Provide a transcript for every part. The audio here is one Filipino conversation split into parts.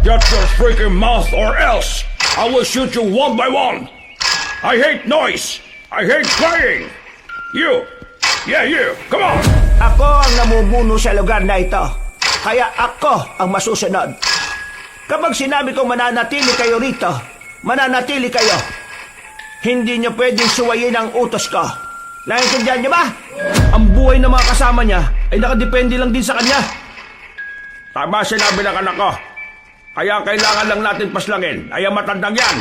Shut your freaking mouth or else I will shoot you one by one. I hate noise. I hate crying. You. Yeah, you. Come on. Ako ang namumuno sa lugar na ito. Kaya ako ang masusunod. Kapag sinabi kong mananatili kayo rito, mananatili kayo. Hindi niyo pwedeng suwayin ang utos ko. Naintindihan niyo ba? Ang buhay ng mga kasama niya ay nakadepende lang din sa kanya. Tama sinabi ng anak ko. Kaya kailangan lang natin paslangin ay ang matandang yan.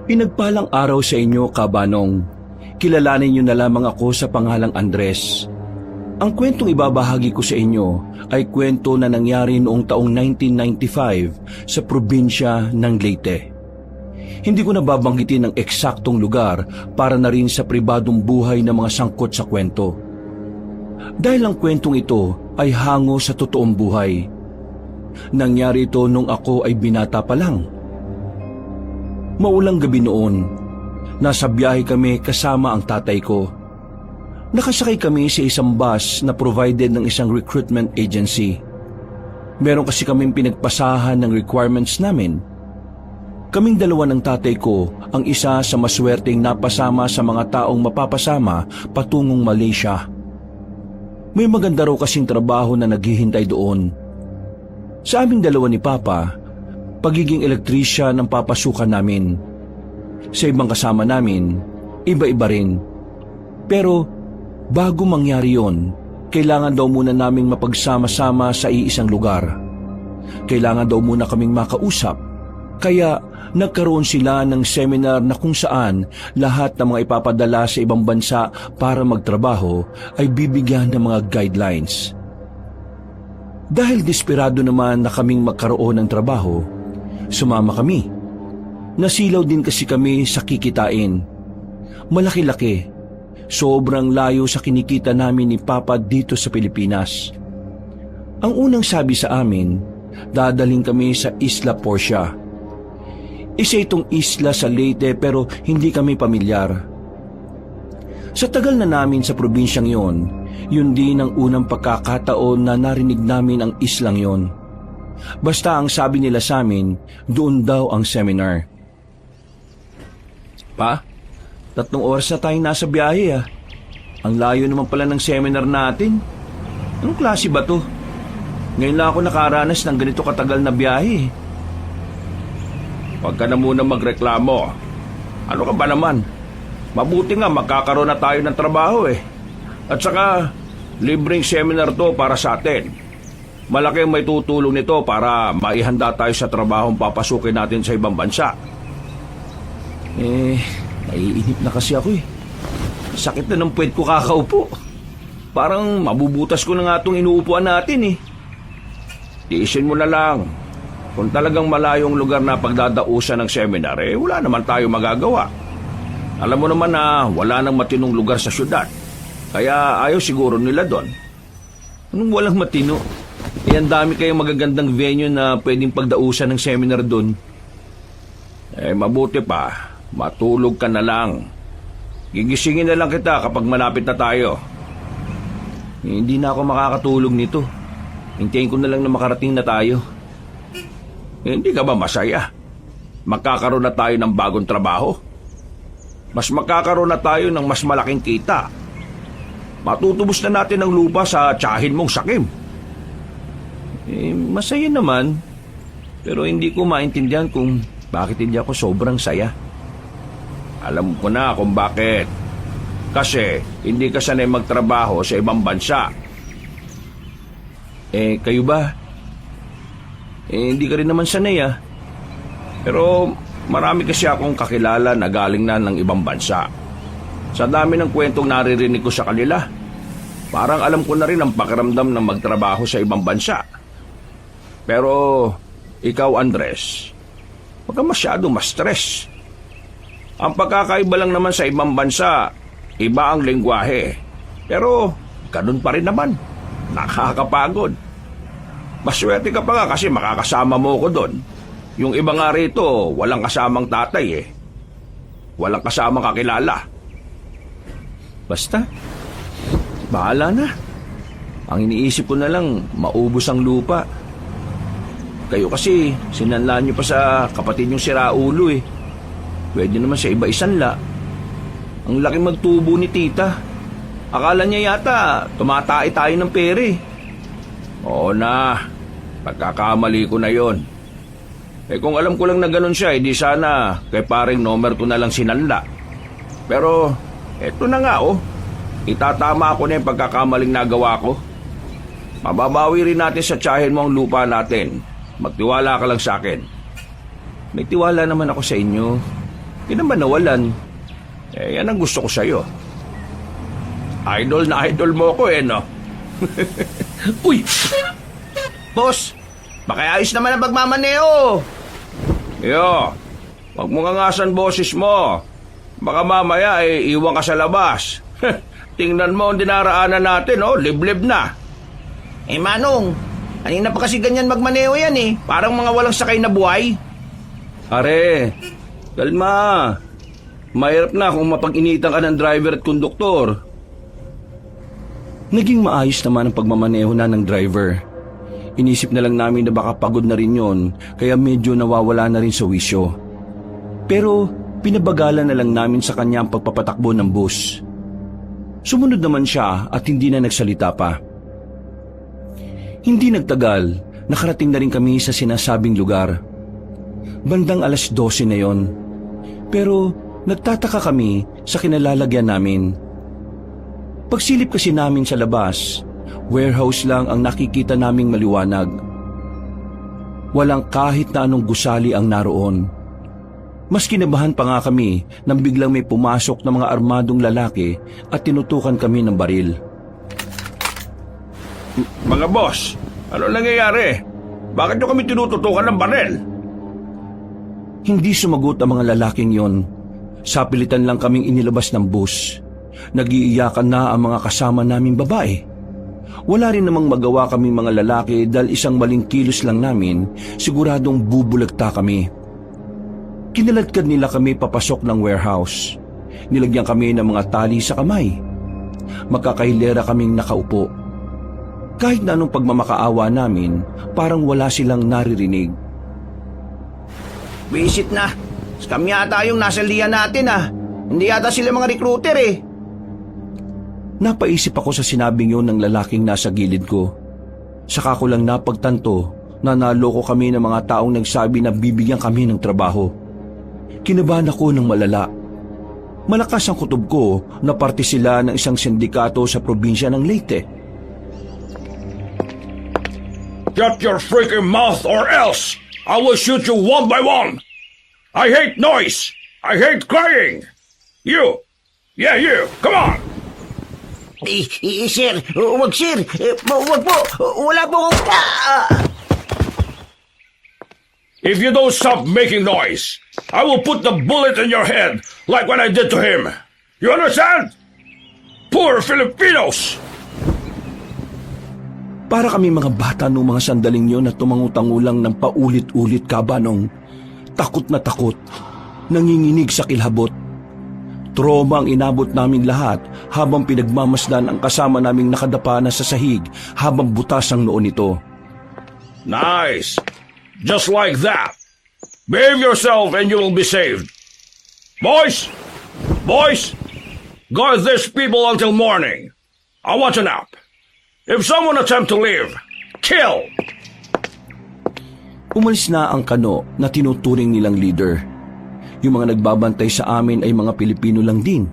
Pinagpalang araw sa inyo, Kabanong. Kilalanin niyo na lamang ako sa pangalang Andres. Ang kwentong ibabahagi ko sa inyo ay kwento na nangyari noong taong 1995 sa probinsya ng Leyte. Hindi ko nababanggitin ang eksaktong lugar para na rin sa pribadong buhay ng mga sangkot sa kwento. Dahil ang kwentong ito ay hango sa totoong buhay. Nangyari ito nung ako ay binata pa lang. Maulang gabi noon, nasa biyahe kami kasama ang tatay ko. Nakasakay kami sa isang bus na provided ng isang recruitment agency. Meron kasi kaming pinagpasahan ng requirements namin. Kaming dalawa ng tatay ko ang isa sa maswerteng napasama sa mga taong mapapasama patungong Malaysia. May maganda raw kasing trabaho na naghihintay doon. Sa aming dalawa ni Papa, pagiging elektrisyan ang papasukan namin. Sa ibang kasama namin, iba-iba rin. Pero bago mangyari yon, kailangan daw muna naming mapagsama-sama sa iisang lugar. Kailangan daw muna kaming makausap. Kaya nagkaroon sila ng seminar na kung saan lahat ng mga ipapadala sa ibang bansa para magtrabaho ay bibigyan ng mga guidelines. Dahil desperado naman na kaming magkaroon ng trabaho, sumama kami. Nasilaw din kasi kami sa kikitain. Malaki-laki. Sobrang layo sa kinikita namin ni Papa dito sa Pilipinas. Ang unang sabi sa amin, dadaling kami sa Isla Portia. Isa itong isla sa Leyte pero hindi kami pamilyar. Sa tagal na namin sa probinsyang yon, yun din ang unang pagkakataon na narinig namin ang islang yon. Basta ang sabi nila sa amin, doon daw ang seminar. Pa, 3 oras na tayong nasa biyahe ah. Ang layo naman pala ng seminar natin. Anong klase ba to? Ngayon lang ako nakaranas ng ganito katagal na biyahe. Huwag ka na muna magreklamo. Ano ka ba naman? Mabuti nga magkakaroon na tayo ng trabaho eh. At saka, libreng seminar to para sa atin. Malaki ang may tutulong nito para maihanda tayo sa trabahong papasukin natin sa ibang bansa. Naiinip na kasi ako eh. Sakit na ng puwet ko kakaupo. Parang mabubutas ko na nga itong inuupuan natin eh. Tiisin mo na lang. Kung talagang malayong lugar na pagdadausan ng seminar, wala naman tayo magagawa. Alam mo naman na wala nang matinong lugar sa syudad. Kaya ayaw siguro nila doon. Anong walang matino? Ang dami kayong magagandang venue na pwedeng pagdausan ng seminar doon. Mabuti pa, matulog ka na lang. Gigisingin na lang kita kapag malapit na tayo. Hindi na ako makakatulog nito. Hintayin ko na lang na makarating na tayo. Hindi ka ba masaya? Magkakaroon na tayo ng bagong trabaho. Mas magkakaroon na tayo ng mas malaking kita. Matutubos na natin ang lupa sa tiyahin mong sakim. Masaya naman. Pero hindi ko maintindihan kung bakit hindi ako sobrang saya. Alam ko na kung bakit. Kasi hindi ka sanay magtrabaho sa ibang bansa. Kayo ba? Hindi ka rin naman sanay ah. Pero marami kasi akong kakilala na galing na ng ibang bansa. Sa dami ng kwentong naririnig ko sa kanila, parang alam ko na rin ang pakiramdam ng magtrabaho sa ibang bansa. Pero ikaw, Andres, huwag ka masyadong ma-stress. Ang pagkakaiba lang naman sa ibang bansa, iba ang lengguwahe. Pero ganun pa rin naman. Nakakapagod. Maswerte ka pa nga kasi makakasama mo ko doon. Yung iba nga rito, walang kasamang tatay eh. Walang kasamang kakilala. Basta, bahala na. Ang iniisip ko na lang, maubos ang lupa. Kayo kasi, sinanlaan niyo pa sa kapatid yung siraulo eh. Pwede naman sa iba isanla. Ang laki magtubo ni tita. Akala niya yata, tumatay tayo ng pere. Oo na, pagkakamali ko na yon. Eh kung alam ko lang na ganun siya, di sana kay paring number ko na lang sinanla. Pero, eto na nga oh. Itatama ko na yung pagkakamaling nagawa ko. Mababawi rin natin sa tiyahin mo ang lupa natin. Magtiwala ka lang sa akin. May tiwala naman ako sa inyo. Hindi naman nawalan. Eh, yan ang gusto ko sa'yo. Idol na idol mo ko eh, no? Uy! Boss, makiayos naman ang pagmamaneo. Yo, wag mo ngangasan boses mo. Baka mamaya iwan ka sa labas. Tingnan mo ang dinaraanan natin, oh, liblib na. Eh Manong, kanina pa kasi ganyan magmaneo yan eh. Parang mga walang sakay na buhay. Are, kalma. Mahirap na kung mapag-initan ka ng driver at konduktor. Naging maayos naman ang pagmamaneho na ng driver. Inisip na lang namin na baka pagod na rin yon, kaya medyo nawawala na rin sa wisyo. Pero pinabagalan na lang namin sa kanya ang pagpapatakbo ng bus. Sumunod naman siya at hindi na nagsalita pa. Hindi nagtagal, nakarating na rin kami sa sinasabing lugar. Bandang 12:00 na yon. Pero nagtataka kami sa kinalalagyan namin. Pagsilip kasi namin sa labas, warehouse lang ang nakikita naming maliwanag. Walang kahit na anong gusali ang naroon. Mas kinabahan pa nga kami nang biglang may pumasok na mga armadong lalaki at tinutukan kami ng baril. Mga boss, ano nangyayari? Bakit nyo kami tinututukan ng barel? Hindi sumagot ang mga lalaking yon. Sapilitan lang kaming inilabas ng bus. Nag-iiyakan na ang mga kasama naming babae. Wala rin namang magawa kaming mga lalaki dahil isang maling kilos lang namin, siguradong bubulagta kami. Kinaladkad nila kami papasok ng warehouse. Nilagyan kami ng mga tali sa kamay. Magkakahilera kaming nakaupo. Kahit na anong pagmamakaawa namin, parang wala silang naririnig. Visit na. Scam yata yung nasa liya natin ah. Hindi yata sila mga recruiter eh. Napaisip ako sa sinabing yun ng lalaking nasa gilid ko. Saka ko lang napagtanto na naloko kami ng mga taong nagsabi na bibigyan kami ng trabaho. Kinabahan ako ng malala. Malakas ang kutob ko na parte sila ng isang sindikato sa probinsya ng Leyte. Shut your freaking mouth or else I will shoot you one by one. I hate noise. I hate crying. You. Yeah, you. Come on. Sir, wag sir. Wag po. Wala po akong... If you don't stop making noise, I will put the bullet in your head like what I did to him. You understand? Poor Filipinos! Para kami mga bata noong mga sandaling yon na tumangutangulang ng paulit-ulit kabanong. Takot na takot, nanginginig sa kilhabot. Trauma ang inabot naming lahat habang pinagmamasdan ang kasama naming nakadapa na sa sahig habang butas ang noo nito. Nice. Just like that. Behave yourself and you will be saved. Boys! Boys! Guard these people until morning. I want a nap. If someone attempt to leave, kill! Umalis na ang kano na tinuturing nilang leader. Yung mga nagbabantay sa amin ay mga Pilipino lang din.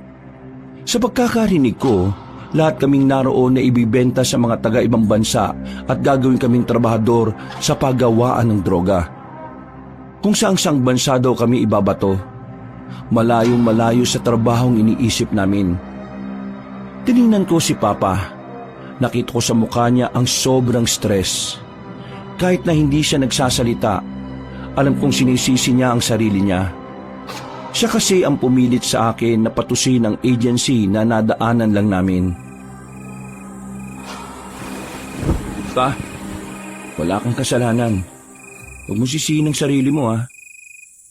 Sa pagkakarinig ko, lahat kaming naroon na ibibenta sa mga taga-ibang bansa at gagawin kaming trabahador sa paggawaan ng droga. Kung saang-saang bansa daw kami ibabato, malayong malayo sa trabahong iniisip namin. Tiningnan ko si Papa. Nakita ko sa mukha niya ang sobrang stress. Kahit na hindi siya nagsasalita, alam kong sinisisi niya ang sarili niya. Siya kasi ang pumilit sa akin na patusin ang agency na nadaanan lang namin. Pa, wala kang kasalanan. Huwag mo sisihin ang sarili mo, ha?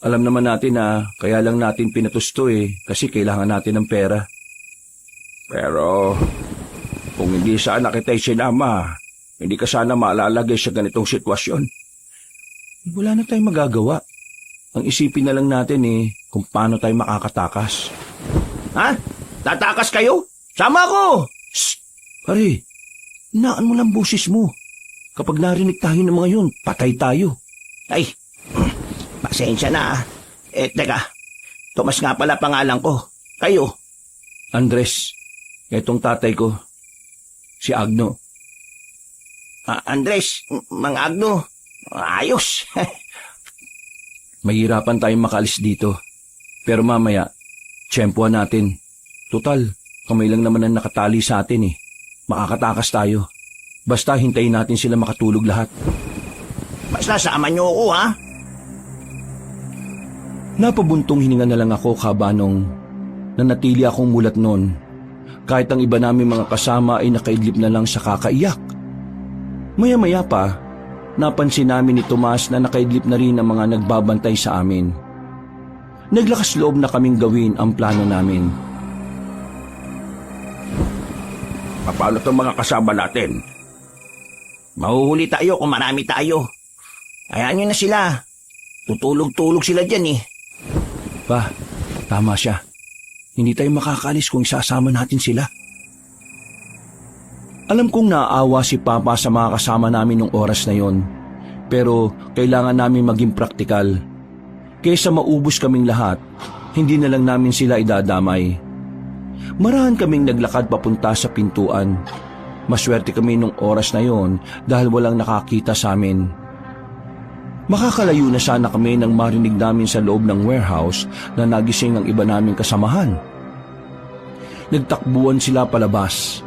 Alam naman natin na kaya lang natin pinatusto kasi kailangan natin ng pera. Pero kung hindi sana kita'y sinama, hindi ka sana maalalagay sa ganitong sitwasyon. Wala na tayong magagawa. Ang isipin na lang natin kung paano tayo makakatakas. Ha? Tatakas kayo? Sama ko! Shh! Pare, inaan mo lang boses mo. Kapag narinig tayo ng mga yun, patay tayo. Ay, pasensya na. Teka, Tomas nga pala pangalan ko. Kayo? Andres, itong tatay ko, si Agno. Andres, Mang Agno. Ayos. Mahirapan tayong makaalis dito. Pero mamaya, tsempuhan natin. Total, kamay lang naman ang nakatali sa atin Makakatakas tayo. Basta hintayin natin sila makatulog lahat. Basta sama niyo ako, ha? Napabuntong hininga na lang ako kabanong nanatili akong mulat noon. Kahit ang iba namin mga kasama ay nakaidlip na lang sa kakaiyak. Maya-maya pa, napansin namin ni Tomas na nakaidlip na rin ang mga nagbabantay sa amin. Naglakas loob na kaming gawin ang plano namin. Paano itong mga kasama natin? Mahuhuli tayo kung marami tayo. Hayaan nyo na sila. Tutulog-tulog sila dyan Pa, tama siya. Hindi tayo makakaalis kung isasama natin sila. Alam kong naaawa si Papa sa mga kasama namin nung oras na yon. Pero kailangan namin maging praktikal. Kaysa maubos kaming lahat, hindi na lang namin sila idadamay. Marahan kaming naglakad papunta sa pintuan. Maswerte kami nung oras na yon dahil walang nakakita sa amin. Makakalayo na sana kami nang marinig namin sa loob ng warehouse na nagising ang iba naming kasamahan. Nagtakbuhan sila palabas.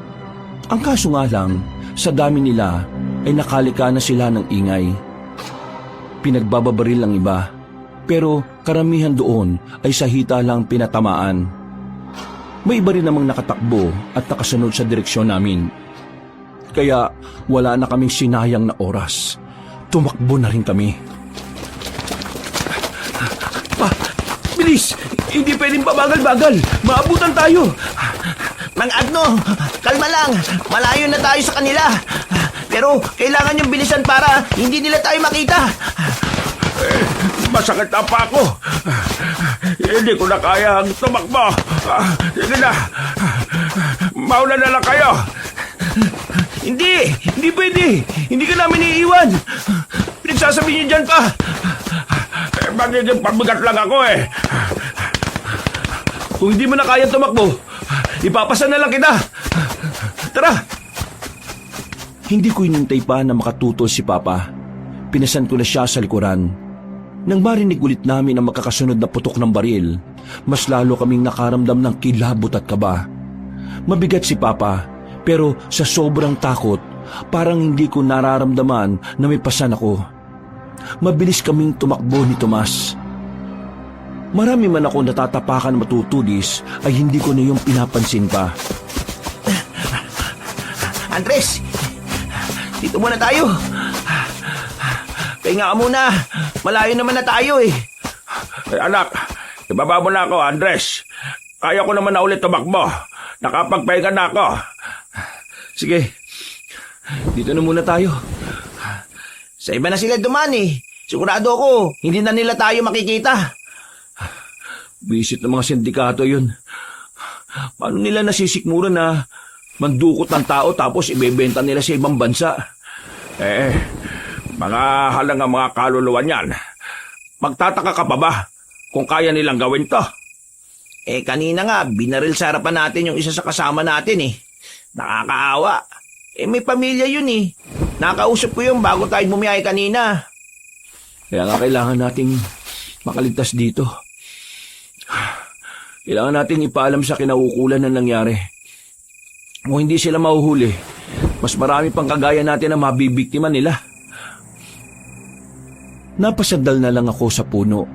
Ang kaso nga lang, sa dami nila ay nakalika na sila ng ingay. Pinagbababaril ang iba, pero karamihan doon ay sa hita lang pinatamaan. May iba rin namang nakatakbo at nakasunod sa direksyon namin. Kaya wala na kaming sinayang na oras. Tumakbo na rin kami. Pa, bilis! Hindi pwedeng babagal-bagal! Maabutan tayo! Mang Agno, kalma lang. Malayo na tayo sa kanila. Pero kailangan yung bilisan para hindi nila tayo makita. Masakit na pa ako. Hindi ko na kaya ang tumakbo. Sige na. Mauna na lang kayo. Hindi pwede. Hindi ka namin iiwan. Pinagsasabi niyo dyan pa. Magiging pabigat lang ako Kung hindi mo na kaya tumakbo, ipapasa na lang kita. Tara! Hindi ko inintay pa na makatutol si Papa. Pinasan ko na siya sa likuran. Nang marinig ulit namin ang magkakasunod na putok ng baril, mas lalo kaming nakaramdam ng kilabot at kaba. Mabigat si Papa, pero sa sobrang takot, parang hindi ko nararamdaman na may pasan ako. Mabilis kaming tumakbo ni Tomas. Marami man ako natatapakan matutulis ay hindi ko na yung pinapansin pa. Andres, dito muna tayo. Kaya nga muna, malayo naman na tayo Anak, ibaba mo na ako, Andres. Kaya ko naman na ulit tumakbo. Nakapagpahinga na ako. Sige, dito na muna tayo. Sa iba na sila duman Sigurado ako, hindi na nila tayo makikita. Bisit ng mga sindikato yun. Paano nila nasisikmura na mandukot ng tao tapos ibebenta nila sa ibang bansa? Mga halang ang mga kaluluwa niyan. Magtataka ka pa ba kung kaya nilang gawin to? Kanina nga, binaril sa harapan natin yung isa sa kasama natin Nakakaawa. May pamilya yun Nakausap ko yung bago tayo bumiyahe kanina. Kaya nga kailangan nating makaligtas dito. Kailangan nating ipaalam sa kinaukulan na nangyari. Kung hindi sila mahuhuli, mas marami pang kagaya natin na mabibiktima nila. Napasandal na lang ako sa puno.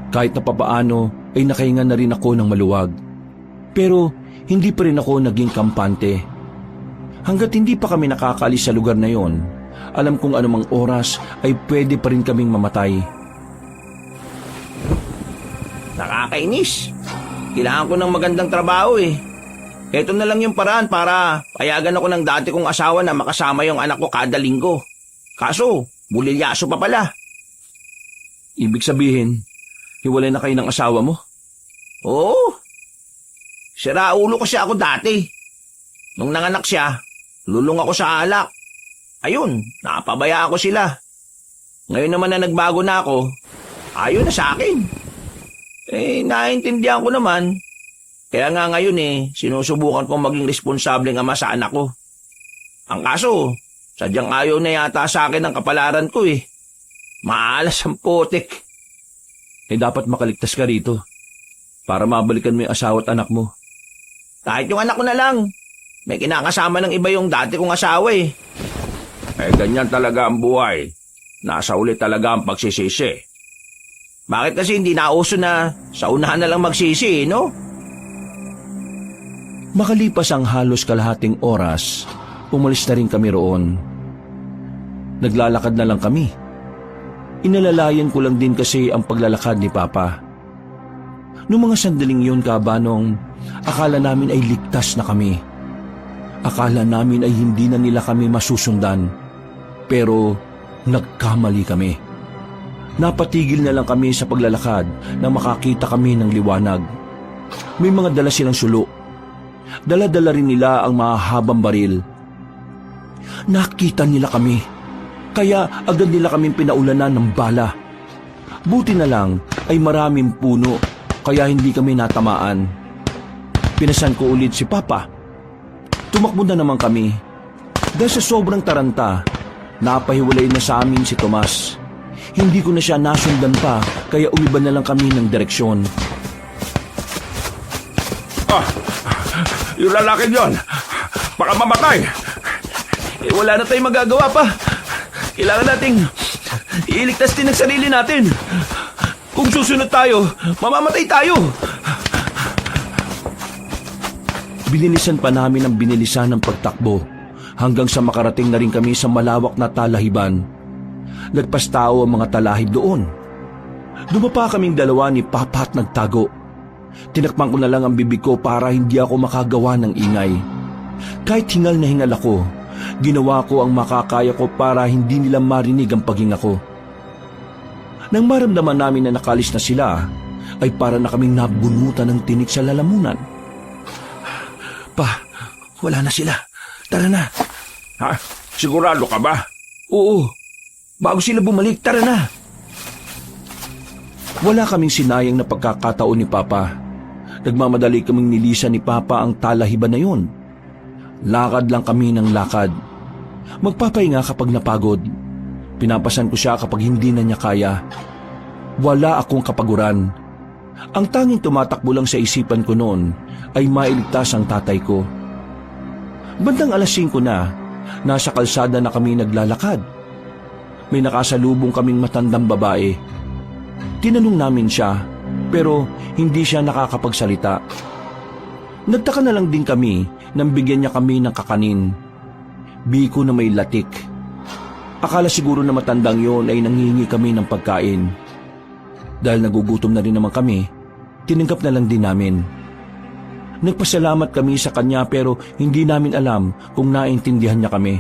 Kahit na papaano ay nakahinga na rin ako ng maluwag. Pero hindi pa rin ako naging kampante. Hanggat hindi pa kami nakakaalis sa lugar na yon, alam kong anumang oras ay pwede pa rin kaming mamatay. Nakakainis. Kailangan ko ng magandang trabaho eh. Ito na lang yung paraan para payagan ako ng dati kong asawa na makasama yung anak ko kada linggo. Kaso, bulilyaso pa pala. Ibig sabihin, hiwalay na kayo ng asawa mo? Oo. Siraulo kasi ako dati. Nung nanganak siya, lulong ako sa alak. Ayun, napabaya ako sila. Ngayon naman na nagbago na ako, ayaw na sa akin. Naiintindihan ko naman. Kaya nga ngayon sinusubukan kong maging responsableng ama sa anak ko. Ang kaso, sadyang ayaw na yata sa akin ang kapalaran ko eh. Maalas ang putik. Dapat makaligtas ka rito para mabalikan mo yung asawa at anak mo. Kahit yung anak ko na lang. May kinakasama ng iba yung dati kong asawa eh. Ganyan talaga ang buhay. Nasa uli talaga ang pagsisisi. Bakit kasi hindi nauso na sa unahan na lang magsisi, no? Makalipas ang halos kalahating oras, umalis na rin kami roon. Naglalakad na lang kami. Inalalayan ko lang din kasi ang paglalakad ni Papa. Noong mga sandaling yun, Kabanong, akala namin ay ligtas na kami. Akala namin ay hindi na nila kami masusundan. Pero nagkamali kami. Napatigil na lang kami sa paglalakad nang makakita kami ng liwanag. May mga dala silang sulo. Dala-dala rin nila ang mahahabang baril. Nakita nila kami, kaya agad nila kaming pinaulanan ng bala. Buti na lang ay maraming puno, kaya hindi kami natamaan. Pinasan ko ulit si Papa. Tumakbo na naman kami. Dahil sa sobrang taranta, napahiwalay na sa amin si Tomas. Hindi ko na siya nasundan pa, kaya umiba na lang kami ng direksyon. Yung lalaki yon, baka mamatay. Wala na tayong magagawa pa. Kailangan nating iligtas din ang sarili natin. Kung susunod tayo, mamamatay tayo. Binilisan pa namin ang binilisan ng pagtakbo hanggang sa makarating na rin kami sa malawak na talahiban. Nagpas tao ang mga talahib doon. Dumapa kaming dalawa ni Papa at nagtago. Tinakpan ko na lang ang bibig ko para hindi ako makagawa ng ingay. Kahit hingal na hingal ako, ginawa ko ang makakaya ko para hindi nila marinig ang paghinga ko. Nang maramdaman namin na nakalis na sila, ay para na kaming nabunutan ng tinik sa lalamunan. Pa, wala na sila. Tara na. Ha? Sigurado ka ba? Oo. Bago sila bumalik, tara na. Wala kaming sinayang na pagkakataon ni Papa. Nagmamadali kaming nilisan ni Papa ang talahiban na yun. Lakad lang kami ng lakad. Magpapahinga kapag napagod. Pinapasan ko siya kapag hindi na niya kaya. Wala akong kapaguran. Ang tanging tumatakbo lang sa isipan ko noon ay mailigtas ang tatay ko. Bandang alas 5 na, nasa kalsada na kami naglalakad. May nakasalubong kaming matandang babae. Tinanong namin siya, pero hindi siya nakakapagsalita. Nagtaka na lang din kami nang bigyan niya kami ng kakanin. Biko na may latik. Akala siguro na matandang yon ay nanghihingi kami ng pagkain. Dahil nagugutom na rin naman kami, tinanggap na lang din namin. Nagpasalamat kami sa kanya pero hindi namin alam kung naintindihan niya kami.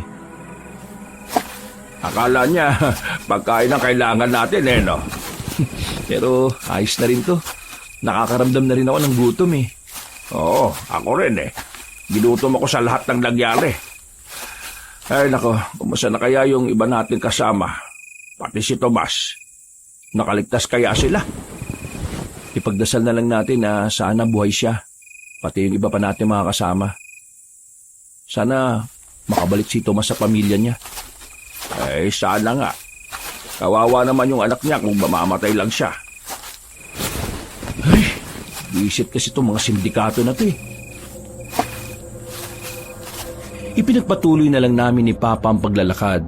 Akala niya, pagkain ang kailangan natin no? Pero ayos na rin to. Nakakaramdam na rin ako ng gutom eh. Oo, ako rin Ginutom ako sa lahat ng nangyari. Ay nako, kumusta na kaya yung iba natin kasama? Pati si Tomas. Nakaligtas kaya sila? Ipagdasal na lang natin na sana buhay siya. Pati yung iba pa natin mga kasama. Sana makabalik si Tomas sa pamilya niya. Sana nga. Kawawa naman yung anak niya kung mamamatay lang siya. Ay, visit kasi itong mga sindikato na to Ipinagpatuloy na lang namin ni Papa ang paglalakad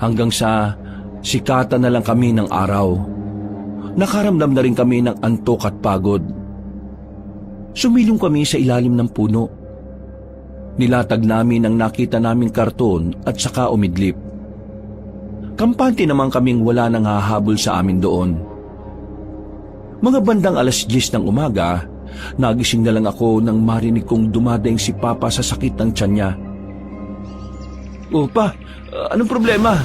hanggang sa sikata na lang kami ng araw. Nakaramdam na rin kami ng antok at pagod. Sumilong kami sa ilalim ng puno. Nilatag namin ang nakita naming karton at saka umidlip. Kampante naman kaming wala nang hahabol sa amin doon. Mga bandang 10:00 ng umaga, nagising na lang ako nang marinig kong dumadaing si Papa sa sakit ng tiyan niya. "Oh, Pa, anong problema?"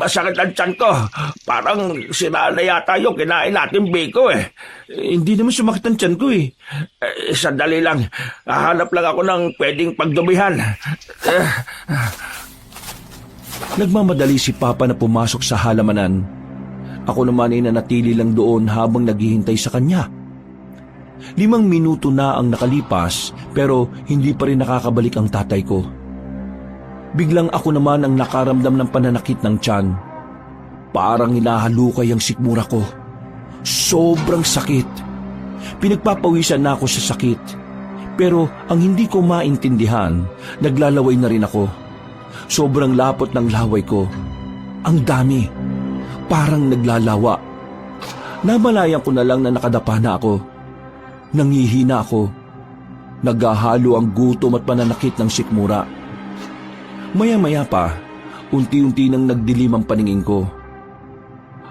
Masakit ang tiyan ko. Parang sira na yata yung kinain natin biko eh. Hindi naman sumakit ang tiyan ko eh. Sandali lang. Hahanap lang ako ng pwedeng pagdumihan. Nagmamadali si Papa na pumasok sa halamanan. Ako naman ay nanatili lang doon habang naghihintay sa kanya. 5 minuto na ang nakalipas pero hindi pa rin nakakabalik ang tatay ko. Biglang ako naman ang nakaramdam ng pananakit ng tiyan. Parang hinahalukay ang sikmura ko. Sobrang sakit. Pinagpapawisan na ako sa sakit. Pero ang hindi ko maintindihan, naglalaway na rin ako. Sobrang lapot ng laway ko. Ang dami. Parang naglalawa. Namalayan ko na lang na nakadapa na ako. Nangihina ako. Naghahalo ang gutom at pananakit ng sikmura. Maya-maya pa, unti-unti nang nagdilim ang paningin ko.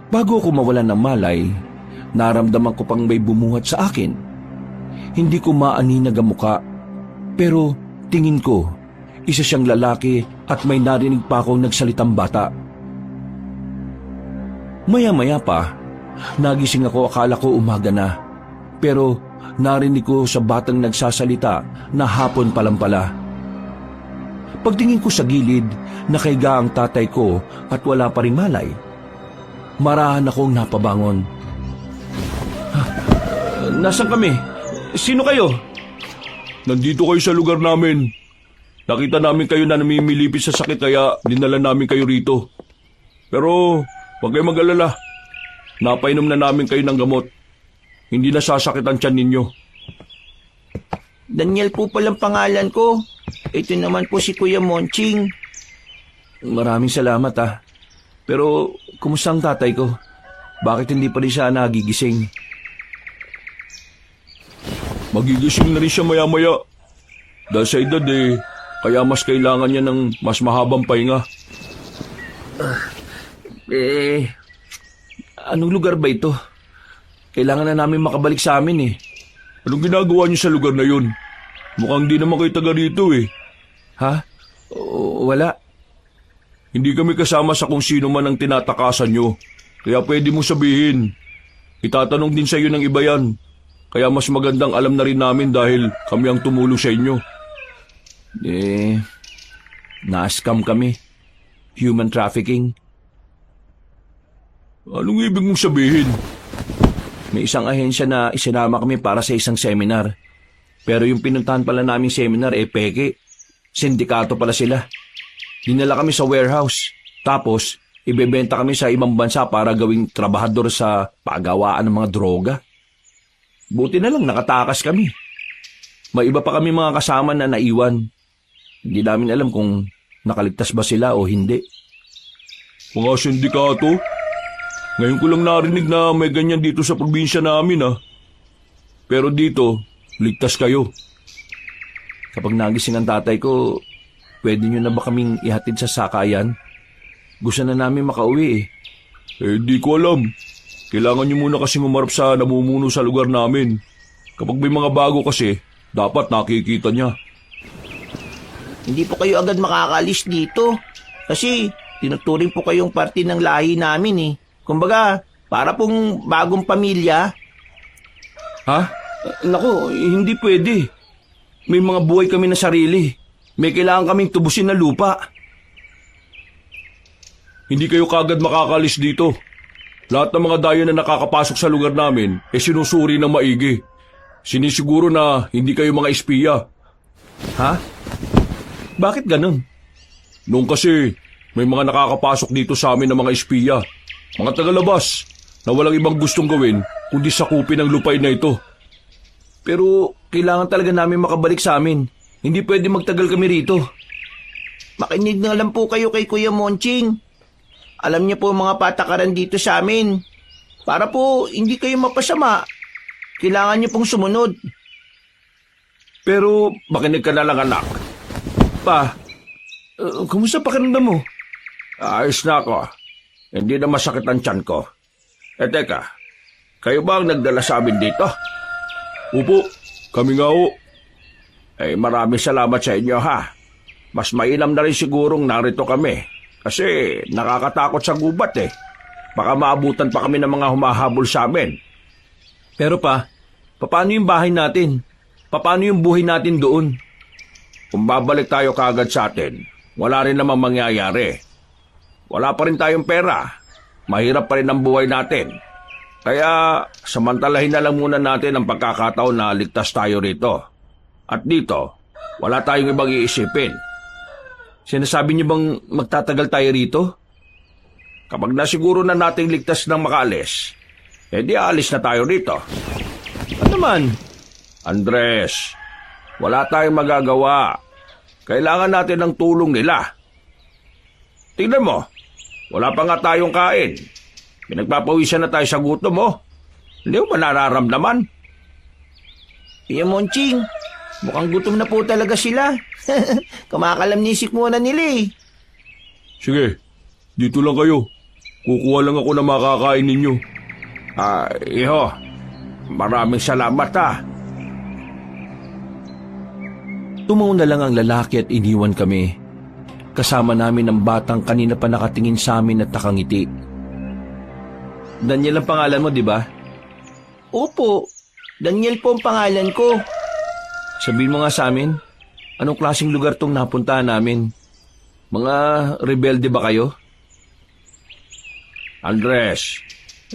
Bago ako mawalan ng malay, naramdaman ko pang may bumuhat sa akin. Hindi ko maaninag ang muka, pero tingin ko, isa siyang lalaki at may narinig pa akong nagsalitang bata. Maya-maya pa, nagising ako, akala ko umaga na. Pero narinig ko sa batang nagsasalita na hapon pa lang pala. Pagtingin ko sa gilid, nakaiga ang tatay ko at wala pa ring malay. Marahan akong napabangon. "Nasaan kami? Sino kayo?" Nandito kayo sa lugar namin. Nakita namin kayo na namimilipit sa sakit kaya dinala namin kayo rito. Pero huwag kayong mag-alala. Napainom na namin kayo ng gamot. Hindi na sasakit ang tiyan ninyo. Daniel po palang pangalan ko. Ito naman po si Kuya Monching. Maraming salamat Pero kumusta ang tatay ko? Bakit hindi pa rin siya nagigising? Magigising na rin siya maya-maya. Dahil sa edad kaya mas kailangan niya ng mas mahabang pahinga. Anong lugar ba ito? Kailangan na namin makabalik sa amin Anong ginagawa niyo sa lugar na yun? Mukhang di naman kayo taga rito Ha? Wala. Hindi kami kasama sa kung sino man ang tinatakasan nyo. Kaya pwede mo sabihin. Itatanong din sa iyo ng iba yan. Kaya mas magandang alam na rin namin dahil kami ang tumulong sa inyo. Na-scam kami. Human trafficking. Anong ibig mong sabihin? May isang ahensya na isinama kami para sa isang seminar. Pero yung pinuntahan pala naming seminar peke. Sindikato pala sila. Dinala kami sa warehouse. Tapos, ibebenta kami sa ibang bansa para gawing trabahador sa pagawaan ng mga droga. Buti na lang nakatakas kami. May iba pa kami mga kasama na naiwan. Hindi namin alam kung nakaligtas ba sila o hindi. Mga sindikato? Ngayon ko lang narinig na may ganyan dito sa probinsya namin Pero dito, ligtas kayo. Kapag nagising ang tatay ko, pwede nyo na ba kaming ihatid sa sakayan? Gusto na namin makauwi Di ko alam. Kailangan nyo muna kasing umarap sa namumuno sa lugar namin. Kapag may mga bago kasi, dapat nakikita niya. Hindi po kayo agad makakalis dito. Kasi tinuturing po kayong parte ng lahi namin Kumbaga, para pong bagong pamilya. Ha? Naku, hindi pwede. May mga buhay kami na sarili. May kailangan kaming tubusin na lupa. Hindi kayo kagad makakalis dito. Lahat ng mga dayo na nakakapasok sa lugar namin sinusuri ng maigi. Sinisiguro na hindi kayo mga espiya. Ha? Bakit ganun? Noong kasi, may mga nakakapasok dito sa amin ng mga espiya. Mga tagalabas na walang ibang gustong gawin kundi sakupin ang lupay na ito. Pero kailangan talaga namin makabalik sa amin. Hindi pwede magtagal kami rito. Makinig na lang po kayo kay Kuya Monching. Alam niyo po mga patakaran dito sa amin. Para po hindi kayo mapasama. Kailangan niyo pong sumunod. Pero makinig ka na lang anak. Pa, kumusta pakiramdam mo? Ayos na ako. Hindi na masakit ang tiyan ko. Teka, kayo ba ang nagdala sa amin dito? Opo, kami nga ho. Maraming salamat sa inyo ha. Mas mainam na rin sigurong narito kami. Kasi nakakatakot sa gubat eh. Baka maabutan pa kami ng mga humahabol sa amin. Pero pa, paano yung bahay natin? Paano yung buhay natin doon? Kung babalik tayo kaagad sa atin, wala rin namang mangyayari. Wala pa rin tayong pera. Mahirap pa rin ang buhay natin. Kaya samantalahin na lang muna natin ang pagkakataon na ligtas tayo rito. At dito, wala tayong ibang iisipin. Sinasabi niyo bang magtatagal tayo rito? Kapag nasiguro na nating ligtas ng makaalis, di alis na tayo rito. Ano naman? Andres, wala tayong magagawa. Kailangan natin ng tulong nila. Tingnan mo, wala pa nga tayong kain. Pinagpapawisan na tayo sa gutom mo. Hindi mo ba nararamdaman? Kuya Monching, mukhang gutom na po talaga sila. Kumakalamnisik muna nila eh. Sige, dito lang kayo. Kukuha lang ako na makakain ninyo. Iho, maraming salamat ha. Tumaon na lang ang lalaki at iniwan kami. Kasama namin ang batang kanina pa nakatingin sa amin at nakangiti. Daniel ang pangalan mo, di ba? Opo, Daniel po ang pangalan ko. Sabihin mo nga sa amin, anong klaseng lugar tong napuntahan namin? Mga rebelde ba kayo? Andres,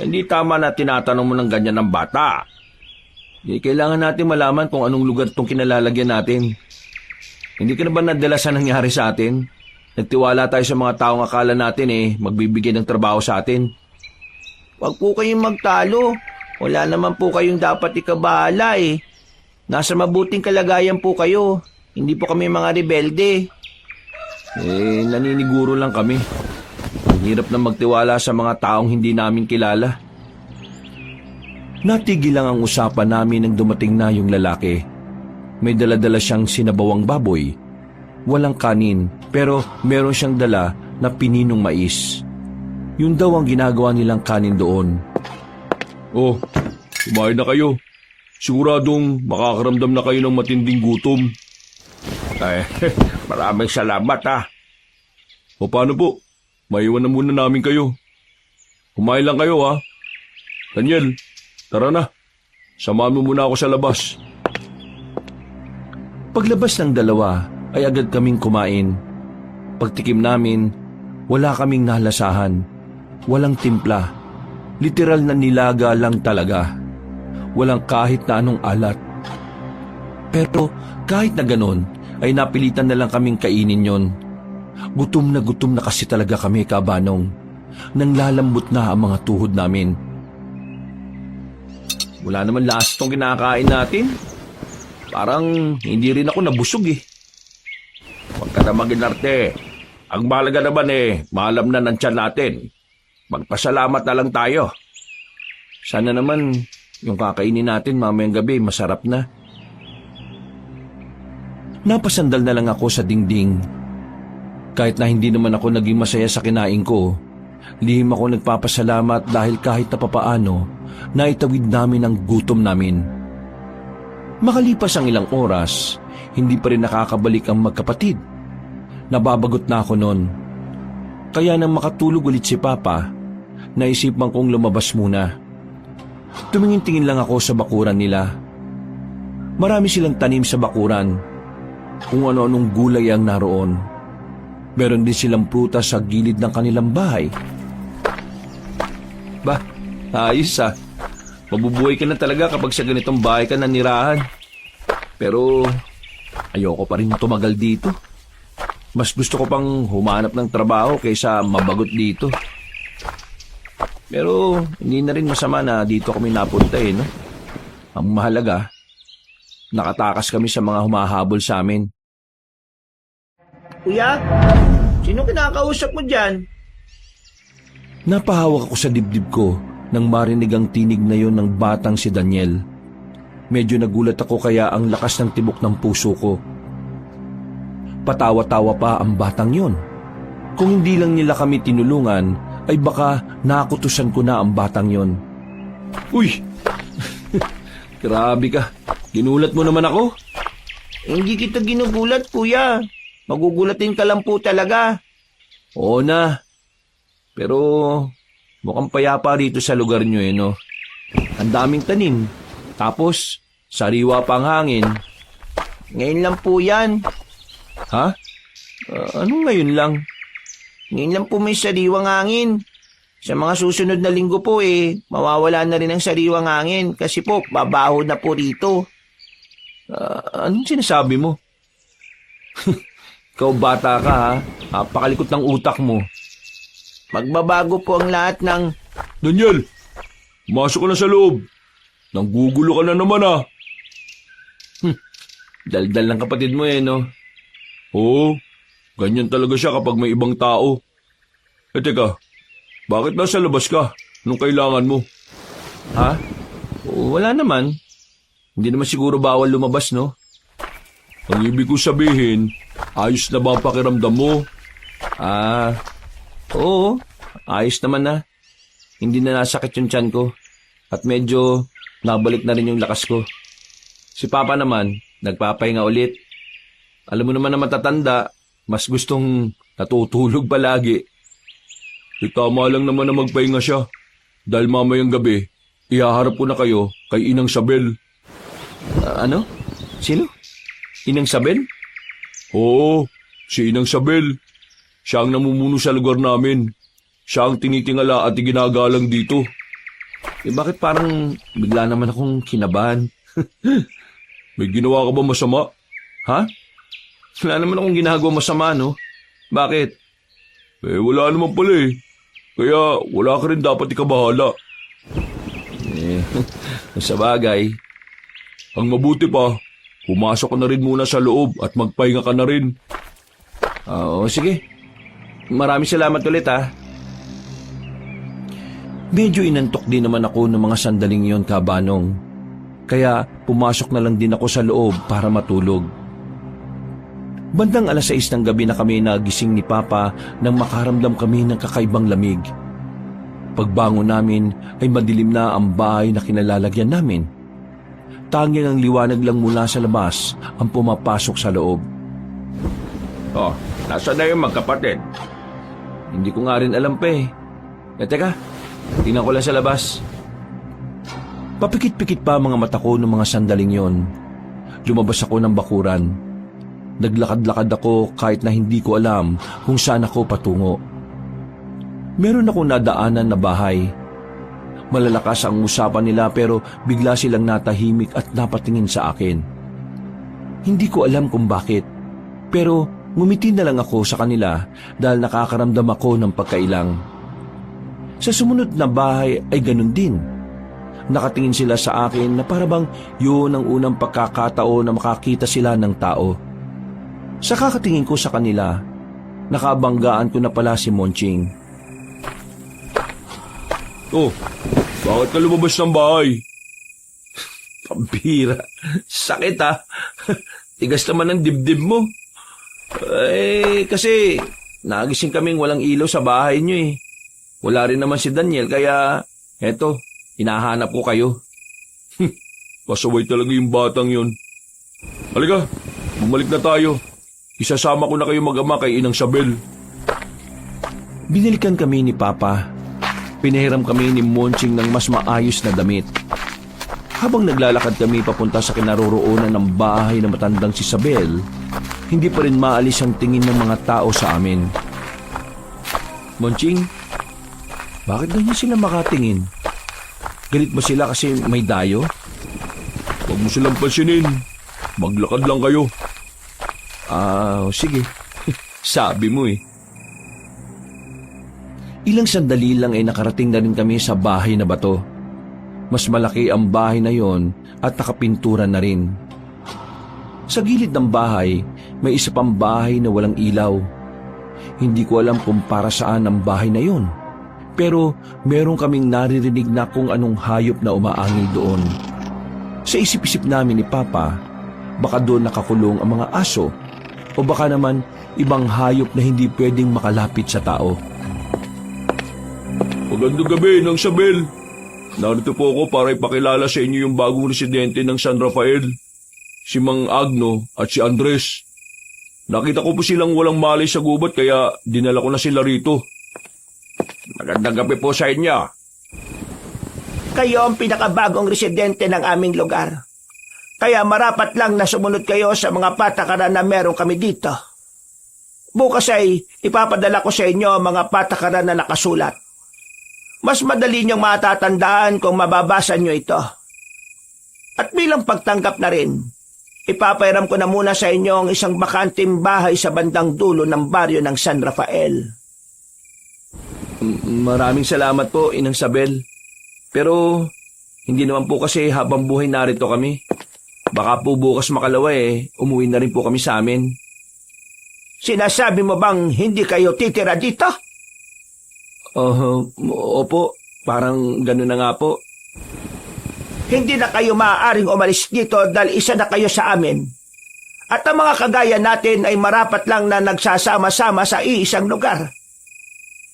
hindi tama na tinatanong mo ng ganyan ng bata. Kailangan natin malaman kung anong lugar tong kinalalagyan natin. Hindi ka na ba nadala sa nangyari sa atin? Nagtiwala tayo sa mga taong akala natin magbibigay ng trabaho sa atin. Huwag po kayong magtalo. Wala naman po kayong dapat ikabahala eh. Nasa mabuting kalagayan po kayo. Hindi po kami mga rebelde. Naniniguro lang kami. Ang hirap na magtiwala sa mga taong hindi namin kilala. Natigil lang ang usapan namin nang dumating na yung lalaki. May dala-dala siyang sinabawang baboy. Walang kanin, pero meron siyang dala na pininong mais. Yun daw ang ginagawa nilang kanin doon. Oh, kumain na kayo. Siguradong makakaramdam na kayo ng matinding gutom. Maraming salamat ha. O paano po? Maiwan na muna namin kayo. Kumain lang kayo ha. Daniel, tara na. Samahan mo muna ako sa labas. Paglabas ng dalawa ay agad kaming kumain. Pagtikim namin, wala kaming nalasahan. Walang timpla. Literal na nilaga lang talaga. Walang kahit na anong alat. Pero kahit na ganon, ay napilitan na lang kaming kainin yon. Gutom na kasi talaga kami, Kabanong. Nang lalambot na ang mga tuhod namin. Wala naman lasa tong kinakain natin. Parang hindi rin ako nabusog eh. Huwag ka na maginarte. Ang mahalaga naman maalam na ng tiyan natin. Magpasalamat na lang tayo. Sana naman yung kakainin natin mamayang gabi masarap na. Napasandal na lang ako sa dingding. Kahit na hindi naman ako naging masaya sa kinain ko, lihim ako nagpapasalamat dahil kahit na papaano, naitawid namin ang gutom namin. Makalipas ang ilang oras, hindi pa rin nakakabalik ang magkapatid. Nababagot na ako noon. Kaya nang makatulog ulit si Papa, naisipan kong lumabas muna. Tumingin-tingin lang ako sa bakuran nila. Marami silang tanim sa bakuran. Kung ano-anong gulay ang naroon. Meron din silang prutas sa gilid ng kanilang bahay. Bah, ayos ah. Mabubuhay ka na talaga kapag sa ganitong bahay ka nanirahan. Pero ayoko pa rin tumagal dito. Mas gusto ko pang humanap ng trabaho kaysa mabagot dito. Pero hindi na rin masama na dito kami napunta no? Ang mahalaga, nakatakas kami sa mga humahabol sa amin. Kuya, sino kinakausap mo dyan? Napahawak ako sa dibdib ko nang marinig ang tinig na yon ng batang si Daniel. Medyo nagulat ako kaya ang lakas ng tibok ng puso ko. Patawa-tawa pa ang batang yon. Kung hindi lang nila kami tinulungan, ay baka nakutusan ko na ang batang yon. Uy! Grabe ka. Ginulat mo naman ako. Hindi kita ginugulat, kuya. Magugulatin ka lang po talaga. Oo na. Pero mukhang payapa rito sa lugar nyo no? Ang daming tanim. Tapos, sariwa pa ang hangin. Ngayon lang po yan. Ha? Anong ngayon lang? Ngayon lang po may sariwang hangin. Sa mga susunod na linggo po mawawala na rin ang sariwang hangin kasi po babaho na po rito. Anong sinasabi mo? Ikaw bata ka ha? Napakalikot ng utak mo. Magbabago po ang lahat ng... Daniel, masok ka na sa loob. Nanggugulo ka na naman Daldal ng kapatid mo no? Oo, ganyan talaga siya kapag may ibang tao. Teka, bakit nasa labas ka? Anong kailangan mo? Ha? Wala naman. Hindi naman siguro bawal lumabas, no? Ang ibig ko sabihin, ayos na ba ang pakiramdam mo? Oo. Ayos naman na. Hindi na nasakit yung tiyan ko. At medyo nabalik na rin yung lakas ko. Si Papa naman, nagpapahinga ulit. Alam mo naman na matatanda, mas gustong natutulog palagi. Tama lang naman na magpahinga siya. Dahil mamayang gabi, ihaharap ko na kayo kay Inang Sabel. Ano? Sino? Inang Sabel? Oo, si Inang Sabel. Siya ang namumuno sa lugar namin. Siya ang tinitingala at iginagalang dito. Bakit parang bigla naman akong kinabahan? May ginawa ka ba masama? Ha? Wala naman akong ginagawa masama, no? Bakit? Wala naman pala Kaya wala ka rin dapat ikabahala. Sa bagay. Ang mabuti pa, pumasok ka na rin muna sa loob at magpahinga ka na rin. Oo, sige. Maraming salamat ulit, ha. Medyo inantok din naman ako ng mga sandaling yon, Kabanong. Kaya pumasok na lang din ako sa loob para matulog. Bandang 6:00 ng gabi na kami nagising ni Papa nang makaramdam kami ng kakaibang lamig. Pagbangon namin ay madilim na ang bahay na kinalalagyan namin. Tanging ang liwanag lang mula sa labas ang pumapasok sa loob. Oh, nasa na yung magkapatid? Hindi ko nga rin alam pa teka, tingnan ko lang sa labas. Papikit-pikit pa mga mata ko ng mga sandaling yon. Lumabas ako ng bakuran. Naglakad-lakad ako kahit na hindi ko alam kung saan ako patungo. Meron akong nadaanan na bahay. Malalakas ang usapan nila pero bigla silang natahimik at napatingin sa akin. Hindi ko alam kung bakit, pero ngumiti na lang ako sa kanila dahil nakakaramdam ako ng pagkailang. Sa sumunod na bahay ay ganun din. Nakatingin sila sa akin na parabang yun ang unang pagkakataon na makakita sila ng tao. Sa kakatingin ko sa kanila, nakabanggaan ko na pala si Monching. Oh, bakit ka lumabas ng bahay? Pambira. Sakit ha. Tigas naman ang dibdib mo. Kasi nagising kaming walang ilaw sa bahay nyo Wala rin naman si Daniel kaya eto, hinahanap ko kayo. Pasaway talaga yung batang yon. Halika, bumalik na tayo. Isasama ko na kayo mag-ama kay Inang Sabel. Binilikan kami ni Papa. Pinahiram kami ni Monching ng mas maayos na damit. Habang naglalakad kami papunta sa kinaroroonan ng bahay na matandang si Sabel, hindi pa rin maalis ang tingin ng mga tao sa amin. Monching, bakit ganyan sila makatingin? Galit ba sila kasi may dayo? Huwag mo silang pansinin. Maglakad lang kayo. Sige. Sabi mo Ilang sandali lang ay nakarating na rin kami sa bahay na bato. Mas malaki ang bahay na yon at nakapintura na rin. Sa gilid ng bahay, may isa pang bahay na walang ilaw. Hindi ko alam kung para saan ang bahay na yon. Pero meron kaming naririnig na kung anong hayop na umaangil doon. Sa isip-isip namin ni Papa, baka doon nakakulong ang mga aso o baka naman ibang hayop na hindi pwedeng makalapit sa tao. Magandang gabi, Nang Isabel. Narito po ako para ipakilala sa inyo yung bagong residente ng San Rafael, si Mang Agno at si Andres. Nakita ko po silang walang malay sa gubat kaya dinala ko na sila rito. Magandang gabi po sa inyo. Kayo ang pinakabagong residente ng aming lugar. Kaya marapat lang na sumunod kayo sa mga patakaran na meron kami dito. Bukas ay ipapadala ko sa inyo ang mga patakaran na nakasulat. Mas madali niyong matatandaan kung mababasa niyo ito. At bilang pagtanggap na rin, ipapairam ko na muna sa inyo ang isang bakanting bahay sa bandang dulo ng baryo ng San Rafael. Maraming salamat po, Inang Isabel. Pero hindi naman po kasi habang buhay narito kami. Baka po bukas makalawa umuwi na rin po kami sa amin. Sinasabi mo bang hindi kayo titira dito? Opo, parang gano'n na nga po. Hindi na kayo maaaring umalis dito dahil isa na kayo sa amin. At ang mga kagaya natin ay marapat lang na nagsasama-sama sa iisang lugar.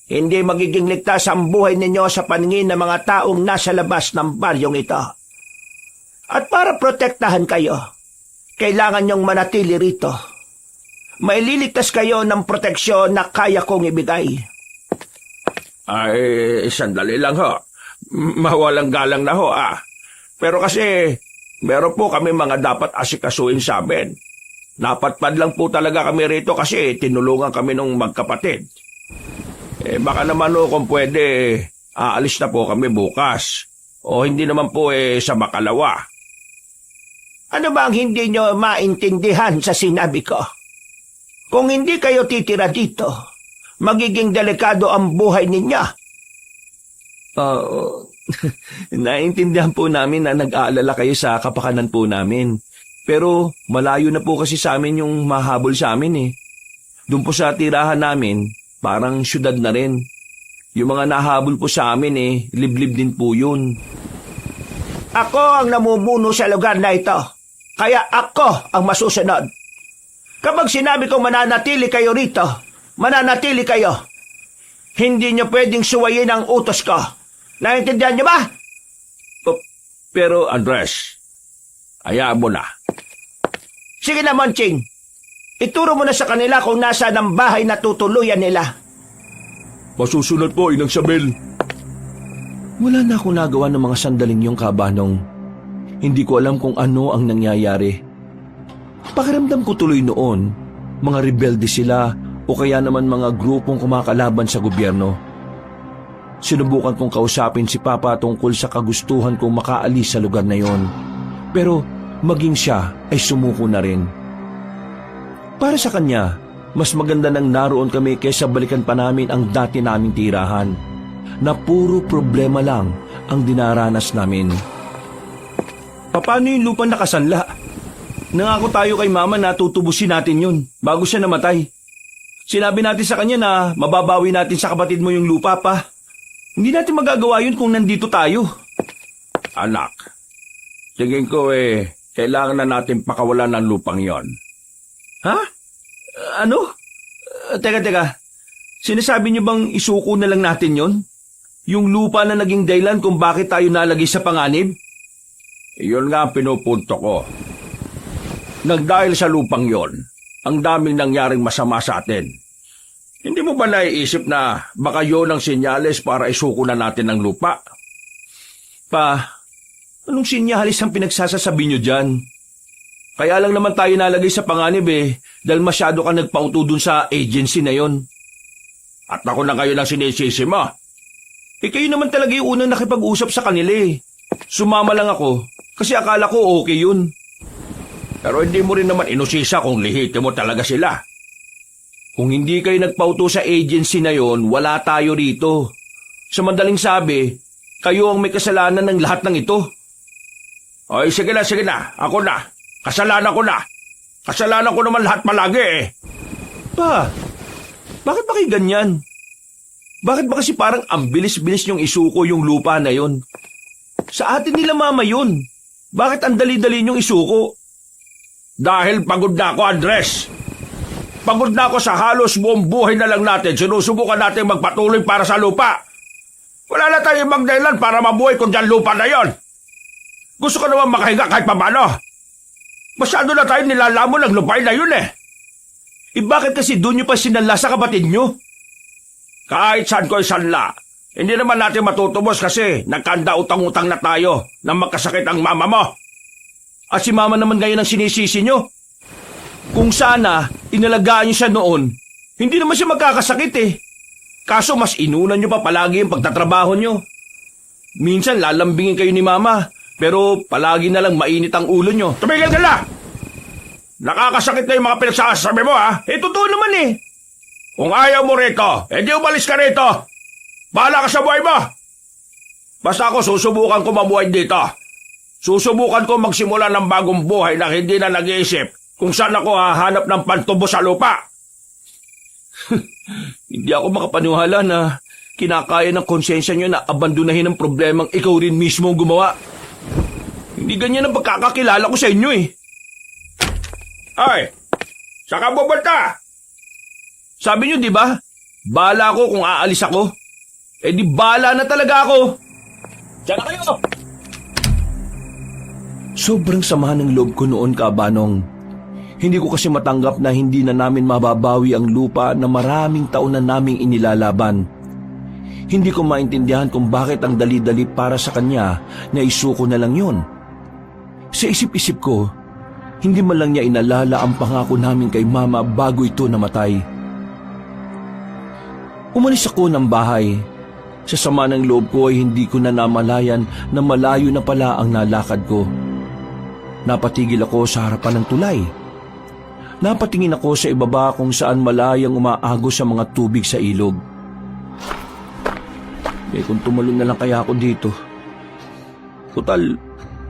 Hindi magiging ligtas ang buhay ninyo sa paningin ng mga taong nasa labas ng baryong ito. At para protektahan kayo, kailangan nyong manatili rito. Maililigtas kayo ng proteksyon na kaya kong ibigay. Ay, sandali lang ho. Mawalang galang na ho Pero kasi, meron po kami mga dapat asikasuin sa amin. Napatpad lang po talaga kami rito kasi tinulungan kami ng magkapatid. Baka naman kung pwede, aalis na po kami bukas. O hindi naman po sa makalawa. Ano ba ang hindi nyo maintindihan sa sinabi ko? Kung hindi kayo titira dito, magiging delikado ang buhay ninyo. Naintindihan po namin na nag-aalala kayo sa kapakanan po namin. Pero malayo na po kasi sa amin yung mahabol sa amin Doon po sa tirahan namin, parang syudad na rin. Yung mga nahabol po sa amin liblib din po yun. Ako ang namumuno sa lugar na ito. Kaya ako ang masusunod. Kapag sinabi kong mananatili kayo rito, mananatili kayo. Hindi nyo pwedeng suwayin ang utos ko. Naintindihan nyo ba? Pero Andres, hayaan mo na. Sige na, Monching. Ituro mo na sa kanila kung nasaan ang bahay na tutuluyan nila. Masusunod po, Inang Isabel. Wala na akong nagawa ng mga sandaling yung kabanong. Hindi ko alam kung ano ang nangyayari. Pakiramdam ko tuloy noon, mga rebelde sila o kaya naman mga grupong kumakalaban sa gobyerno. Sinubukan kong kausapin si Papa tungkol sa kagustuhan kong makaalis sa lugar na yon. Pero maging siya ay sumuko na rin. Para sa kanya, mas maganda nang naroon kami kaysa balikan pa namin ang dati naming tirahan, na puro problema lang ang dinaranas namin. Paano yung lupa nakasanla? Nangako tayo kay Mama na tutubusin natin yun bago siya namatay. Sinabi natin sa kanya na mababawi natin sa kapatid mo yung lupa pa. Hindi natin magagawa yun kung nandito tayo. Anak, tingin ko kailangan na natin pakawalan ng lupang yon. Ha? Ano? Teka. Sinasabi niyo bang isuko na lang natin yon? Yung lupa na naging dahilan kung bakit tayo nalagay sa panganib? Iyon nga ang pinupunto ko. Nagdahil sa lupang yon, ang daming nangyaring masama sa atin. Hindi mo ba naiisip na baka yun ang senyales para isuko na natin ang lupa? Pa, anong sinyalis ang pinagsasasabi niyo dyan? Kaya lang naman tayo nalagay sa panganib dahil masyado ka nagpauto dun sa agency na yon. At ako na kayo lang sinisisi mo. Kayo naman talaga yung unang nakipag-usap sa kanila Sumama lang ako kasi akala ko okay yun. Pero hindi mo rin naman inusisa kung lihitimo talaga sila. Kung hindi kayo nagpauto sa agency na yon, wala tayo rito. Sa madaling sabi, kayo ang may kasalanan ng lahat ng ito. Ay, sige na. Ako na. Kasalanan ko na. Kasalanan ko naman lahat palagi Pa, bakit ba kayo ganyan? Bakit ba kasi parang ang bilis-bilis niyong isuko yung lupa na yon? Sa atin nila Mama yun. Bakit ang dali-dali niyong isuko? Dahil pagod na ako, Andres. Pagod na ako sa halos buong buhay na lang natin. Sinusubukan natin magpatuloy para sa lupa. Wala na tayong ibang dahilan para mabuhay kung dyan lupa na yon. Gusto ko naman makahinga kahit paano. Masyado na tayo nilalamon ng lupain na yun eh. Bakit kasi doon nyo pa sinala sa kapatid nyo? Kahit saan ko isanla, hindi naman natin matutubos kasi nagkanda utang-utang na tayo na magkasakit ang mama mo. At si mama naman ngayon ang sinisisi nyo. Kung sana, inalagaan nyo siya noon, hindi naman siya magkakasakit eh. Kaso mas inunan nyo pa palagi yung pagtatrabaho nyo. Minsan lalambingin kayo ni mama, pero palagi na lang mainit ang ulo nyo. Tumigil ka na! Nakakasakit na yung mga pinagsasabi mo ha? Totoo naman eh. Kung ayaw mo rito, edi umalis ka rito. Bahala ka sa buhay mo. Basta ako susubukan ko mabuhay dito. Susubukan ko magsimula ng bagong buhay na hindi na nag-iisip kung saan ako hahanap ng pantubo sa lupa. Hindi ako makapaniwala na kinakaya ng konsensya nyo na abandonahin ang problemang ikaw rin mismo ang gumawa. Hindi ganyan ang pagkakakilala ko sa inyo eh. Ay, saan ka pupunta? Sabi nyo, di ba? Bahala ako kung aalis ako. Di bahala na talaga ako. Diyan na kayo! Sobrang sama ng loob ko noon, Kabanong. Hindi ko kasi matanggap na hindi na namin mababawi ang lupa na maraming taon na naming inilalaban. Hindi ko maintindihan kung bakit ang dali-dali para sa kanya na isuko na lang yun. Sa isip-isip ko, hindi man lang niya inalala ang pangako namin kay Mama bago ito namatay. Umalis ako ng bahay. Sa sama ng loob ko ay hindi ko na namalayan na malayo na pala ang nalakad ko. Napatigil ako sa harapan ng tulay. Napatingin ako sa ibaba kung saan malayang umaagos sa mga tubig sa ilog. Kung tumalon na lang kaya ako dito. Total,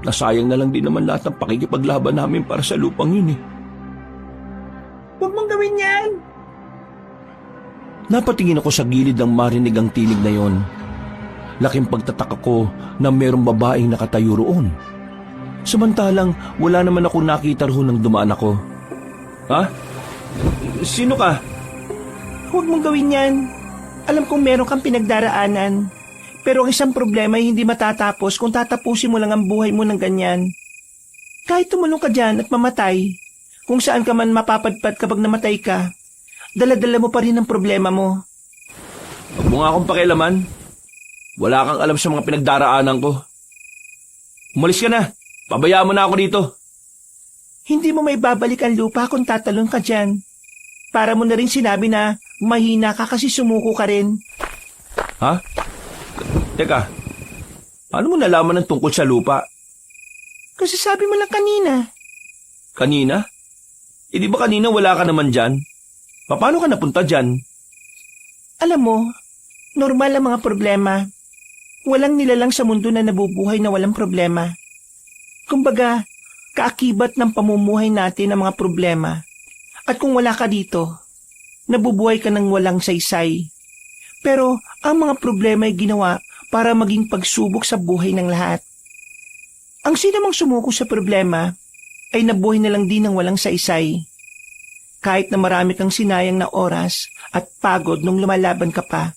nasayang na lang din naman lahat ng pakikipaglaban namin para sa lupang yun eh. Huwag mong gawin yan! Napatingin ako sa gilid ng marinig ang tinig na yon. Laking pagtataka ko na mayroong babaeng nakatayo roon. Samantalang wala naman ako nakita roon nang dumaan ako. Ha? Sino ka? Huwag mong gawin yan. Alam kong meron kang pinagdaraanan. Pero ang isang problema ay hindi matatapos kung tatapusin mo lang ang buhay mo ng ganyan. Kahit tumulong ka dyan at mamatay, kung saan ka man mapapadpad kapag namatay ka, dala-dala mo pa rin ang problema mo. Huwag mo nga akong pakialaman. Wala kang alam sa mga pinagdaraanan ko. Umalis ka na. Pabayaan mo na ako dito. Hindi mo may babalik ang lupa kung tatalon ka dyan. Para mo na rin sinabi na mahina ka kasi sumuko ka rin. Ha? Teka, paano mo nalaman ng tungkol sa lupa? Kasi sabi mo lang kanina. Kanina? Di ba kanina wala ka naman dyan? Paano ka napunta dyan? Alam mo, normal ang mga problema. Walang nilalang sa mundo na nabubuhay na walang problema. Kumbaga, kaakibat ng pamumuhay natin ang mga problema. At kung wala ka dito, nabubuhay ka ng walang saysay. Pero ang mga problema ay ginawa para maging pagsubok sa buhay ng lahat. Ang sino mang sumuko sa problema ay nabuhay na lang din ng walang saysay. Kahit na marami kang sinayang na oras at pagod nung lumalaban ka pa,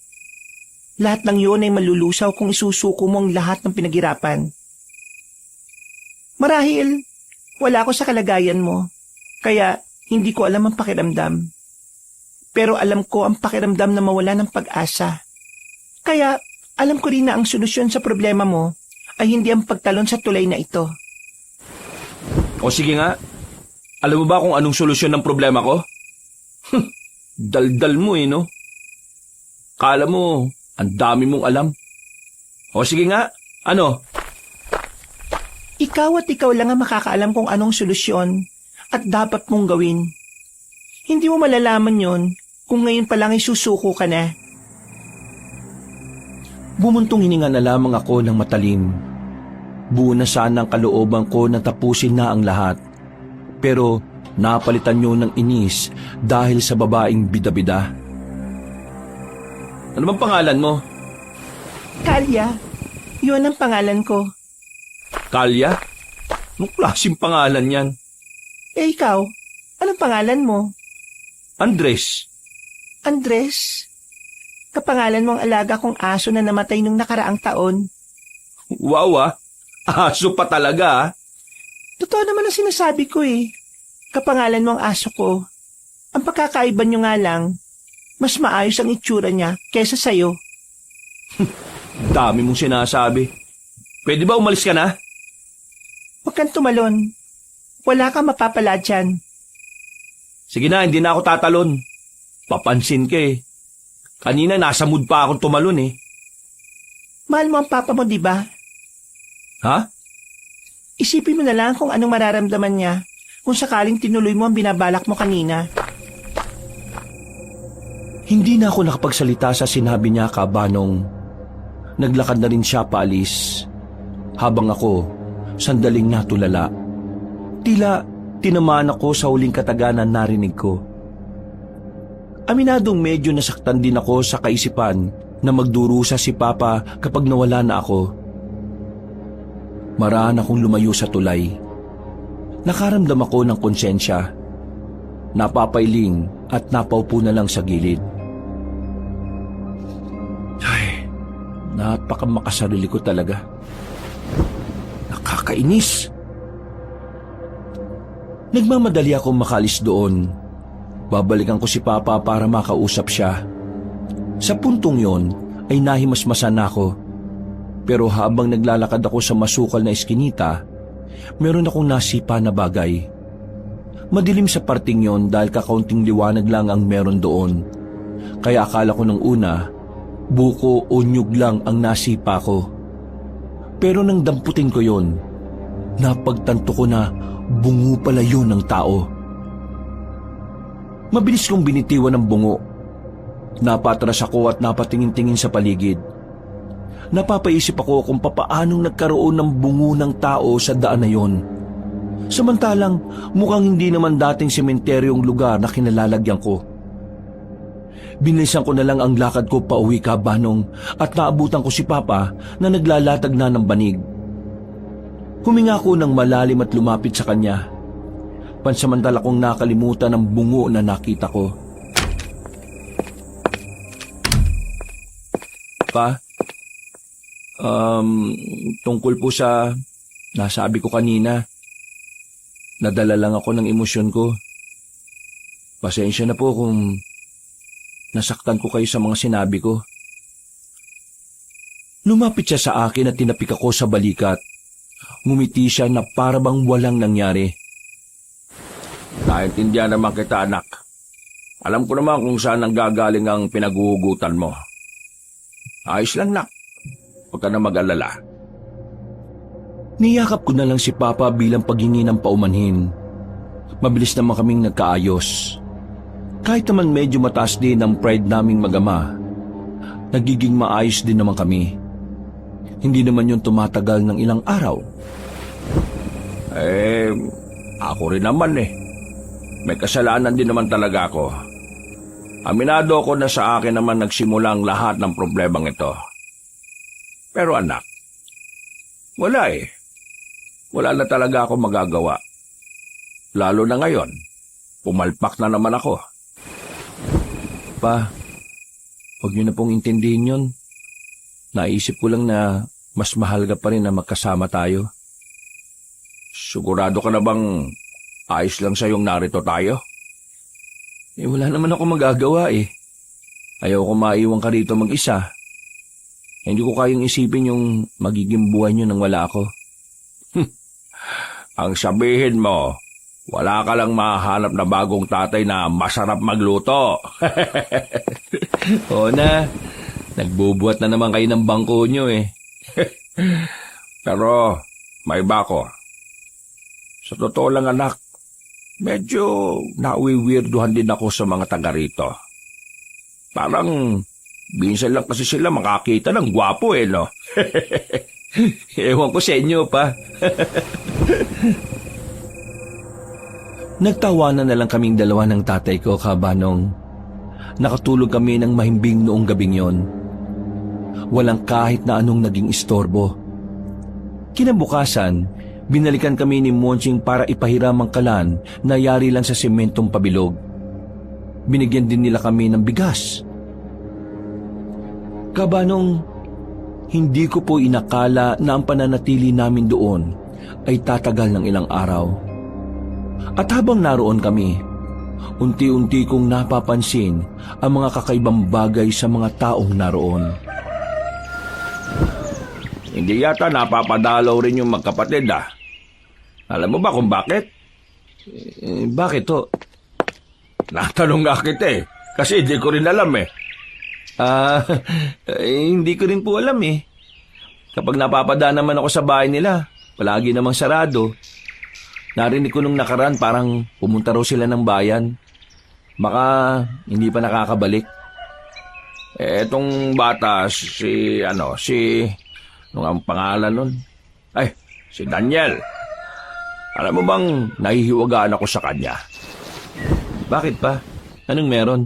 lahat ng yun ay malulusaw kung isusuko mo ang lahat ng pinaghirapan. Marahil, wala ako sa kalagayan mo, kaya hindi ko alam ang pakiramdam. Pero alam ko ang pakiramdam na mawala ng pag-asa. Kaya alam ko rin na ang solusyon sa problema mo ay hindi ang pagtalon sa tulay na ito. O sige nga, alam mo ba kung anong solusyon ng problema ko? Daldal mo no? Kala mo, ang dami mong alam. O sige nga, ano? Ikaw at ikaw lang ang makakaalam kung anong solusyon at dapat mong gawin. Hindi mo malalaman yon kung ngayon pa lang ay susuko ka na. Bumuntong hininga na lamang ako ng matalim. Buo na sana ang kalooban ko na tapusin na ang lahat. Pero napalitan niyo ng inis dahil sa babaeng bida-bida. Ano bang pangalan mo? Kalya, yun ang pangalan ko. Kalya? Anong klaseng pangalan yan? Ikaw, anong pangalan mo? Andres. Andres? Kapangalan mo ang alaga kong aso na namatay nung nakaraang taon. Wow aso pa talaga ah. Totoo naman ang sinasabi ko eh. Kapangalan mo ang aso ko. Ang pagkakaiba nyo nga lang, mas maayos ang itsura niya kesa sa'yo. Dami mong sinasabi. Pwede ba umalis ka na? Huwag kang tumalon. Wala kang mapapala dyan. Sige na, hindi na ako tatalon. Papansin ka eh. Kanina nasa mood pa akong tumalon eh. Mahal mo ang papa mo, di ba? Ha? Isipin mo na lang kung anong mararamdaman niya kung sakaling tinuloy mo ang binabalak mo kanina. Hindi na ako nakapagsalita sa sinabi niya, Kabanong. Naglakad na rin siya paalis. Habang ako, sandaling natulala. Tila tinamaan ako sa huling kataganan narinig ko. Aminadong medyo nasaktan din ako sa kaisipan na magdurusa si Papa kapag nawala na ako. Maraan akong lumayo sa tulay. Nakaramdam ako ng konsensya. Napapailing at napaupo na lang sa gilid. Ay, napakamakasarili ko talaga. Nakakainis. Nagmamadali akong makalis doon. Babalikan ko si Papa para makausap siya. Sa puntong yon ay nahimasmasan na ako. Pero habang naglalakad ako sa masukal na eskinita, meron akong nasipa na bagay. Madilim sa parting yon dahil kakaunting liwanag lang ang meron doon. Kaya akala ko nung una, buko o nyug lang ang nasipa ko. Pero nang damputin ko yon, napagtanto ko na bungo pala yun ng tao. Mabilis kong binitiwan ng bungo. Napatras ako at napatingin-tingin sa paligid. Napapaisip ako kung papaanong nagkaroon ng bungo ng tao sa daan na yon. Samantalang mukhang hindi naman dating sementeryong lugar na kinalalagyan ko. Binilisan ko na lang ang lakad ko pauwi, Kabanong, at naabutan ko si Papa na naglalatag na ng banig. Huminga ko ng malalim at lumapit sa kanya. Pansamantala kong nakalimutan ang bungo na nakita ko. Pa? Tungkol po sa nasabi ko kanina. Nadala lang ako ng emosyon ko. Pasensya na po kung nasaktan ko kayo sa mga sinabi ko. Lumapit siya sa akin at tinapik ako sa balikat. Ngumiti siya na para bang walang nangyari. Naintindihan naman kita, anak. Alam ko naman kung saan ang gagaling ang pinaguhugutan mo. Ayos lang, nak. Huwag ka na mag-alala. Niyakap ko na lang si Papa bilang paghingi ng paumanhin. Mabilis naman kaming nagkaayos. Kahit naman medyo mataas din ang pride naming mag-ama, nagiging maayos din naman kami. Hindi naman yun tumatagal ng ilang araw. Ako rin naman eh. May kasalanan din naman talaga ako. Aminado ko na sa akin naman nagsimula ang lahat ng problemang ito. Pero anak, wala eh. Wala na talaga ako magagawa. Lalo na ngayon, pumalpak na naman ako. Pa, huwag niyo na pong intindihin yun. Naisip ko lang na mas mahal ka pa rin na magkasama tayo. Sigurado ka na bang ayos lang sa'yong narito tayo? Wala naman ako magagawa eh. Ayaw ko maiwan ka rito mag-isa. Hindi ko kayang isipin yung magiging buhay niyo nang wala ako. Ang sabihin mo, wala ka lang mahanap na bagong tatay na masarap magluto. Oo na, nagbubuhat na naman kayo ng bangko niyo eh. Pero may iba ko. Sa totoo lang, anak, medyo nawiwirduhan din ako sa mga taga rito. Parang minsan lang kasi sila makakita ng gwapo eh, no? Ewan ko sa inyo, pa. Nagtawanan na lang kaming dalawa ng tatay ko, Kabanong. Nakatulog kami ng mahimbing noong gabing yon. Walang kahit na anong naging istorbo. Kinabukasan, binalikan kami ni Monching para ipahiram ang kalan na yari lang sa sementong pabilog. binigyan din nila kami ng bigas. Kabanong, hindi ko po inakala na ang pananatili namin doon ay tatagal ng ilang araw. At habang naroon kami, unti-unti kong napapansin ang mga kakaibang bagay sa mga taong naroon. Hindi yata napapadalaw rin yung magkapatid Alam mo ba kung bakit? Bakit to? Natanong nga kita kasi hindi ko rin alam Hindi ko rin po alam eh. Kapag napapadaan naman ako sa bahay nila, palagi namang sarado. Narinig ko nung nakaraan parang pumunta raw sila ng bayan. Baka hindi pa nakakabalik. Etong bata, nung ang pangalan nun? Si Daniel. Alam mo bang nahihiwagaan ako sa kanya? Bakit pa? Anong meron?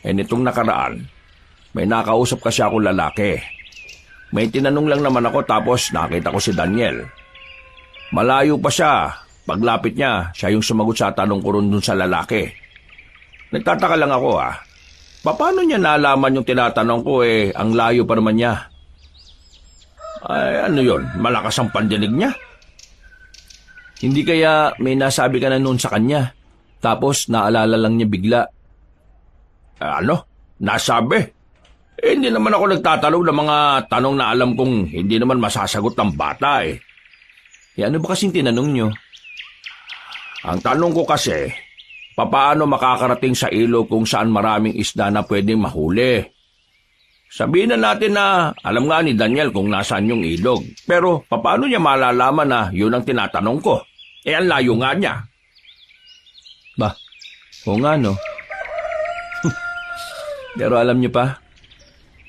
Nitong nakaraan, may nakausap kasi ako lalaki. May tinanong lang naman ako tapos nakita ko si Daniel. Malayo pa siya. Paglapit niya, siya yung sumagot sa tanong ko ron dun sa lalaki. Nagtataka lang ako paano niya nalaman yung tinatanong ko ang layo pa naman niya? Ano yon? Malakas ang pandinig niya? Hindi kaya may nasabi ka na noon sa kanya, tapos naalala lang niya bigla. Nasabi? Hindi naman ako nagtatanong ng mga tanong na alam kong hindi naman masasagot ng bata Ano ba kasing tinanong niyo? Ang tanong ko kasi, papaano makakarating sa ilog kung saan maraming isda na pwedeng mahuli? Sabihin na natin na alam nga ni Daniel kung nasaan yung ilog. Pero papaano niya malalaman na yun ang tinatanong ko? Ang layo nga niya. Oo nga no. Pero alam niyo pa,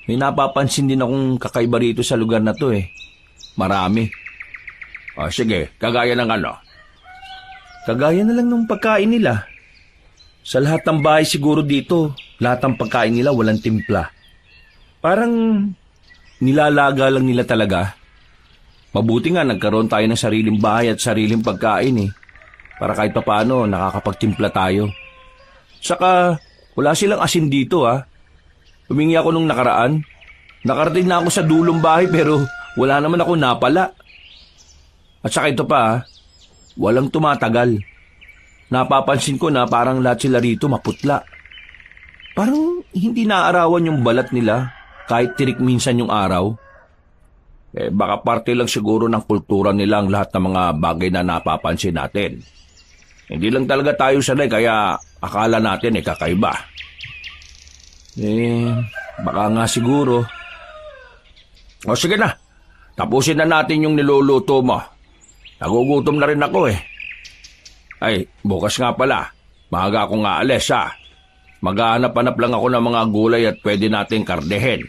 may napapansin din akong kakaiba rito sa lugar na to Marami. Sige, kagaya ng ano? Kagaya na lang ng pagkain nila. Sa lahat ng bahay siguro dito, lahat ng pagkain nila walang timpla. Parang nilalaga lang nila talaga. Mabuti nga nagkaroon tayo ng sariling bahay at sariling pagkain para kahit papaano nakakapagtimpla tayo. Saka wala silang asin dito Humingi ako nung nakaraan. Nakarating na ako sa dulong bahay pero wala naman ako napala. At saka ito pa walang tumatagal. Napapansin ko na parang lahat sila rito maputla. Parang hindi naaarawan yung balat nila kahit tirik minsan yung araw. Baka parte lang siguro ng kultura nila ang lahat ng mga bagay na napapansin natin. Hindi lang talaga tayo sanay kaya akala natin kakaiba. Baka nga siguro. Sige na, tapusin na natin yung niluluto mo. Nagugutom na rin ako bukas nga pala, maaga akong aalis Maghahanap-hanap lang ako ng mga gulay at pwede nating kardehin.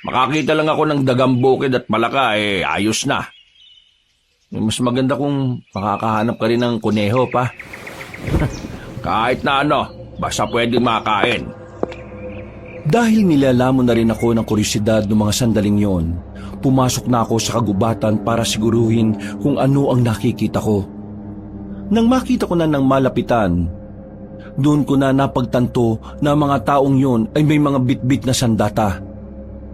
Makakita lang ako ng dagang bukid at malaka, ayos na. Mas maganda kung makakahanap ka rin ng kuneho pa. Kahit na basta pwedeng makain. Dahil nilalamon na rin ako ng kuryosidad ng mga sandaling yon, pumasok na ako sa kagubatan para siguruhin kung ano ang nakikita ko. Nang makita ko na ng malapitan, doon ko na napagtanto na mga taong yon ay may mga bitbit na sandata.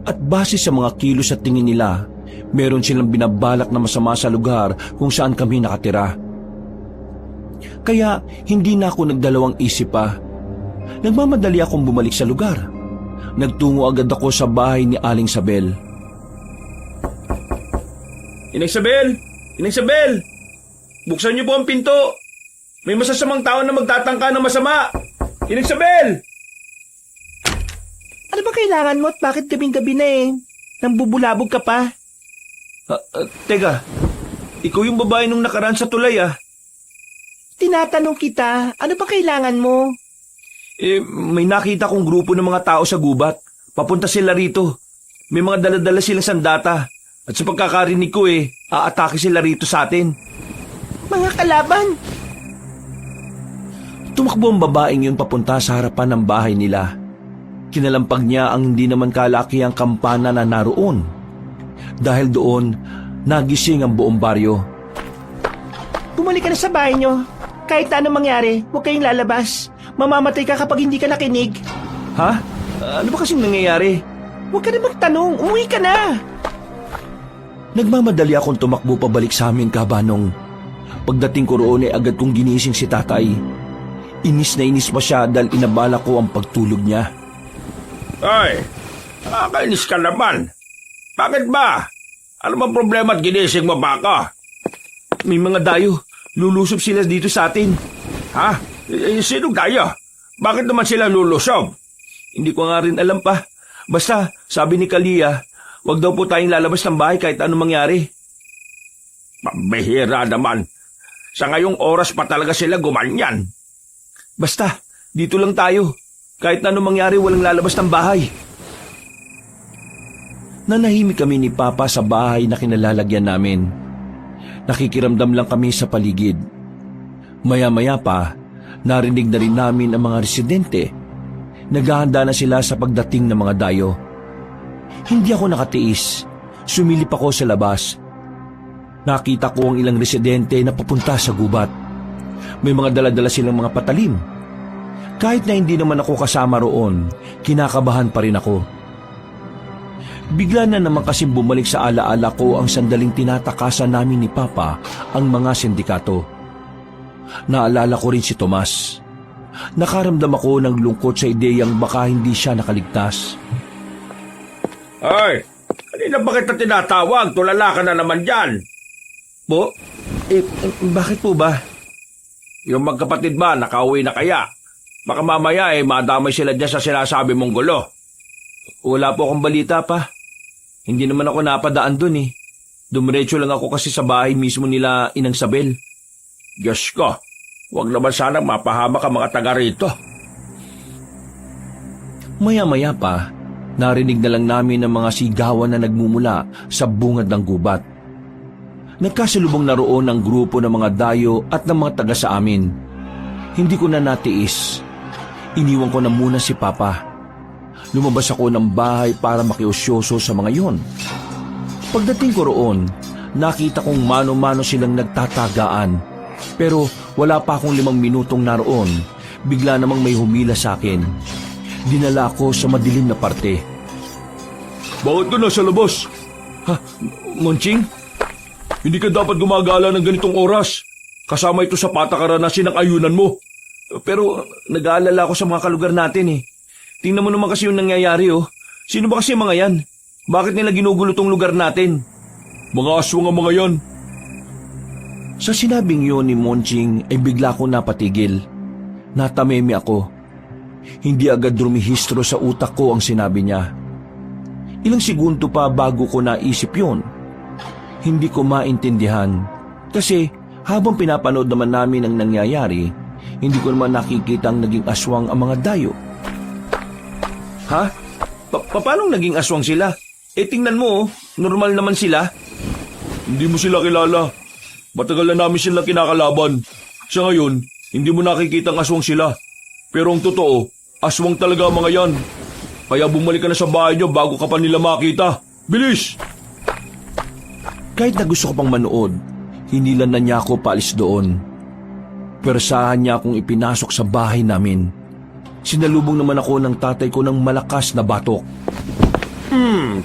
At base sa mga kilos at tingin nila, meron silang binabalak na masama sa lugar kung saan kami nakatira. Kaya hindi na ako nagdalawang isip pa. Nagmamadali akong bumalik sa lugar. Nagtungo agad ako sa bahay ni Aling Sabel. Inang Sabel! Inang Sabel! Buksan niyo po ang pinto! May masasamang tao na magtatangka ng masama! Inang Sabel! Ano ba kailangan mo at bakit gabing-gabi na nang bubulabog ka pa? Teka, ikaw yung babae nung nakaraan sa tulay Tinatanong kita, ano ba kailangan mo? May nakita kong grupo ng mga tao sa gubat. Papunta sila rito. May mga dala-dala silang sandata. At sa pagkakarinig ko aatake sila rito sa atin. Mga kalaban? Tumakbo ang babaeng yun papunta sa harapan ng bahay nila. Kinalampag niya ang hindi naman kalakihang kampana na naroon. Dahil doon, nagising ang buong baryo. Bumalik ka na sa bahay nyo. Kahit na anong mangyari, huwag kayong lalabas. Mamamatay ka kapag hindi ka nakinig. Ha? Ano ba kasing nangyayari? Huwag ka na magtanong. Umuwi ka na. Nagmamadali akong tumakbo pabalik sa amin, Kabanong. Pagdating ko roon ay agad kong ginising si tatay. Inis na inis pa siya dahil inabala ko ang pagtulog niya. Ay, nakakainis ka naman. Bakit ba? Ano bang problema at ginising mo ba ako? May mga dayo. Lulusob sila dito sa atin. Ha? Sino tayo? Bakit naman sila lulusob? Hindi ko nga rin alam pa. Basta, sabi ni Kalia, wag daw po tayong lalabas ng bahay kahit anong mangyari. Pambihira naman. Sa ngayong oras pa talaga sila gumanyan. Basta, dito lang tayo. Kahit anong mangyari, walang lalabas ng bahay. Nanahimik kami ni Papa sa bahay na kinalalagyan namin. Nakikiramdam lang kami sa paligid. Maya-maya pa, narinig na rin namin ang mga residente. Naghahanda na sila sa pagdating ng mga dayo. Hindi ako nakatiis. Sumilip ako sa labas. Nakita ko ang ilang residente na papunta sa gubat. May mga dala-dala silang mga patalim. Kahit na hindi naman ako kasama roon, kinakabahan pa rin ako. Bigla na naman kasing bumalik sa alaala ko ang sandaling tinatakasan namin ni Papa ang mga sindikato. Naalala ko rin si Tomas. Nakaramdam ako ng lungkot sa ideyang baka hindi siya nakaligtas. Ay, kanina ba kita tinatawag? Tulala ka na naman dyan. Po? Bakit po ba? Yung magkapatid ba, nakauwi na kaya? Baka mamaya madamay sila dyan sa sinasabi mong gulo. Wala po akong balita pa. Hindi naman ako napadaan dun eh. Dumiretso lang ako kasi sa bahay mismo nila Inang Sabel. Diyos ko, huwag naman sanang mapahamak ang mga taga rito. Maya-maya pa, narinig na lang namin ang mga sigawan na nagmumula sa bungad ng gubat. Nagkasalubong na roon ang grupo ng mga dayo at ng mga taga sa amin. Hindi ko na natiis. Iniwan ko na muna si Papa. Lumabas ako ng bahay para makiusyoso sa mga yon. Pagdating ko roon, nakita kong mano-mano silang nagtatagaan. Pero wala pa akong 5 minutong naroon, bigla namang may humila sa akin. Dinala ako sa madilim na parte. Bakit ka nasa labas? Ha? Monching? Hindi ka dapat gumagala ng ganitong oras. Kasama ito sa patakaran na sinang-ayunan mo. Pero nag-aalala ako sa mga kalugar natin eh. Tingnan mo naman kasi yung nangyayari oh. Sino ba kasi mga yan? Bakit nila ginugulo tong lugar natin? Mga aswang ang mga yan. Sa sinabing yun ni Monching ay bigla ko napatigil. Natameme ako. Hindi agad rumihistro sa utak ko ang sinabi niya. Ilang segundo pa bago ko naisip yun. Hindi ko maintindihan. Kasi habang pinapanood naman namin ang nangyayari, hindi ko naman nakikita ang naging aswang ang mga dayo. Ha? Paano naging aswang sila? Tingnan mo, normal naman sila. Hindi mo sila kilala. Matagal na namin sila kinakalaban. Sa ngayon, hindi mo nakikita ang aswang sila. Pero ang totoo, aswang talaga ang mga yan. Kaya bumalik ka na sa bahay niyo bago ka pa nila makita. Bilis! Kahit na gusto ko pang manood, hinilan na niya ako paalis doon. Persahan niya akong ipinasok sa bahay namin. Sinalubong naman ako ng tatay ko ng malakas na batok.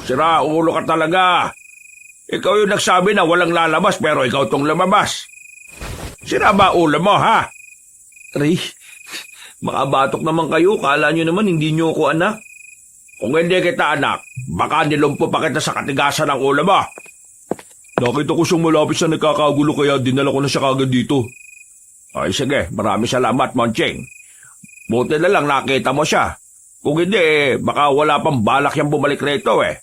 Sira ulo ka talaga. Ikaw yung nagsabi na walang lalabas pero ikaw tong lumabas. Sira ba ulo mo, ha? Ray, makabatok naman kayo. Kala nyo naman hindi nyo ako anak. Kung hindi kita anak, baka nilumpo pa kita sa katigasan ng ulo mo. Nakita ko siyang malapit sa nagkakagulo kaya dinala ko na siya kagad dito. Ay sige, maraming salamat, Monching. Buti na lang nakita mo siya. Kung hindi, baka wala pang balak yung bumalik rito eh.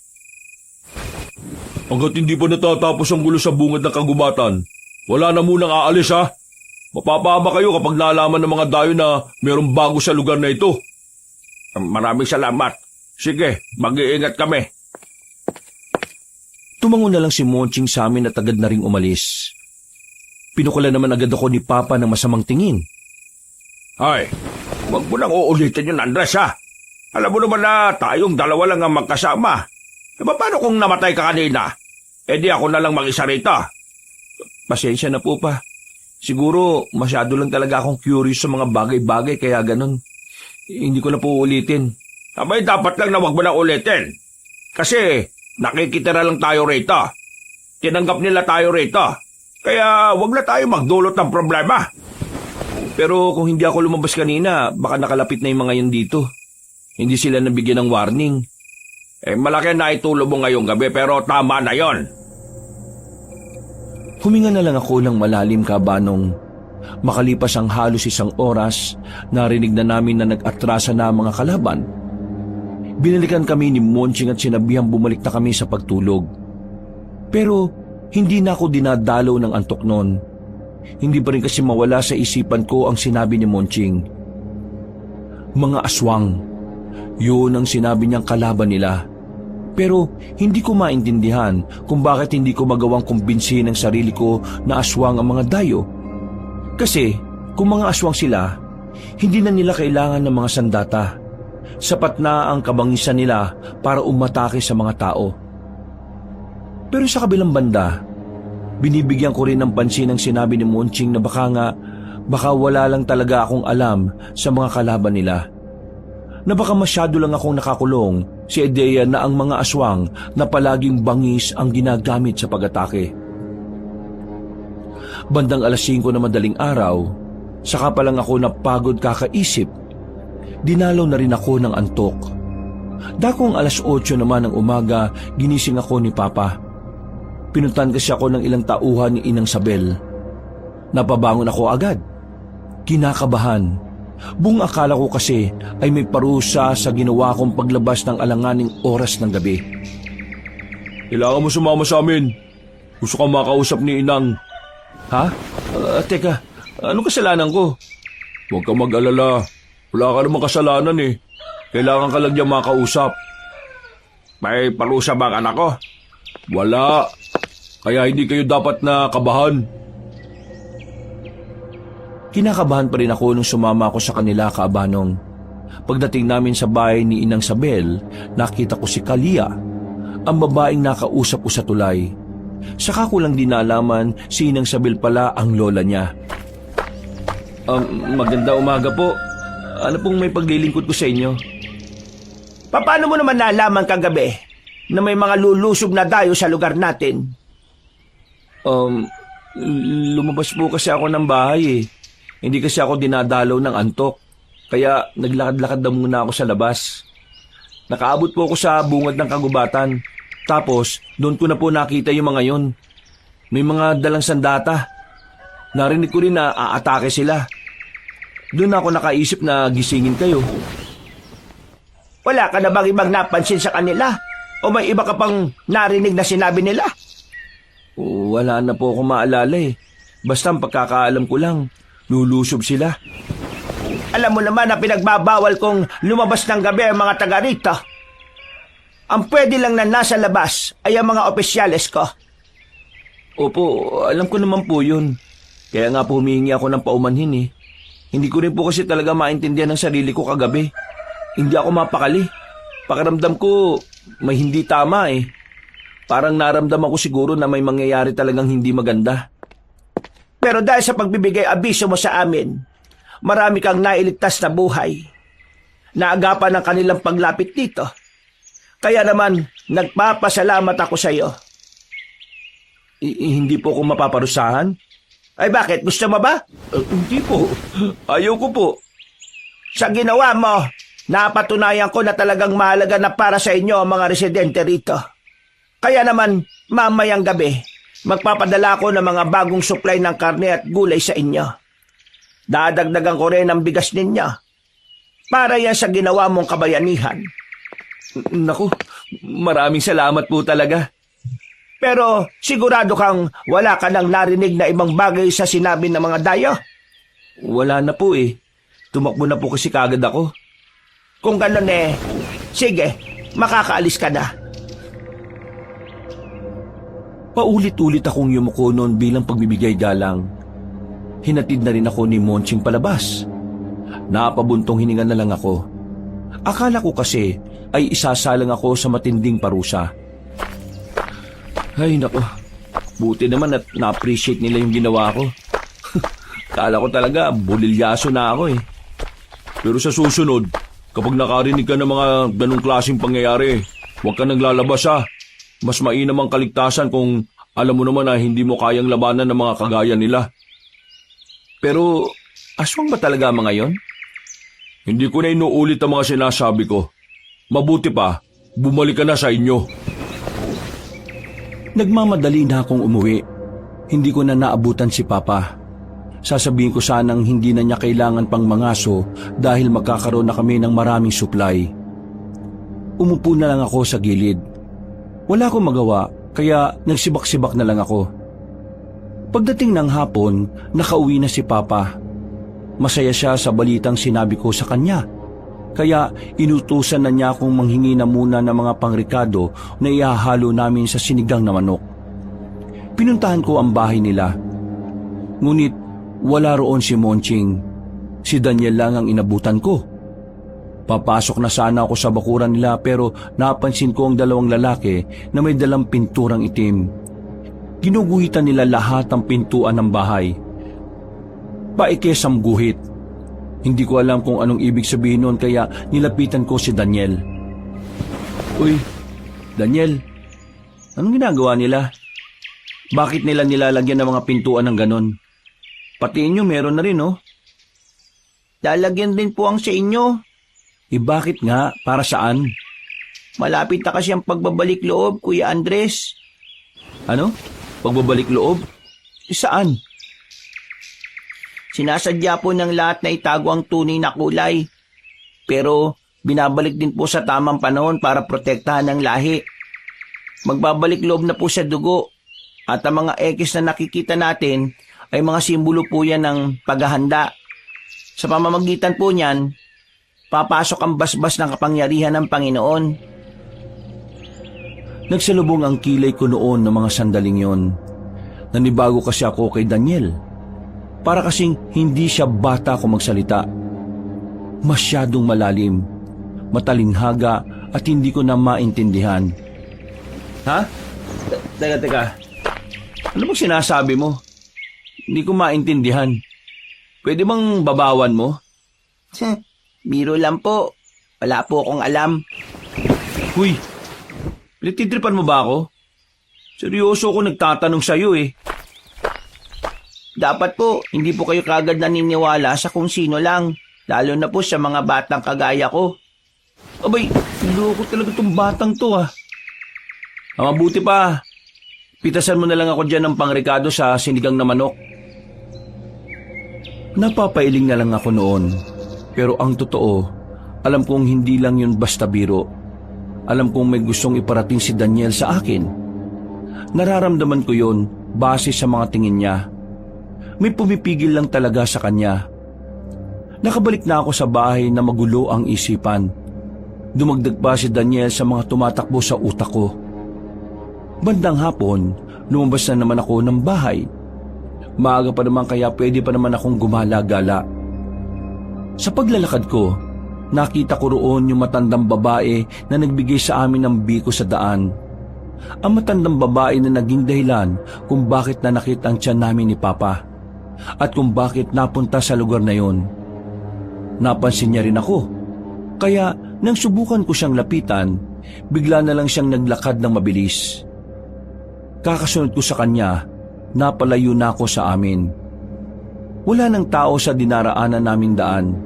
Hanggat hindi pa natatapos ang gulo sa bungad ng kagubatan, wala na munang aalis ha. Mapapahama kayo kapag nalaman ng mga dayo na mayroong bago sa lugar na ito. Maraming salamat. Sige, mag-iingat kami. Tumango na lang si Monching sa amin at agad na ring umalis. Pinukula naman agad ako ni Papa ng masamang tingin. Ay, huwag mo nang uulitin yun, Andres ha. Alam mo naman na tayong dalawa lang ang magkasama. E paano kung namatay ka kanina? E di ako na lang mag-isa rito. Pasensya na po pa. Siguro masyado lang talaga akong curious sa mga bagay-bagay kaya ganun. Hindi ko na po ulitin. Abay, dapat lang na wag mo na ulitin. Kasi nakikitira lang tayo rito. Tinanggap nila tayo rito. Kaya wag na tayo magdulot ng problema. Pero kung hindi ako lumabas kanina, baka nakalapit na yung mga yan dito. Hindi sila nabigyan ng warning. Malaki na itulong mo ngayong gabi pero tama na yon. Huminga na lang ako ng malalim kabanong. Makalipas ang halos 1 oras, narinig na namin na nag-atrasa na ang mga kalaban. Binalikan kami ni Monching at sinabihang bumalik na kami sa pagtulog. Pero hindi na ako dinadalaw ng antok noon. Hindi pa rin kasi mawala sa isipan ko ang sinabi ni Monching. Mga aswang. Yun ang sinabi niyang kalaban nila. Pero hindi ko maintindihan kung bakit hindi ko magawang kumbinsihin ang sarili ko na aswang ang mga dayo. Kasi kung mga aswang sila, hindi na nila kailangan ng mga sandata. Sapat na ang kabangisan nila para umatake sa mga tao. Pero sa kabilang banda, binibigyan ko rin ng pansin ang sinabi ni Monching na baka wala lang talaga akong alam sa mga kalaban nila. Na baka masyado lang akong nakakulong sa ideya na ang mga aswang na palaging bangis ang ginagamit sa pag-atake. Bandang 5:00 na madaling araw, saka pa lang ako napagod kakaisip. Dinalaw na rin ako ng antok. Dakong 8:00 naman ng umaga, ginising ako ni Papa. Pinuntan kasi ako ng ilang tauhan ni Inang Sabel. Napabangon ako agad. Kinakabahan. Buong akala ko kasi ay may parusa sa ginawa kong paglabas ng alanganing oras ng gabi. Kailangan mo sumama sa amin. Gusto ka makausap ni Inang. Ha? Teka, anong kasalanan ko? Huwag kang mag-alala. Wala ka namang kasalanan eh. Kailangan ka lang niya makausap. May parusa ba ang anak ko? Wala. Kaya hindi kayo dapat na kabahan. Kinakabahan pa rin ako nung sumama ako sa kanila, Kaabanong. Pagdating namin sa bahay ni Inang Sabel, nakita ko si Kalia, ang babaeng nakausap ko sa tulay. Saka ko lang din nalaman si Inang Sabel pala ang lola niya. Maganda umaga po. Ano pong may paglilingkod ko sa inyo? Paano mo naman nalaman kagabi na may mga lulusob na dayo sa lugar natin? Lumabas po kasi ako ng bahay eh. Hindi kasi ako dinadalaw ng antok. Kaya naglakad-lakad na muna ako sa labas. Nakaabot po ako sa bungad ng kagubatan. Tapos, doon ko na po nakita yung mga yon. May mga dalang sandata. Narinig ko rin na aatake sila. Doon ako nakaisip na gisingin kayo. Wala ka na bang ibang napansin sa kanila? O may iba ka pang narinig na sinabi nila? Wala na po akong maalala eh. Basta ang pagkakaalam ko lang, lulusob sila. Alam mo naman na pinagbabawal kong lumabas ng gabi ang mga taga rito. Ang pwede lang na nasa labas ay ang mga opisyales ko. Opo, alam ko naman po yun. Kaya nga po humihingi ako ng paumanhin eh. Hindi ko rin po kasi talaga maintindihan ang sarili ko kagabi. Hindi ako mapakali. Pakiramdam ko may hindi tama eh. Parang naramdaman ko siguro na may mangyayari talagang hindi maganda. Pero dahil sa pagbibigay abiso mo sa amin, marami kang nailigtas na buhay. Naagapan ng kanilang paglapit dito. Kaya naman, nagpapasalamat ako sa iyo. Hindi po ako mapaparusahan? Ay bakit? Gusto mo ba? Hindi po. Ayaw ko po. Sa ginawa mo, napatunayan ko na talagang mahalaga na para sa inyo ang mga residente rito. Kaya naman, mamayang gabi, magpapadala ko ng mga bagong supply ng karne at gulay sa inyo. Dadagdagan ko rin ang bigas ninyo. Para yan sa ginawa mong kabayanihan. Naku, maraming salamat po talaga. Pero sigurado kang wala ka nang narinig na ibang bagay sa sinabi ng mga dayo? Wala na po eh. Tumakbo na po kasi kagad ako. Kung ganun eh, sige, makakaalis ka na. Paulit-ulit akong yumuko noon bilang pagbibigay galang. Hinatid na rin ako ni Monching palabas. Napabuntong hininga na lang ako. Akala ko kasi ay isasalang ako sa matinding parusa. Ay nako, buti naman at na-appreciate nila yung ginawa ko. Kala ko talaga, bulilyaso na ako eh. Pero sa susunod, kapag nakarinig ka ng mga ganong klaseng pangyayari, huwag ka naglalabas ha. Mas mainam ang kaligtasan kung alam mo naman na hindi mo kayang labanan ng mga kagaya nila. Pero, aswang ba talaga mga yon? Hindi ko na inuulit ang mga sinasabi ko. Mabuti pa, bumalik ka na sa inyo. Nagmamadali na akong umuwi. Hindi ko na naabutan si Papa. Sasabihin ko sanang hindi na niya kailangan pang mangaso dahil magkakaroon na kami ng maraming supply. Umupo na lang ako sa gilid. Wala akong magawa kaya nagsibak-sibak na lang ako. Pagdating ng hapon, nakauwi na si Papa. Masaya siya sa balitang sinabi ko sa kanya. Kaya inutusan na niya akong manghingi na muna ng mga pangrikado na ihahalo namin sa sinigang na manok. Pinuntahan ko ang bahay nila. Ngunit wala roon si Monching. Si Daniel lang ang inabutan ko. Papasok na sana ako sa bakuran nila pero napansin ko ang dalawang lalaki na may dalang pinturang itim. Ginuguhitan nila lahat ang pintuan ng bahay. Paikesam guhit. Hindi ko alam kung anong ibig sabihin noon kaya nilapitan ko si Daniel. Uy, Daniel, anong ginagawa nila? Bakit nila nilalagyan ng mga pintuan ng ganon? Pati inyo meron na rin, oh. Lalagyan din po ang sa inyo. Bakit nga? Para saan? Malapit na kasi ang pagbabalik loob, Kuya Andres. Ano? Pagbabalik loob? Saan? Sinasadya po ng lahat na itago ang tunay na kulay. Pero binabalik din po sa tamang panahon para protektahan ang lahi. Magbabalik loob na po sa dugo. At ang mga ekis na nakikita natin ay mga simbolo po yan ng paghahanda. Sa pamamagitan po niyan, papasok ang basbas ng kapangyarihan ng Panginoon. Nagsalubong ang kilay ko noon ng mga sandaling yon. Nanibago kasi ako kay Daniel. Para kasing hindi siya bata kung magsalita. Masyadong malalim, matalinghaga at hindi ko na maintindihan. Ha? Teka. Ano bang sinasabi mo? Hindi ko maintindihan. Pwede bang babawan mo? Biro lang po. Wala po akong alam. Huy, pinagtitripan mo ba ako? Seryoso ako nagtatanong sa'yo eh. Dapat po, hindi po kayo kagad naniniwala sa kung sino lang. Lalo na po sa mga batang kagaya ko. Abay, loko talaga itong batang to ah. Mabuti pa. Pitasan mo na lang ako dyan ng pangrikado sa sinigang na manok. Napapailing na lang ako noon. Pero ang totoo, alam kong hindi lang yun basta biro. Alam kong may gustong iparating si Daniel sa akin. Nararamdaman ko yun base sa mga tingin niya. May pumipigil lang talaga sa kanya. Nakabalik na ako sa bahay na magulo ang isipan. Dumagdag pa si Daniel sa mga tumatakbo sa utak ko. Bandang hapon, lumabas na naman ako ng bahay. Maaga pa naman kaya pwede pa naman akong gumala-gala. Sa paglalakad ko, nakita ko roon yung matandang babae na nagbigay sa amin ng biko sa daan. Ang matandang babae na naging dahilan kung bakit nanakit ang tiyan namin ni Papa at kung bakit napunta sa lugar na yon. Napansin niya rin ako. Kaya nang subukan ko siyang lapitan, bigla na lang siyang naglakad ng mabilis. Kakasunod ko sa kanya, napalayo na ako sa amin. Wala nang tao sa dinaraanan naming daan.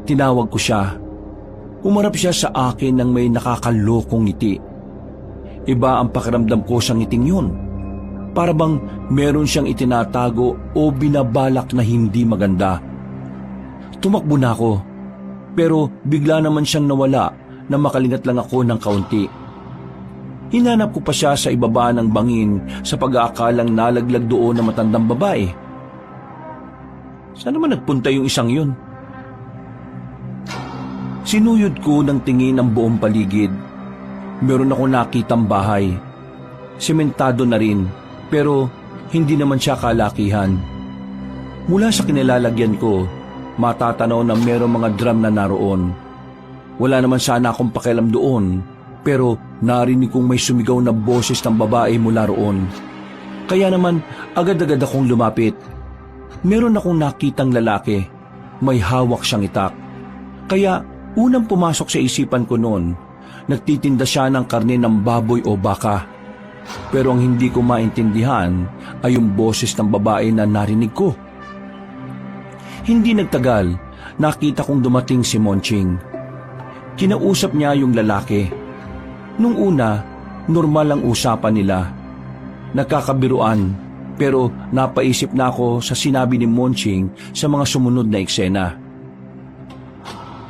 Tinawag ko siya. Umarap siya sa akin ng may nakakalokong ngiti. Iba ang pakiramdam ko sa ngiting yun. Para bang meron siyang itinatago o binabalak na hindi maganda. Tumakbo na ako, pero bigla naman siyang nawala na makalingat lang ako ng kaunti. Hinanap ko pa siya sa ibaba ng bangin sa pag-aakalang nalaglag doon na matandang babae. Saan naman nagpunta yung isang yun? Sinuyod ko ng tingin ang buong paligid. Meron ako nakitang bahay. Sementado na rin, pero hindi naman siya kalakihan. Mula sa kinilalagyan ko, matatanaw na merong mga drum na naroon. Wala naman sana akong pakialam doon, pero narinig kong may sumigaw na boses ng babae mula roon. Kaya naman agad-agad akong lumapit. meron akong nakitang lalaki. May hawak siyang itak. Kaya unang pumasok sa isipan ko noon, nagtitinda siya ng karne ng baboy o baka. Pero ang hindi ko maintindihan ay yung boses ng babae na narinig ko. Hindi nagtagal, nakita kong dumating si Monching. Kinausap niya yung lalaki. Nung una, normal ang usapan nila. Nagkakabiruan, pero napaisip na ako sa sinabi ni Monching sa mga sumunod na eksena.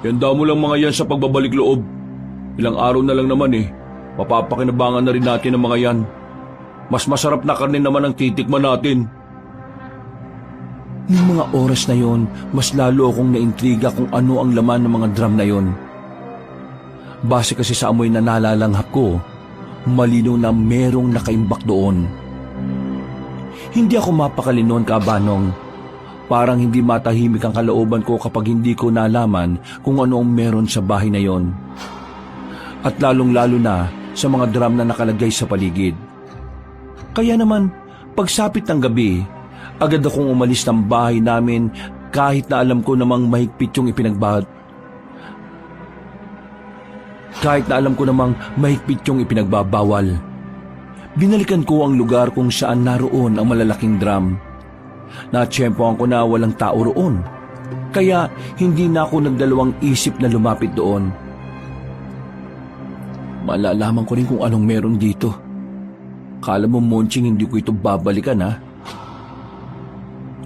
Handa mo lang mga yan sa pagbabalik loob. Ilang araw na lang naman eh. Mapapakinabangan na rin natin ang mga yan. Mas masarap na karne naman ang titikman natin. Noong mga oras na yon, mas lalo akong naintriga kung ano ang laman ng mga drum na yon. Base kasi sa amoy na nalalanghap ko, malinaw na merong nakaimbak doon. Hindi ako mapakali noon, Kabanong. Parang hindi matahimik ang kalooban ko kapag hindi ko nalaman kung ano ang meron sa bahay na yon. At lalong-lalo na sa mga drum na nakalagay sa paligid. Kaya naman, pagsapit ng gabi, agad akong umalis ng bahay namin kahit na alam ko namang mahigpit yung ipinagbabawal. Binalikan ko ang lugar kung saan naroon ang malalaking drum. Natsyempohan ko na walang tao roon, kaya hindi na ako nagdalawang isip na lumapit doon. Malalaman ko rin kung anong meron dito. Kala mo, Monching, hindi ko ito babalikan, ha?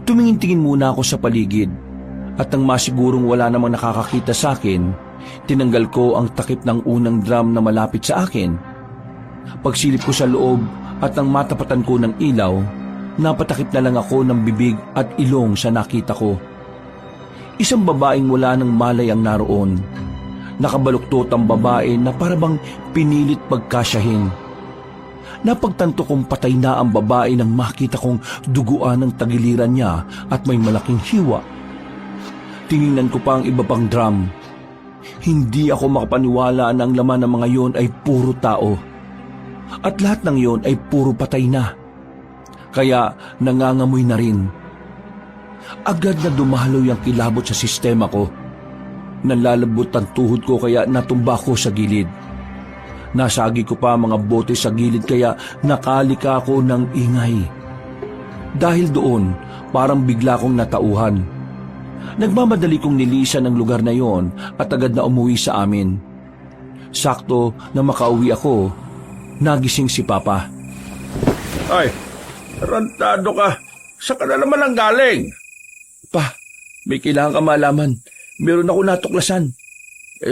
Tumingin-tingin muna ako sa paligid at nang masigurong wala namang nakakakita sa akin, tinanggal ko ang takip ng unang drum na malapit sa akin. Pagsilip ko sa loob at nang matapatan ko ng ilaw, napatakip na lang ako ng bibig at ilong sa nakita ko. Isang babaeng wala ng malay ang naroon. Nakabaluktot ang babae na parabang pinilit pagkasyahin. Napagtanto kong patay na ang babae nang makita kong duguan ang tagiliran niya at may malaking hiwa. Tiningnan ko pa ang iba pang drum. Hindi ako makapaniwala na ang laman ng mga yon ay puro tao. At lahat ng yon ay puro patay na. Kaya nangangamoy na rin. Agad na dumahaloy ang kilabot sa sistema ko. Nalalabot ang tuhod ko kaya natumba ko sa gilid. Nasagi ko pa mga bote sa gilid kaya nakalika ako ng ingay. Dahil doon, parang bigla kong natauhan. Nagmamadali kong nilisan ang lugar na yon at agad na umuwi sa amin. Sakto na makauwi ako, nagising si Papa. Ay, rantado ka. Saan ka na naman ang galing? Pa, may kailangan ka malaman. Meron ako natuklasan.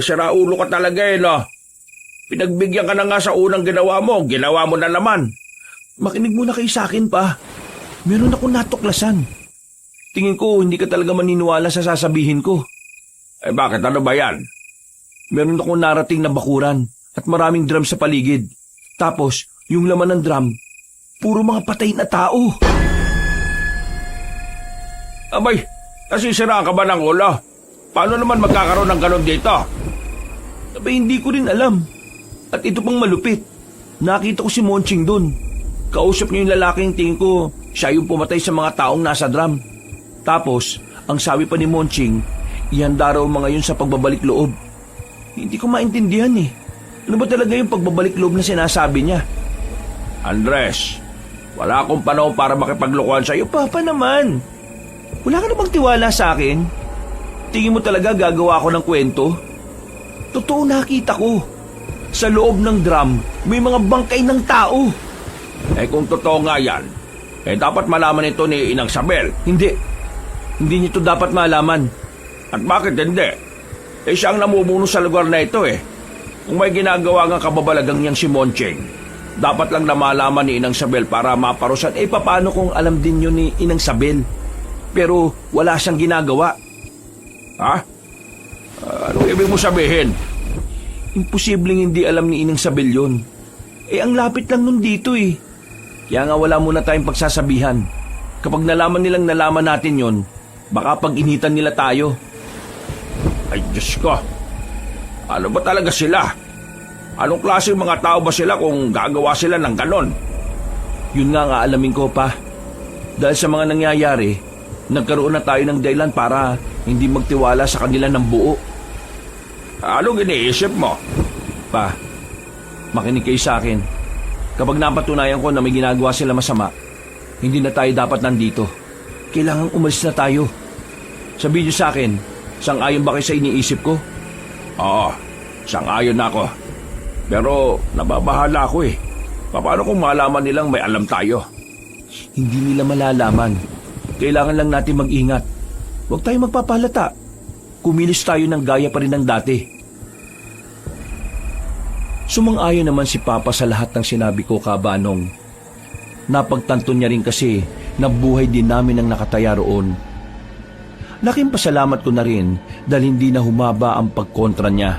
Sira ulo ka talaga no? Pinagbigyan ka na nga sa unang ginawa mo na naman. Makinig muna kayo sa akin, Pa. Meron ako natuklasan. Tingin ko hindi ka talaga maniniwala sa sasabihin ko. Bakit? Ano ba yan? Meron akong narating na bakuran at maraming drum sa paligid. Tapos, yung laman ng drum, puro mga patay na tao. Abay, nasisira ka ba ng ulo? Paano naman magkakaroon ng ganon dito? Abay, hindi ko rin alam. At ito pang malupit. Nakita ko si Monching dun. Kausap niya yung lalaking tingin ko, siya yung pumatay sa mga taong nasa drum. Tapos, ang sabi pa ni Monching, ihanda raw mga yun sa pagbabalik loob. Hindi ko maintindihan eh. Ano ba talaga yung pagbabalik loob na sinasabi niya? Andres, wala akong panahon para makipaglokohan sa iyo. Papa naman, wala ka na bang tiwala sa akin? Tingin mo talaga gagawa ko ng kwento? Totoo nakita ko. Sa loob ng drum, may mga bangkay ng tao. Kung totoo nga yan, dapat malaman ito ni Inang Sabel. Hindi niyo ito dapat malaman. At bakit hindi? Siya ang namumuno sa lugar na ito Kung may ginagawa ng kababalagang niyang si Monching, dapat lang na malaman ni Inang Sabel para maparusan. Paano kung alam din yun ni Inang Sabel? Pero wala siyang ginagawa. Ha? Anong ibig mo sabihin? Imposibleng hindi alam ni Inang Sabel yun. Ang lapit lang nun dito Kaya nga wala muna tayong pagsasabihan. Kapag nalaman natin yon, baka pag-initan nila tayo. Ay, Diyos ko. Ano ba talaga sila? Anong klaseng mga tao ba sila kung gagawa sila ng ganon? Yun nga alamin ko, Pa. Dahil sa mga nangyayari, Nagkaroon na tayo ng dahilan para hindi magtiwala sa kanila ng buo. Anong iniisip mo? Pa, makinig kayo sa akin. Kapag napatunayan ko na may ginagawa sila masama, hindi na tayo dapat nandito. Kailangang umalis na tayo. Sabihin niyo sa akin, sang-ayon ba kayo sa iniisip ko? Oo, sang-ayon na ako. Pero nababahala ako eh. Paano kung malaman nilang may alam tayo? Hindi nila malalaman. Kailangan lang natin mag-ingat. Huwag tayong magpapalata. Kumilos tayo ng gaya pa rin ng dati. Sumang-ayon naman si Papa sa lahat ng sinabi ko, Kabanong. Napagtanto niya rin kasi na buhay din namin ang nakataya roon. Laking pasalamat ko na rin dahil hindi na humaba ang pagkontra niya.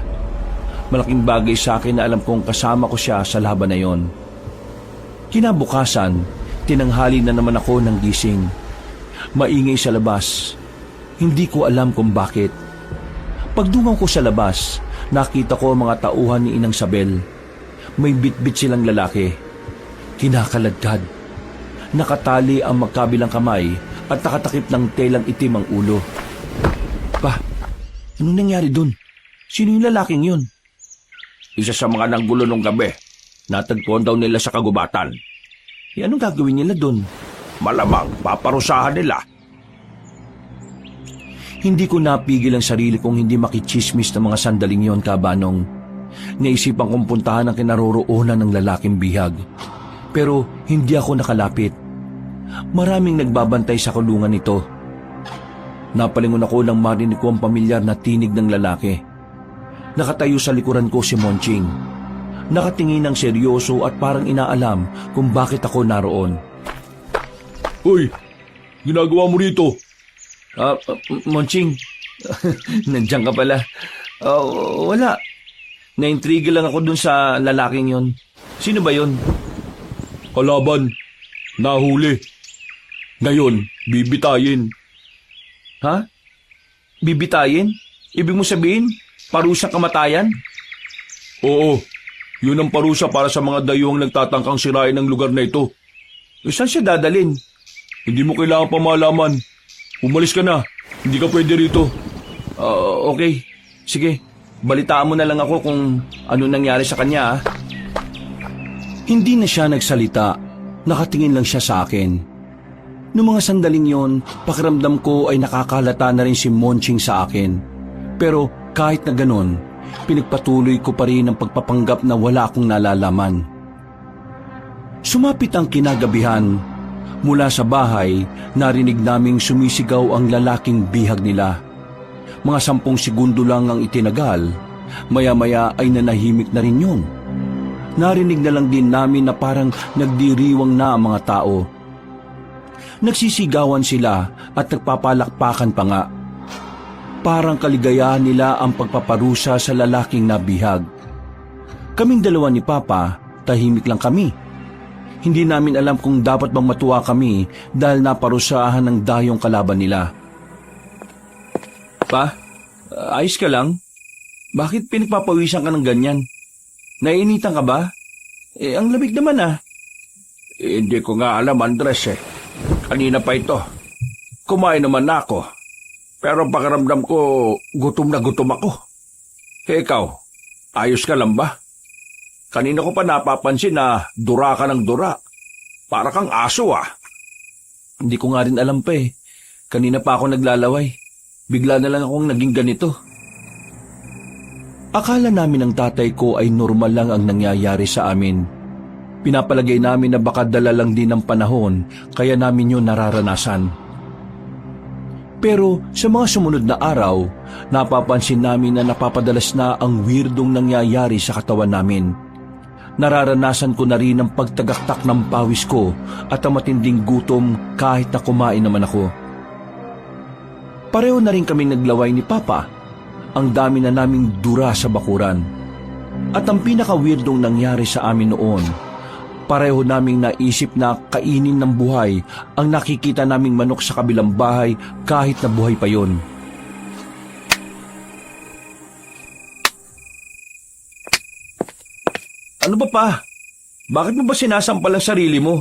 Malaking bagay sa akin na alam kong kasama ko siya sa laban na yon. Kinabukasan, tinanghali na naman ako ng gising. Maingay sa labas. Hindi ko alam kung bakit. Pagdungaw ko sa labas, nakita ko ang mga tauhan ni Inang Sabel. May bitbit silang lalaki. Kinakaladkad. Nakatali ang magkabilang kamay at nakatakip ng telang itim ang ulo. Pa, anong nangyari dun? Sino yung lalaking yun? Isa sa mga nanggulo nung gabi. Natagpuan daw nila sa kagubatan. Anong gagawin nila dun? Malamang paparusahan nila. Hindi ko napigil ang sarili kong hindi makichismis ng mga sandaling yon, Kabanong. Naisipan kong puntahan ang kinaroroonan ng lalaking bihag. Pero hindi ako nakalapit. Maraming nagbabantay sa kulungan nito. Napalingon ako nang marinig ko ang pamilyar na tinig ng lalaki. Nakatayo sa likuran ko si Monching. Nakatingin ng seryoso at parang inaalam kung bakit ako naroon. Hoy, ginagawa mo rito? Monching, nandiyan ka pala. Wala. Naintriga lang ako dun sa lalaking yon. Sino ba yon? Kalaban. Nahuli. Ngayon, bibitayin. Ha? Bibitayin? Ibig mo sabihin, parusang kamatayan? Oo, yun ang parusa para sa mga dayuhang nagtatangkang sirain ng lugar na ito. Saan siya dadalin? Hindi mo kailangan pa malaman. Umalis ka na. Hindi ka pwede rito. Okay. Sige, balitaan mo na lang ako kung ano nangyari sa kanya. Hindi na siya nagsalita. Nakatingin lang siya sa akin. Noong mga sandaling yon, pakiramdam ko ay nakakalata na rin si Monching sa akin. Pero kahit na ganon, pinagpatuloy ko pa rin ang pagpapanggap na wala akong nalalaman. Sumapit ang kinagabihan. Mula sa bahay, narinig naming sumisigaw ang lalaking bihag nila. Mga 10 segundo lang ang itinagal. Maya-maya ay nanahimik na rin yun. Narinig na lang din namin na parang nagdiriwang na ang mga tao. Nagsisigawan sila at nagpapalakpakan pa nga. Parang kaligayahan nila ang pagpaparusa sa lalaking nabihag. Kaming dalawa ni Papa, tahimik lang kami. Hindi namin alam kung dapat bang matuwa kami dahil naparusahan ng dayong kalaban nila. Pa, ayos ka lang? Bakit pinagpapawisan ka ng ganyan? Naiinitan ka ba? Ang lamig naman Hindi ko nga alam, Andres eh. Kanina pa ito. Kumain naman na ako. Pero pakiramdam ko, gutom na gutom ako. Ikaw, ayos ka lang ba? Kanina ko pa napapansin na dura ka ng dura. Para kang aso Hindi ko nga rin alam pa Kanina pa ako naglalaway. Bigla na lang akong naging ganito. Akala namin ng tatay ko ay normal lang ang nangyayari sa amin. Pinapalagay namin na baka dala lang din ng panahon kaya namin yun nararanasan. Pero sa mga sumunod na araw, napapansin namin na napapadalas na ang weirdong nangyayari sa katawan namin. Nararanasan ko na rin ang pagtagaktak ng pawis ko at ang matinding gutom kahit na kumain naman ako. Pareho na rin kaming naglaway ni Papa. Ang dami na naming dura sa bakuran. At ang pinaka-weirdong nangyari sa amin noon, pareho naming naisip na kainin ng buhay ang nakikita naming manok sa kabilang bahay kahit na buhay pa yon. Ano ba pa? Bakit mo ba sinasampal ang sarili mo?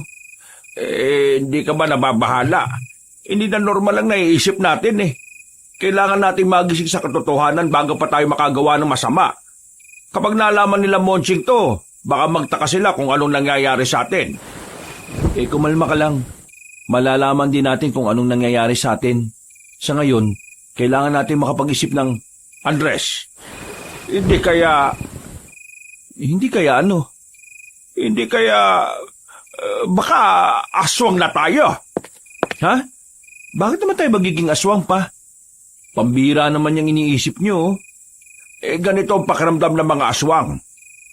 Hindi ka ba nababahala? Hindi na normal ang naiisip natin eh. Kailangan nating magising sa katotohanan bago pa tayo makagawa ng masama. Kapag nalaman nila Monching to, baka magtaka sila kung anong nangyayari sa atin. Kumalma ka lang. Malalaman din natin kung anong nangyayari sa atin. Sa ngayon, kailangan natin makapag-isip ng... Andres, hindi kaya Hindi kaya ano? baka aswang na tayo. Ha? Bakit naman tayo magiging aswang pa? Pambira naman yung iniisip nyo. Ganito ang pakiramdam ng mga aswang.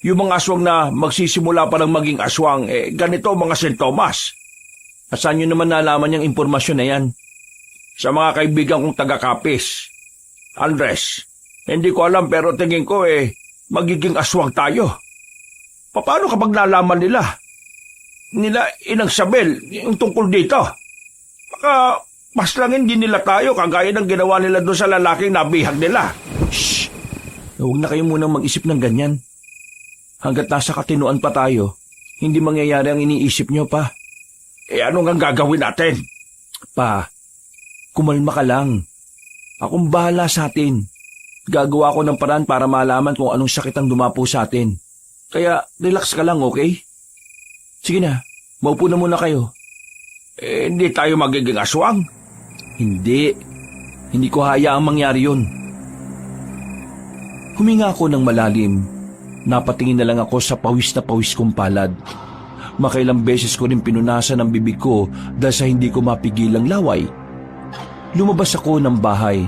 Yung mga aswang na magsisimula pa lang maging aswang, ganito ang mga sintomas. Saan nyo naman nalaman yung impormasyon na yan? Sa mga kaibigan kong taga-Kapis. Andres, hindi ko alam pero tingin ko magiging aswang tayo. Paano kapag nalaman nila Inang Sabel, yung tungkol dito? Baka maslangin din nila tayo kagaya ng ginawa nila doon sa lalaking nabihag nila. Shh! Huwag na kayo munang mag-isip ng ganyan. Hanggat nasa katinuan pa tayo, hindi mangyayari ang iniisip nyo pa. Ano nga gagawin natin? Pa, kumalma ka lang. Akong bahala sa atin. Gagawa ko ng paraan para malaman kung anong sakit ang dumapo sa atin. Kaya relax ka lang, okay? Sige na, maupo na muna kayo. Hindi tayo magiging aswang. Hindi. Hindi ko hayaang mangyari yun. Huminga ako ng malalim. Napatingin na lang ako sa pawis na pawis kong palad. Makailang beses ko rin pinunasan ang bibig ko dahil sa hindi ko mapigilang laway. Lumabas ako ng bahay.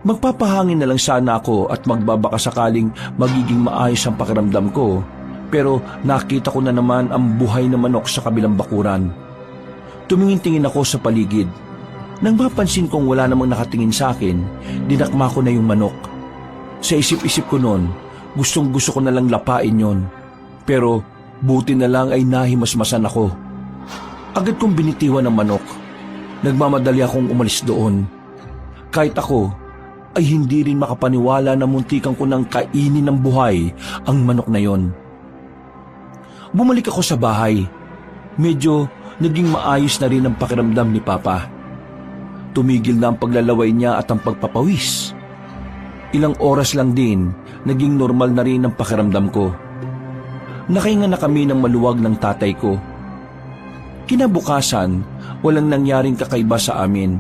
Magpapahangin na lang sana ako at magbabaka sakaling magiging maayos ang pakiramdam ko. Pero nakita ko na naman ang buhay na manok sa kabilang bakuran. Tumingin-tingin ako sa paligid. Nang mapansin kong wala namang nakatingin sa akin, dinakma ko na yung manok. Sa isip-isip ko noon, gustong-gusto ko na lang lapain yon. Pero buti na lang ay nahimasmasan ako. Agad kong binitiwan ng manok. Nagmamadali akong umalis doon. Kahit ako, ay hindi rin makapaniwala na muntikan ko nang kainin ng buhay ang manok na yon. Bumalik ako sa bahay. Medyo naging maayos na rin ang pakiramdam ni Papa. Tumigil na ang paglalaway niya at ang pagpapawis. Ilang oras lang din, naging normal na rin ang pakiramdam ko. Nakahinga na kami ng maluwag ng tatay ko. Kinabukasan, walang nangyaring kakaiba sa amin.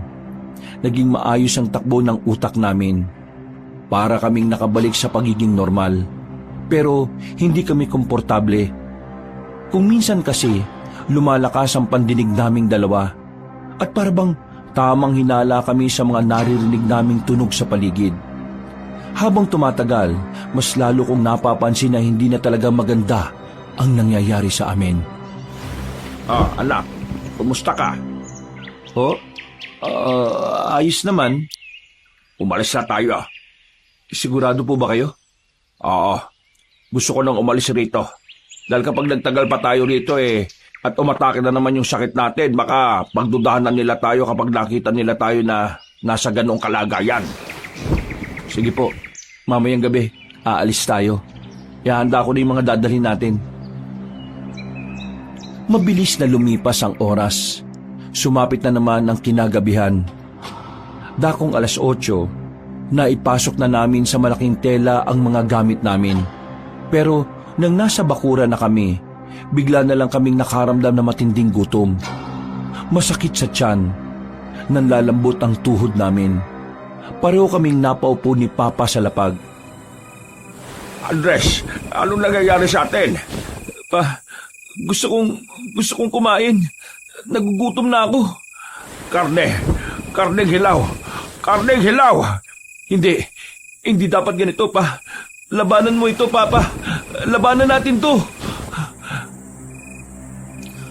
Naging maayos ang takbo ng utak namin. Para kaming nakabalik sa pagiging normal. Pero hindi kami komportable. Kung minsan kasi, lumalakas ang pandinig naming dalawa. At parabang tamang hinala kami sa mga naririnig naming tunog sa paligid. Habang tumatagal, mas lalo kong napapansin na hindi na talaga maganda ang nangyayari sa amin. Anak, kumusta ka? Ayos naman. Umalis na tayo. Sigurado po ba kayo? Oo, gusto ko nang umalis rito. Dahil kapag nagtagal pa tayo rito at umatake na naman yung sakit natin, baka pagdudahan na nila tayo kapag nakita nila tayo na nasa ganong kalagayan. Sige po, mamayang gabi, aalis tayo. Ihanda ko na yung mga dadalhin natin. Mabilis na lumipas ang oras. Sumapit na naman ang kinagabihan. Dakong 8:00, naipasok na namin sa malaking tela ang mga gamit namin. Pero nang nasa bakura na kami, bigla na lang kaming nakaramdam na matinding gutom. Masakit sa tiyan. Nanlalambot ang tuhod namin. Pareho kaming napaupo ni Papa sa lapag. Andres, anong nangyayari sa atin? Pa, gusto kong kumain. Nagugutom na ako. Karneng hilaw. Karneng hilaw. Hindi dapat ganito, Pa. Labanan mo ito, Papa. Labanan natin to.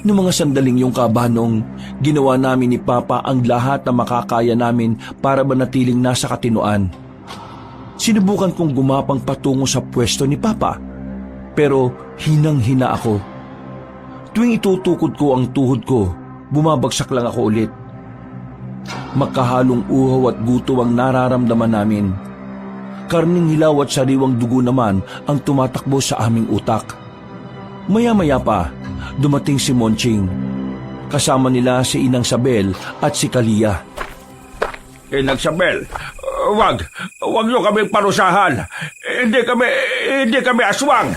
Noong mga sandaling yung kabanong, ginawa namin ni Papa ang lahat na makakaya namin para manatiling nasa katinuan. Sinubukan kong gumapang patungo sa pwesto ni Papa, pero hinang-hina ako. Tuwing itutukod ko ang tuhod ko, bumabagsak lang ako ulit. Magkahalong uhaw at guto ang nararamdaman namin. Karning hilaw at sariwang dugo naman ang tumatakbo sa aming utak. Maya-maya pa, dumating si Monching. Kasama nila si Inang Sabel at si Kalia. Inang Sabel, wag niyo kami parusahan. Hindi kami aswang.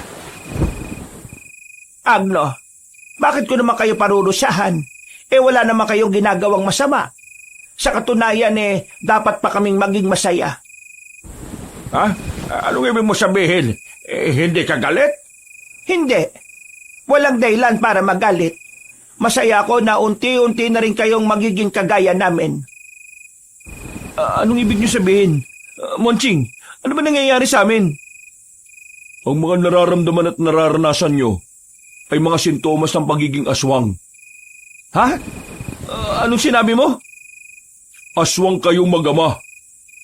Agno, bakit ko naman kayo parurusahan? Wala naman kayong ginagawang masama. Sa katunayan dapat pa kaming maging masaya. Ha? Anong ibig mo sabihin? Hindi ka galit? Hindi. Walang dahilan para magalit. Masaya ako na unti-unti na rin kayong magiging kagaya namin. Anong ibig niyo sabihin? Monching, ano ba nangyayari sa amin? Ang mga nararamdaman at nararanasan niyo ay mga sintomas ng pagiging aswang. Ha? Anong sinabi mo? Aswang kayong mag-ama.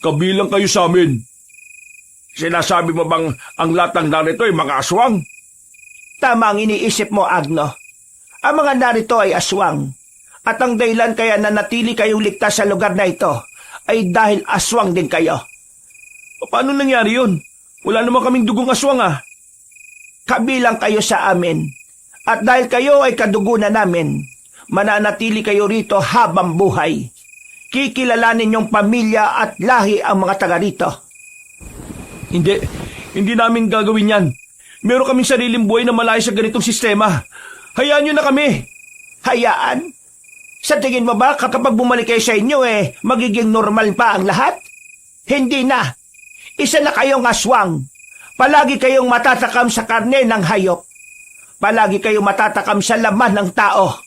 Kabilang kayo sa amin. Sinasabi mo bang ang lahat ng narito ay mga aswang? Tama ang iniisip mo, Agno. Ang mga narito ay aswang. At ang dahilan kaya nanatili kayong ligtas sa lugar na ito ay dahil aswang din kayo. Paano nangyari yun? Wala naman kaming dugong aswang Kabilang kayo sa amin. At dahil kayo ay kadugunan namin, mananatili kayo rito habang buhay. Kikilalanin yung pamilya at lahi ang mga taga rito. Hindi namin gagawin yan. Meron kaming sariling buhay na malayo sa ganitong sistema. Hayaan nyo na kami. Hayaan? Sa tingin mo ba kapag bumalik kayo sa inyo magiging normal pa ang lahat? Hindi na. Isa na kayong aswang. Palagi kayong matatakam sa karne ng hayop. Palagi kayong matatakam sa laman ng tao.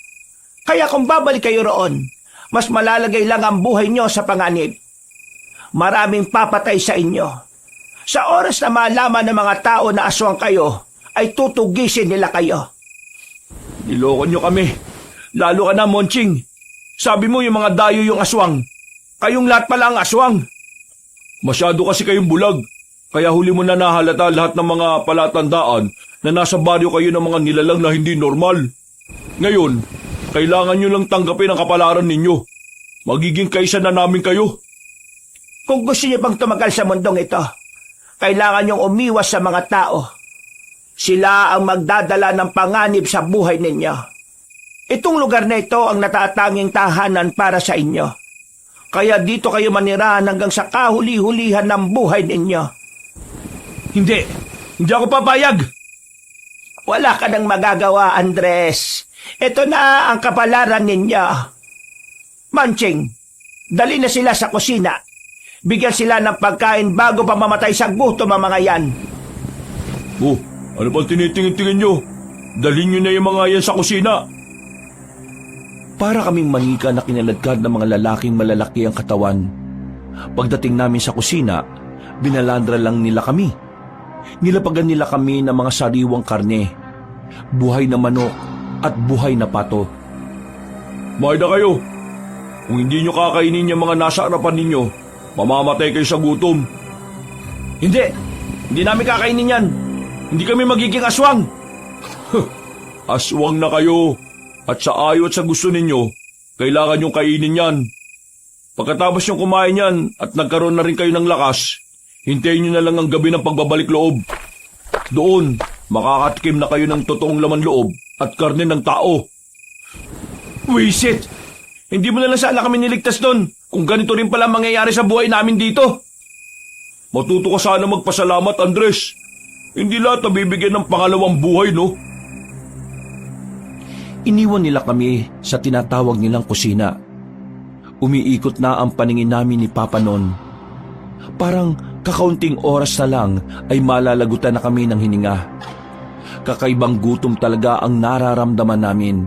Kaya kung babalik kayo roon, mas malalagay lang ang buhay nyo sa panganib. Maraming papatay sa inyo. Sa oras na malaman ng mga tao na aswang kayo, ay tutugisin nila kayo. Niloko nyo kami. Lalo ka na, Monching. Sabi mo yung mga dayo yung aswang. Kayong lahat pala ang aswang. Masyado kasi kayong bulag. Kaya huli mo na nahalata lahat ng mga palatandaan na nasa baryo kayo ng mga nilalang na hindi normal. Ngayon, kailangan nyo lang tanggapin ang kapalaran ninyo. Magiging kaisa na namin kayo. Kung gusto niyo bang tumagal sa mundong ito, kailangan niyong umiwas sa mga tao. Sila ang magdadala ng panganib sa buhay ninyo. Itong lugar na ito ang natatanging tahanan para sa inyo. Kaya dito kayo manirahan hanggang sa kahuli-hulihan ng buhay ninyo. Hindi ako papayag. Wala ka nang magagawa, Andres. Ito na ang kapalaran ninyo. Manching, dali na sila sa kusina. Bigyan sila ng pagkain bago pa mamatay sa gutom ang mga yan. Ano bang tinitingin-tingin nyo? Dalhin nyo na yung mga yan sa kusina. Para kaming manika na kinaladkad ng mga lalaking malalaki ang katawan. Pagdating namin sa kusina, binalandra lang nila kami. Nilapagan nila kami ng mga sariwang karne, buhay na manok at buhay na pato. Mahal na kayo. Kung hindi nyo kakainin yung mga nasa harapan ninyo, mamamatay kayo sa gutom. Hindi namin kakainin yan. Hindi kami magiging aswang. Aswang na kayo. At sa ayaw at sa gusto ninyo, kailangan yung kainin yan. Pagkatapos yung kumain yan at nagkaroon na rin kayo ng lakas, hintayin nyo na lang ang gabi ng pagbabalik loob. Doon, makakatikim na kayo ng totoong laman loob at karne ng tao. Wisit! Hindi mo na lang sana kami niligtas doon kung ganito rin pala mangyayari sa buhay namin dito. Matuto ka sana magpasalamat, Andres. Hindi lahat nabibigyan ng pangalawang buhay, no? Iniwan nila kami sa tinatawag nilang kusina. Umiikot na ang paningin namin ni Papa noon. Parang kakaunting oras na lang ay malalagutan na kami ng hininga. Kakaibang gutom talaga ang nararamdaman namin.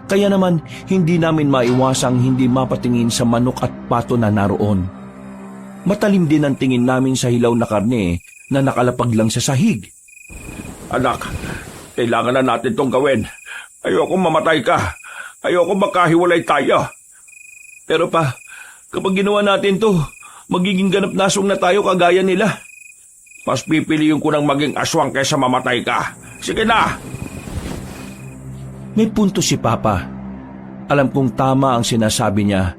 Kaya naman hindi namin maiwasang hindi mapatingin sa manok at pato na naroon. Matalim din ang tingin namin sa hilaw na karne na nakalapag lang sa sahig. Anak, kailangan na natin itong gawin. Ayoko mamatay ka. Ayoko magkahiwalay tayo. Pero pa, kapag ginawa natin to, magiging ganap nasong na tayo kagaya nila. Mas pipiliin ko ng maging aswang kaysa mamatay ka. Sige na! May punto si Papa. Alam kong tama ang sinasabi niya.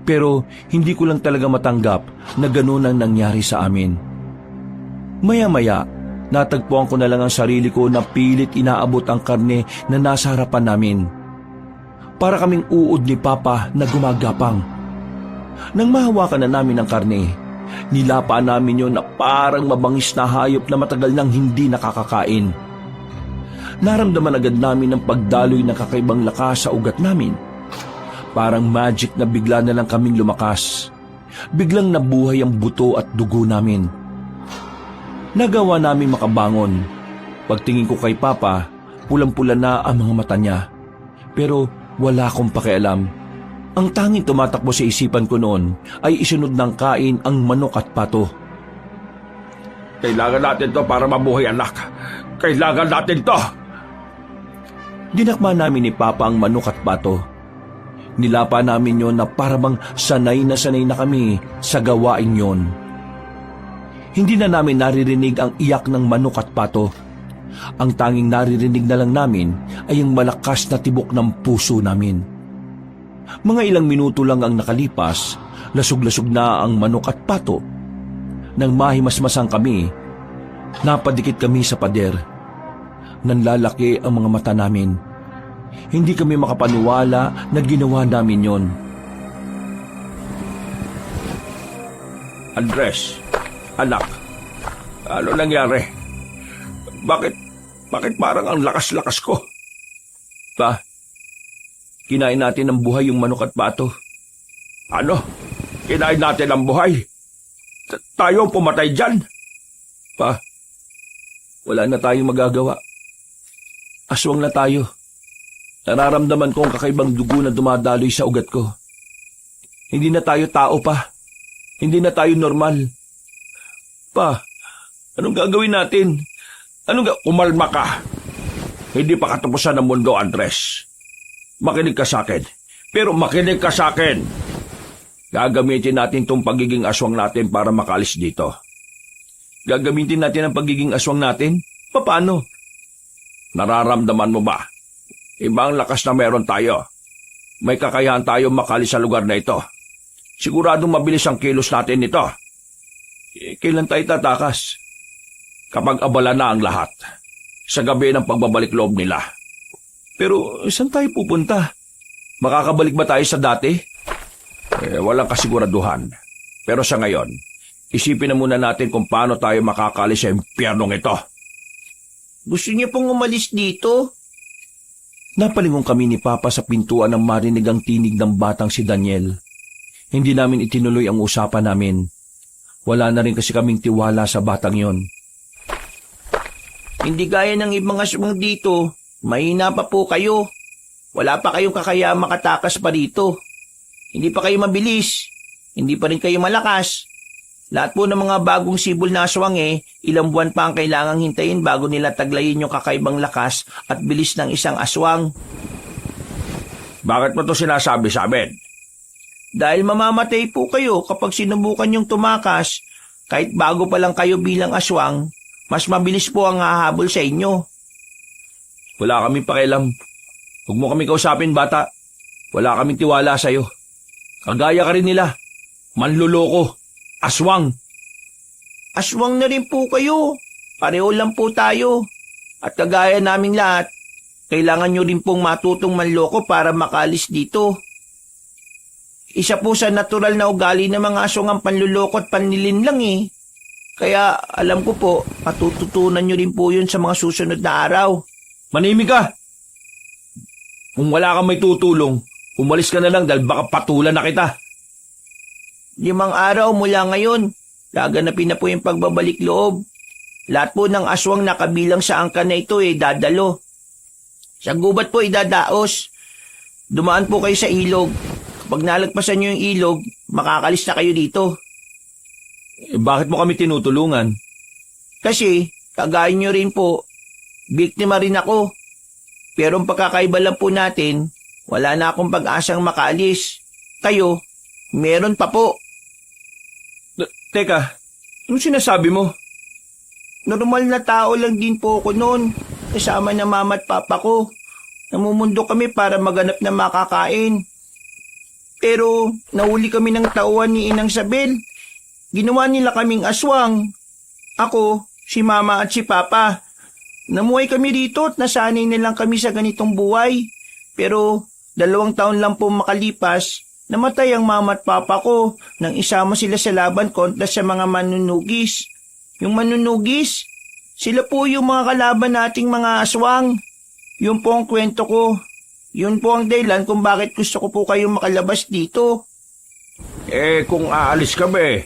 Pero hindi ko lang talaga matanggap na ganun ang nangyari sa amin. Maya-maya, natagpuan ko na lang ang sarili ko na pilit inaabot ang karne na nasa harapan namin. Para kaming uod ni Papa na gumagapang. Nang mahawakan na namin ang karne, nilapa namin yon na parang mabangis na hayop na matagal nang hindi nakakakain. Naramdaman agad namin ang pagdaloy ng kakaibang lakas sa ugat namin. Parang magic na bigla na lang kaming lumakas. Biglang nabuhay ang buto at dugo namin. Nagawa namin makabangon. Pagtingin ko kay Papa, pulang-pula na ang mga mata niya. Pero wala akong pakialam. Ang tanging tumatakbo sa isipan ko noon ay isunod ng kain ang manok at pato. Kailangan natin to para mabuhay, anak. Kailangan natin to! Dinakma namin ni Papa ang manok at pato. Nilapa namin yon na parang sanay na kami sa gawain yon. Hindi na namin naririnig ang iyak ng manok at pato. Ang tanging naririnig na lang namin ay ang malakas na tibok ng puso namin. Mga ilang minuto lang ang nakalipas, lasog-lasog na ang manok at pato. Nang mahimasmasang kami, napadikit kami sa pader. Nanlalaki ang mga mata namin. Hindi kami makapaniwala na ginawa namin yon. Andres, anak, ano nangyari? Bakit parang ang lakas-lakas ko? Pa, kinain natin ng buhay yung manok at pato. Ano? Kinain natin ang buhay? Tayo ang pumatay dyan? Pa, wala na tayong magagawa. Aswang na tayo. Nararamdaman ko ang kakaibang dugo na dumadaloy sa ugat ko. Hindi na tayo tao pa. Hindi na tayo normal. Pa, anong gagawin natin? Umalma ka. Hindi pa katapusan ng mundo, Andres. Makinig ka sa akin. Pero makinig ka sa akin. Gagamitin natin tong pagiging aswang natin para makalis dito. Gagamitin natin ang pagiging aswang natin? Paano? Nararamdaman mo ba? Ibang lakas na meron tayo. May kakayahan tayo makalis sa lugar na ito. Siguradong mabilis ang kilos natin nito. Kailan tayo tatakas? Kapag abala na ang lahat. Sa gabi ng pagbabalik loob nila. Pero saan tayo pupunta? Makakabalik ba tayo sa dati? Walang kasiguraduhan. Pero sa ngayon, isipin na muna natin kung paano tayo makakalis sa impyernong ito. Gusto niya pong umalis dito? Napalingon kami ni Papa sa pintuan nang marinig ang tinig ng batang si Daniel. Hindi namin itinuloy ang usapan namin. Wala na rin kasi kaming tiwala sa batang yon. Hindi gaya ng ibang aswang dito. Mahina pa po kayo. Wala pa kayong kakaya makatakas pa rito. Hindi pa kayo mabilis. Hindi pa rin kayo malakas. Lahat po ng mga bagong sibol na aswang ilang buwan pa ang kailangang hintayin bago nila taglayin yung kakaibang lakas at bilis ng isang aswang. Bakit mo to sinasabi sa amin? Dahil mamamatay po kayo kapag sinubukan yung tumakas, kahit bago pa lang kayo bilang aswang, mas mabilis po ang hahabol sa inyo. Wala kaming pakialam. Huwag mo kami kausapin, bata. Wala kaming tiwala sa'yo. Kagaya ka rin nila. Manluloko. Aswang. Aswang na rin po kayo. Pareho lang po tayo. At kagaya naming lahat, kailangan nyo rin pong matutong manloko para makalis dito. Isa po sa natural na ugali ng mga aswang ang panluloko at panlilinlang Kaya alam ko po, matututunan nyo rin po yun sa mga susunod na araw. Manimik ka! Kung wala kang may tutulong, umalis ka na lang dahil baka patulan na kita. 5 araw mula ngayon, gaganapin na po yung pagbabalik loob. Lahat po ng aswang na kabilang sa angkan na ito dadalo. Sa gubat po idadaos. Dumaan po kayo sa ilog. Kapag nalagpasan nyo yung ilog, makakalis na kayo dito. Bakit mo kami tinutulungan? Kasi, kagaya nyo rin po, biktima rin ako. Pero ang pagkakaiba lang po natin, wala na akong pag-asang makaalis. Kayo, meron pa po. Teka, anong sinasabi mo? Normal na tao lang din po ako noon, kasama ng mama at papa ko. Namumundo kami para maganap na makakain. Pero nahuli kami ng tauhan ni Inang Sabel. Ginawa nila kaming aswang. Ako, si mama at si papa. Namuhay kami rito at nasanay na lang kami sa ganitong buhay. Pero 2 taon lang po makalipas, namatay ang mama at papa ko nang isama sila sa laban kontra sa mga manunugis. Yung manunugis, sila po yung mga kalaban nating mga aswang. Yun po ang kwento ko. Yun po ang dahilan kung bakit gusto ko po kayong makalabas dito. Kung aalis ka ba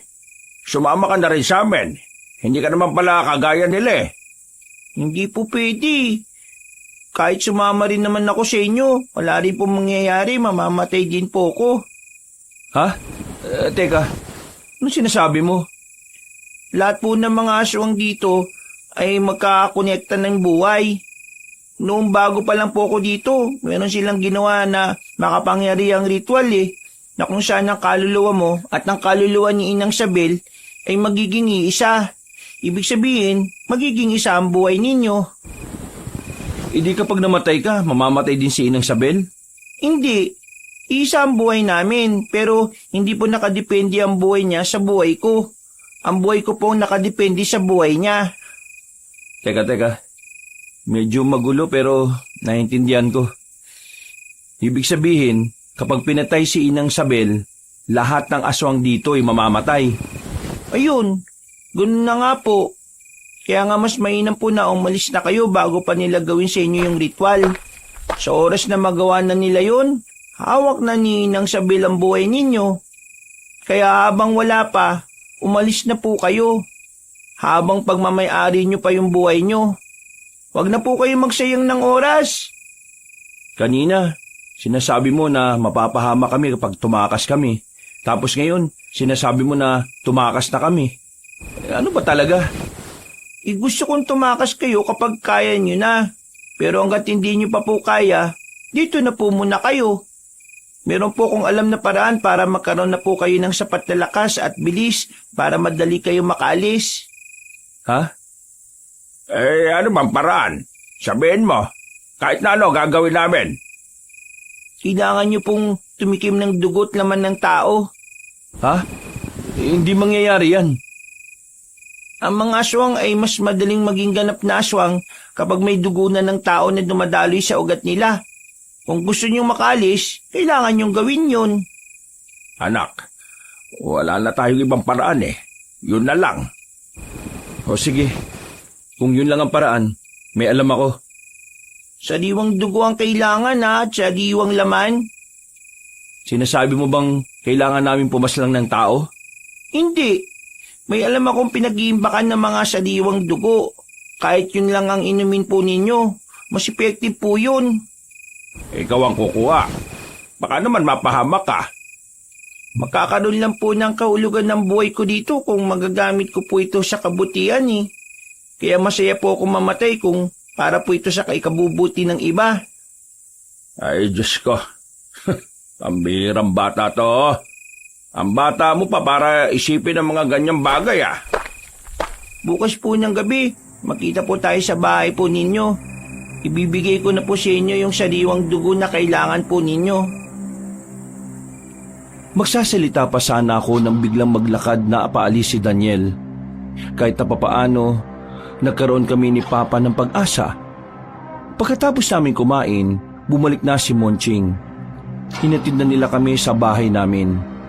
sumama ka na rin sa amin. Hindi ka naman pala kagaya nila Hindi po pwede. Kahit sumama rin naman ako sa inyo, wala rin po mangyayari, mamamatay din po ako. Ha? Teka, anong sinasabi mo? Lahat po ng mga aswang dito ay magkakakonekta ng buhay. Noong bago pa lang po ako dito, meron silang ginawa na makapangyarihang ritual na kung saan ang kaluluwa mo at ang kaluluwa ni Inang Sabel ay magiging iisa. Ibig sabihin, magiging isa ang buhay ninyo. Hindi kapag namatay ka, mamamatay din si Inang Sabel? Hindi. Isa ang buhay namin, pero hindi po nakadepende ang buhay niya sa buhay ko. Ang buhay ko po nakadepende sa buhay niya. Teka. Medyo magulo pero naiintindihan ko. Ibig sabihin, kapag pinatay si Inang Sabel, lahat ng aswang dito ay mamamatay. Ayun, ganun na nga po. Kaya nga mas mainam po na umalis na kayo bago pa nila gawin sa inyo yung ritual. Sa oras na magawa na nila yun, hawak na ni Inang Sabel ang buhay ninyo. Kaya habang wala pa, umalis na po kayo. Habang pagmamay-ari nyo pa yung buhay nyo. Huwag na po kayo magsayang ng oras. Kanina, sinasabi mo na mapapahama kami kapag tumakas kami. Tapos ngayon, sinasabi mo na tumakas na kami. Ano ba talaga? Gusto kong tumakas kayo kapag kaya nyo na. Pero hanggat hindi nyo pa po kaya, dito na po muna kayo. Meron po kong alam na paraan para magkaroon na po kayo ng sapat na lakas at bilis para madali kayo makaalis. Ha? Ano bang paraan? Sabihin mo. Kahit na ano gagawin namin. Kailangan nyo pong tumikim ng dugo't laman ng tao. Ha? Hindi mangyayari yan. Ang mga aswang ay mas madaling maging ganap na aswang kapag may dugo na ng tao na dumadaloy sa ugat nila. Kung gusto nyong makaalis, kailangan nyong gawin yun. Anak, wala na tayong ibang paraan Yun na lang. O sige, kung yun lang ang paraan, may alam ako. Sariwang dugo ang kailangan at sariwang laman. Sinasabi mo bang kailangan namin pumaslang ng tao? Hindi. May alam akong pinag-iimbakan ng mga sariwang dugo. Kahit yun lang ang inumin po ninyo, mas effective po yun. Ikaw ang kukuha. Baka naman mapahamak ka. Magkakaroon lang po ng kahulugan ng buhay ko dito kung magagamit ko po ito sa kabutihan Kaya masaya po akong mamatay kung para po ito sa kaikabubuti ng iba. Ay, Diyos ko. Pambirang bata to. Ang bata mo pa para isipin ang mga ganyang bagay Bukas po ng gabi, makita po tayo sa bahay po ninyo. Ibibigay ko na po sa inyo yung sariwang dugo na kailangan po ninyo. Magsasalita pa sana ako nang biglang maglakad na paalis si Daniel. Kahit na papaano, nagkaroon kami ni Papa ng pag-asa. Pagkatapos namin kumain, bumalik na si Monching. Hinatid na nila kami sa bahay namin.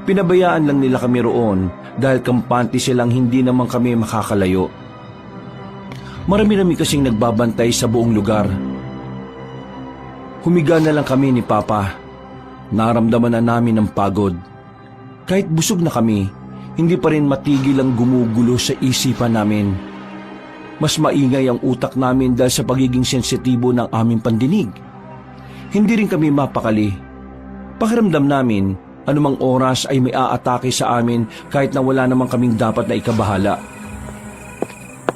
Pinabayaan lang nila kami roon dahil kampante silang hindi naman kami makakalayo. Marami-rami kasing nagbabantay sa buong lugar. Humiga na lang kami ni Papa. Naramdaman na namin ang pagod. Kahit busog na kami, hindi pa rin matigil ang gumugulo sa isipan namin. Mas maingay ang utak namin dahil sa pagiging sensitibo ng aming pandinig. Hindi rin kami mapakali. Pakiramdam namin, anumang oras ay may aatake sa amin kahit na wala namang kaming dapat na ikabahala.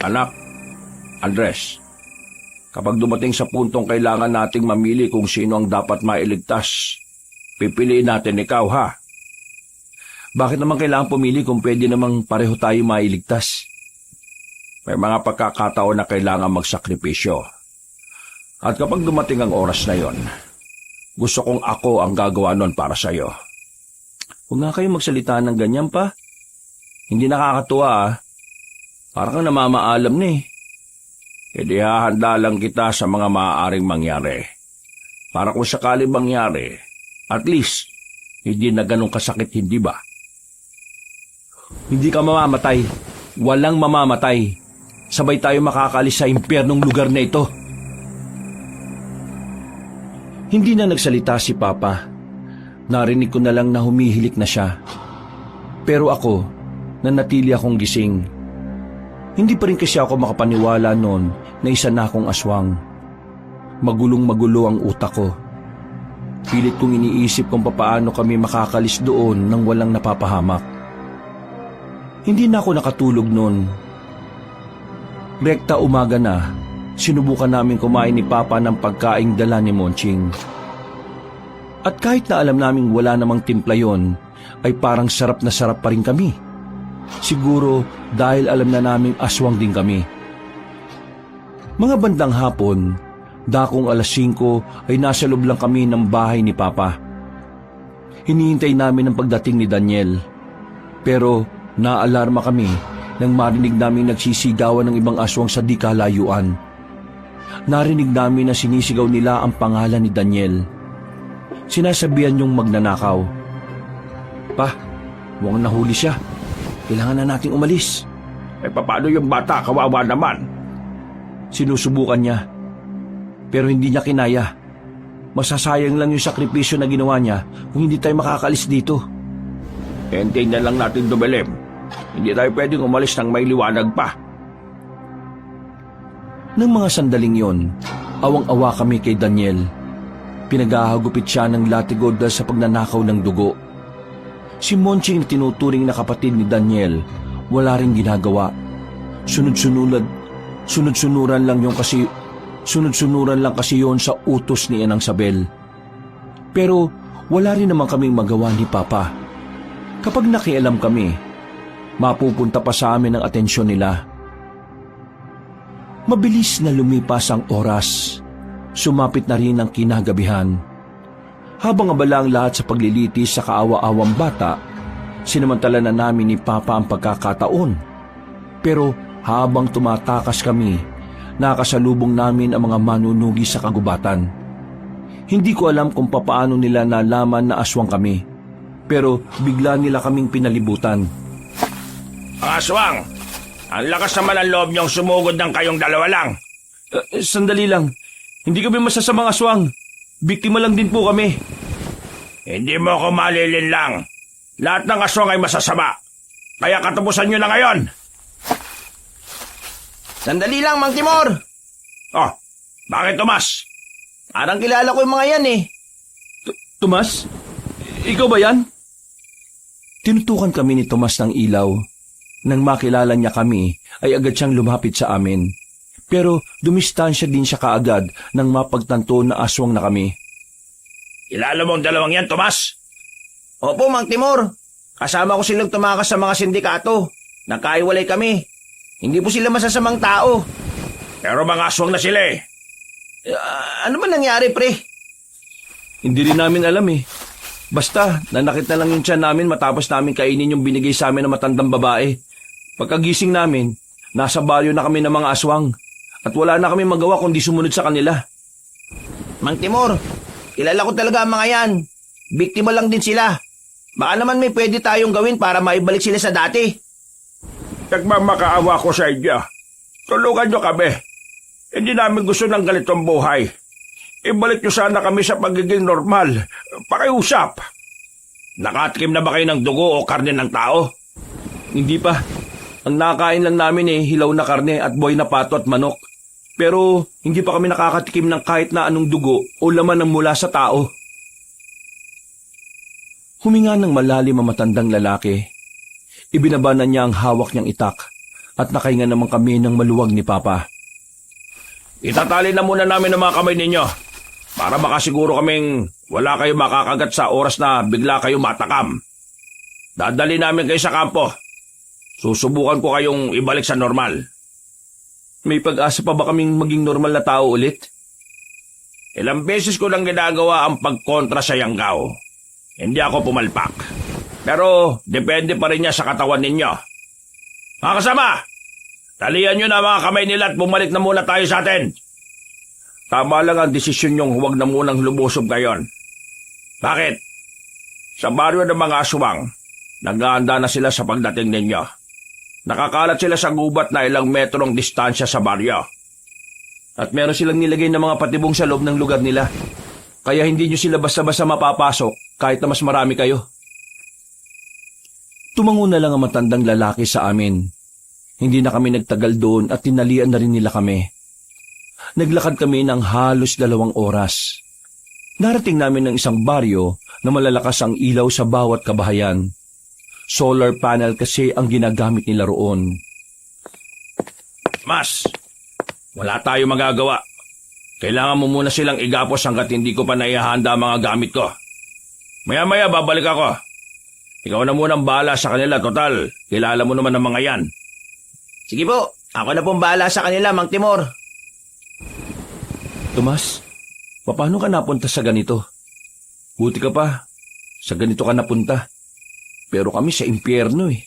Anak, Andres, kapag dumating sa puntong kailangan nating mamili kung sino ang dapat mailigtas, pipiliin natin ikaw, ha? Bakit naman kailangan pumili kung pwede namang pareho tayo mailigtas? May mga pagkakataon na kailangan magsakripisyo. At kapag dumating ang oras na yon, gusto kong ako ang gagawa nun para sa'yo. Huwag nga kayo magsalita ng ganyan pa. Hindi nakakatuwa Parang kang namamaalam na Hindi hahanda lang kita sa mga maaaring mangyari. Para kung sakali mangyari, at least, hindi na ganun kasakit, hindi ba? Hindi ka mamamatay. Walang mamamatay. Sabay tayo makakaalis sa impyernong lugar na ito. Hindi na nagsalita si Papa. Narinig ko na lang na humihilik na siya. Pero ako, nanatili akong gising. Hindi pa rin kasi ako makapaniwala noon na isa na akong aswang. Magulong-magulo ang utak ko. Pilit kong iniisip kung papaano kami makakalis doon nang walang napapahamak. Hindi na ako nakatulog noon. Rekta umaga na, sinubukan namin kumain ni Papa ng pagkaing dala ni Monching. At kahit na alam naming wala namang timpla yon, ay parang sarap na sarap pa rin kami. Siguro dahil alam na naming aswang din kami. Mga bandang hapon, dakong 5:00 ay nasa loob lang kami ng bahay ni Papa. Hinihintay namin ang pagdating ni Daniel. Pero naalarma kami nang marinig namin nagsisigawan ng ibang aswang sa di kalayuan. Narinig namin na sinisigaw nila ang pangalan ni Daniel. Sinasabihan yung magnanakaw. Pa, mukhang nahuli siya. Kailangan na nating umalis. Paano yung bata? Kawawa naman. Sinusubukan niya. Pero hindi niya kinaya. Masasayang lang yung sakripisyo na ginawa niya kung hindi tayo makakalis dito. Hintayin na lang natin dumilim. Hindi tayo pwedeng umalis nang may liwanag pa. Nang mga sandaling yon, awang-awa kami kay Daniel. Pinagahagupit siya ng latigo dahil sa pagnanakaw ng dugo. Si Monching na tinuturing na kapatid ni Daniel, wala ring ginagawa. Sunod-sunuran lang kasi yon sa utos ni Inang Sabel. Pero wala rin naman kaming magawa ni Papa. Kapag nakialam kami, mapupunta pa sa amin ang atensyon nila. Mabilis na lumipas ang oras. Sumapit na rin ang kinagabihan. Habang abala ang lahat sa paglilitis sa kaawa-awang bata, sinamantala na namin ni Papa ang pagkakataon. Pero habang tumatakas kami, nakasalubong namin ang mga manunugi sa kagubatan. Hindi ko alam kung papaano nila nalaman na aswang kami, pero bigla nila kaming pinalibutan. Aswang! Ang lakas naman ang loob niyong sumugod ng kayong dalawa lang. Sandali lang. Hindi kami masasamang aswang. Biktima lang din po kami. Hindi mo ako malilinlang. Lahat ng aswang ay masasama. Kaya katapusan niyo na ngayon. Sandali lang, Mang Timor. Oh, bakit Tomas? Parang kilala ko yung mga yan eh. Tomas? Ikaw ba yan? Tinutukan kami ni Tomas ng ilaw. Nang makilala niya kami, ay agad siyang lumapit sa amin. Pero dumistansya din siya kaagad nang mapagtanto na aswang na kami. Kilala mo ang dalawang yan, Tomas? Opo, Mang Timor. Kasama ko silang tumakas sa mga sindikato. Nagkaiwalay kami. Hindi po sila masasamang tao. Pero mga aswang na sila eh. Ano man nangyari, pre? Hindi rin namin alam eh. Basta, nanakit na lang yung tiyan namin matapos namin kainin yung binigay sa amin ng matandang babae. Pagkagising namin, nasa balyo na kami ng mga aswang. At wala na kami magawa kundi sumunod sa kanila. Mang Timor, kilala ko talaga ang mga yan. Biktima lang din sila. Baka naman may pwede tayong gawin para maibalik sila sa dati. Nagmamakaawa ko sa inyo. Tulungan niyo kami. Hindi namin gusto ng ganitong buhay. Ibalik niyo sana kami sa pagiging normal. Pakiusap. Nakatikim na ba kayo ng dugo o karne ng tao? Hindi pa. Ang nakain lang namin hilaw na karne at boy na pato at manok. Pero hindi pa kami nakakatikim ng kahit na anong dugo o laman ng mula sa tao. Huminga ng malalim ang matandang lalaki. Ibinabanan niya ang hawak niyang itak at nakahinga naman kami ng maluwag ni Papa. Itatali na muna namin ang mga kamay ninyo para makasiguro kaming wala kayo makakagat sa oras na bigla kayo matakam. Dadali namin kayo sa kampo. Susubukan ko kayong ibalik sa normal. May pag-asa pa ba kaming maging normal na tao ulit? Ilang beses ko lang ginagawa ang pagkontra sa Yanggaw. Hindi ako pumalpak. Pero depende pa rin niya sa katawan ninyo. Mga kasama, talian nyo na mga kamay nila at bumalik na muna tayo sa atin. Tama lang ang desisyon niyong huwag na munang lumusob ngayon. Bakit? Sa baryo ng mga aswang, naghahanda na sila sa pagdating ninyo. Nakakalat sila sa gubat na ilang metrong distansya sa baryo. At meron silang nilagay ng mga patibong sa loob ng lugar nila. Kaya hindi nyo sila basta-basta mapapasok kahit na mas marami kayo. Tumango na lang ang matandang lalaki sa amin. Hindi na kami nagtagal doon at tinalian na rin nila kami. Naglakad kami ng halos 2 oras. Narating namin ng isang baryo na malalakas ang ilaw sa bawat kabahayan. Solar panel kasi ang ginagamit nila roon. Mas, wala tayo magagawa. Kailangan mo muna silang igapos hanggat hindi ko pa naihahanda ang mga gamit ko. Maya-maya babalik ako. Ikaw na munang bahala sa kanila, total. Kilala mo naman ang mga yan. Sige po, ako na pong bahala sa kanila, Mang Timor. Tomas, paano ka napunta sa ganito? Buti ka pa, sa ganito ka napunta. Pero kami sa impyerno eh.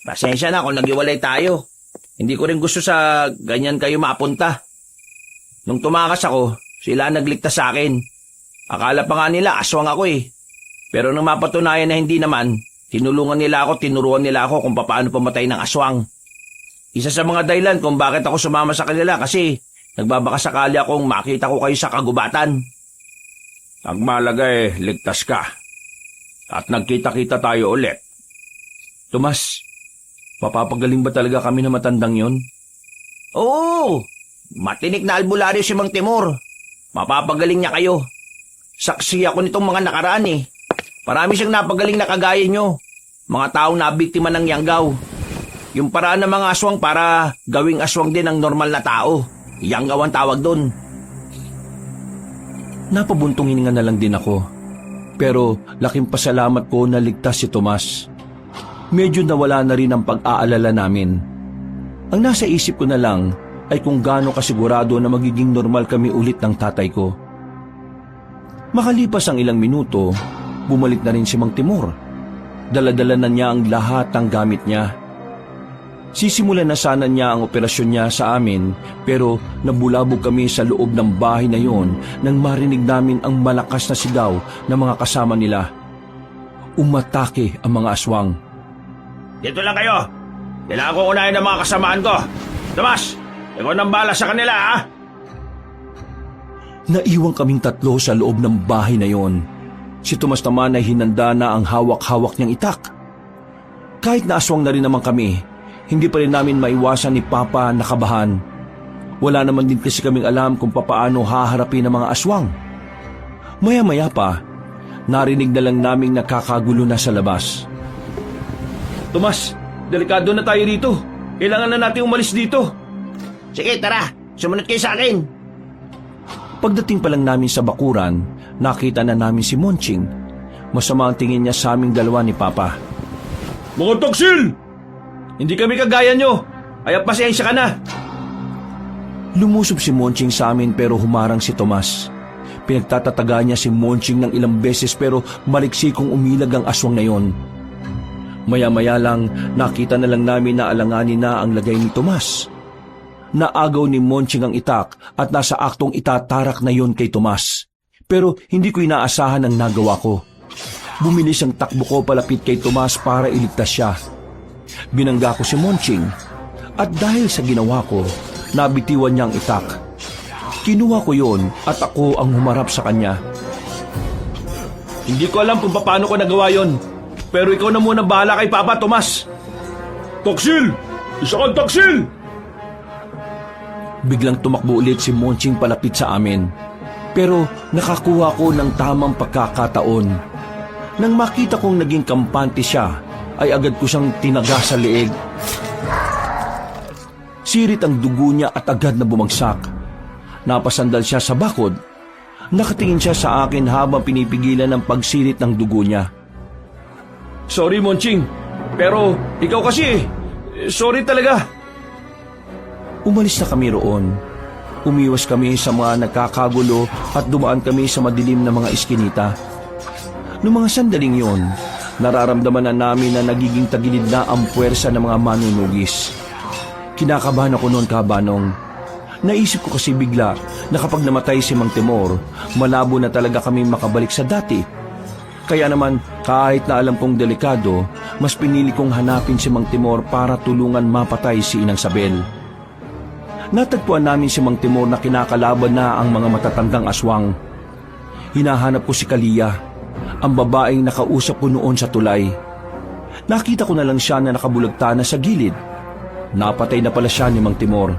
Pasensya na kung nag-iwalay tayo. Hindi ko rin gusto sa ganyan kayo mapunta. Nung tumakas ako, sila nagligtas sa akin. Akala pa nga nila aswang ako eh. Pero nang mapatunayan na hindi naman, tinuruan nila ako kung paano pumatay ng aswang. Isa sa mga dahilan kung bakit ako sumama sa kanila kasi nagbabakasakali akong makita ko kayo sa kagubatan. Ang mahalaga ligtas ka. At nagkita-kita tayo ulit. Tomas, mapapagaling ba talaga kami na matandang yon? Oo, matinik na albularyo si Mang Timor. Mapapagaling niya kayo. Saksi ako nitong mga nakaraan eh. Marami siyang napagaling na kagaya nyo. Mga taong nabiktima ng yanggaw. Yung paraan ng mga aswang para gawing aswang din ang normal na tao. Yanggaw ang tawag doon. Napabuntong hininga na lang din ako. Pero laking pasalamat ko na ligtas si Tomas. Medyo nawala na rin ang pag-aalala namin. Ang nasa isip ko na lang ay kung gaano kasigurado na magiging normal kami ulit ng tatay ko. Makalipas ang ilang minuto, bumalik na rin si Mang Timor. Dala-dala na niya ang lahat ng gamit niya. Sisimulan na sana niya ang operasyon niya sa amin pero nabulabog kami sa loob ng bahay na yon nang marinig namin ang malakas na sigaw ng mga kasama nila. Umatake ang mga aswang. Dito lang kayo. Kailangan ko unahin ang mga kasamaan ko. Tomas, ikaw nang bahala sa kanila ha. Naiwang kaming 3 sa loob ng bahay na yon. Si Tomas naman ay hinanda na ang hawak-hawak niyang itak. Kahit na aswang na rin naman kami, hindi pa rin namin maiwasan ni Papa na kabahan. Wala naman din kasi kaming alam kung papaano haharapin ang mga aswang. Maya-maya pa, narinig na lang naming nakakagulo na sa labas. Tomas, delikado na tayo rito. Kailangan na natin umalis dito. Sige, tara. Sumunod kayo sa akin. Pagdating pa lang namin sa bakuran, nakita na namin si Monching. Masama ang tingin niya sa aming dalawa ni Papa. Mga toksil! Hindi kami kagaya nyo. Kaya pasensya ka na. Lumusob si Monching sa amin pero humarang si Tomas. Pinagtatataga niya si Monching ng ilang beses pero maliksikong umilag ang aswang na yon. Maya-maya lang nakita na lang namin na alanganin na ang lagay ni Tomas. Naagaw ni Monching ang itak at nasa aktong itatarak na yon kay Tomas. Pero hindi ko inaasahan ang nagawa ko. Bumilis ang takbo ko palapit kay Tomas para iligtas siya. Binangga ko si Monching at dahil sa ginawa ko, nabitiwan niya ang itak. Kinuha ko yon at ako ang humarap sa kanya. Hindi ko alam kung paano ko nagawa yon, pero ikaw na muna bahala kay Papa, Tomas. Toksil! Isa kang toksil! Biglang tumakbo ulit si Monching palapit sa amin. Pero nakakuha ko ng tamang pagkakataon. Nang makita kong naging kampante siya, ay agad ko siyang tinaga sa leeg. Sirit ang dugo niya at agad na bumagsak. Napasandal siya sa bakod. Nakatingin siya sa akin habang pinipigilan ang pagsirit ng dugo niya. Sorry, Monching, pero ikaw kasi, sorry talaga. Umalis na kami roon. Umiwas kami sa mga nagkakagulo at dumaan kami sa madilim na mga iskinita. Noong mga sandaling yon, nararamdaman na namin na nagiging tagilid na ang puwersa ng mga manunugis. Kinakabahan ako noon, kabanong. Naisip ko kasi bigla na kapag namatay si Mang Timor, malabo na talaga kami makabalik sa dati. Kaya naman, kahit na alam kong delikado, mas pinili kong hanapin si Mang Timor para tulungan mapatay si Inang Sabel. Natagpuan namin si Mang Timor na kinakalaban na ang mga matatandang aswang. Hinahanap ko si Kalia, ang babaeng nakausap ko noon sa tulay. Nakita ko na lang siya na nakabulagta na sa gilid. Napatay na pala siya ni Mang Timor.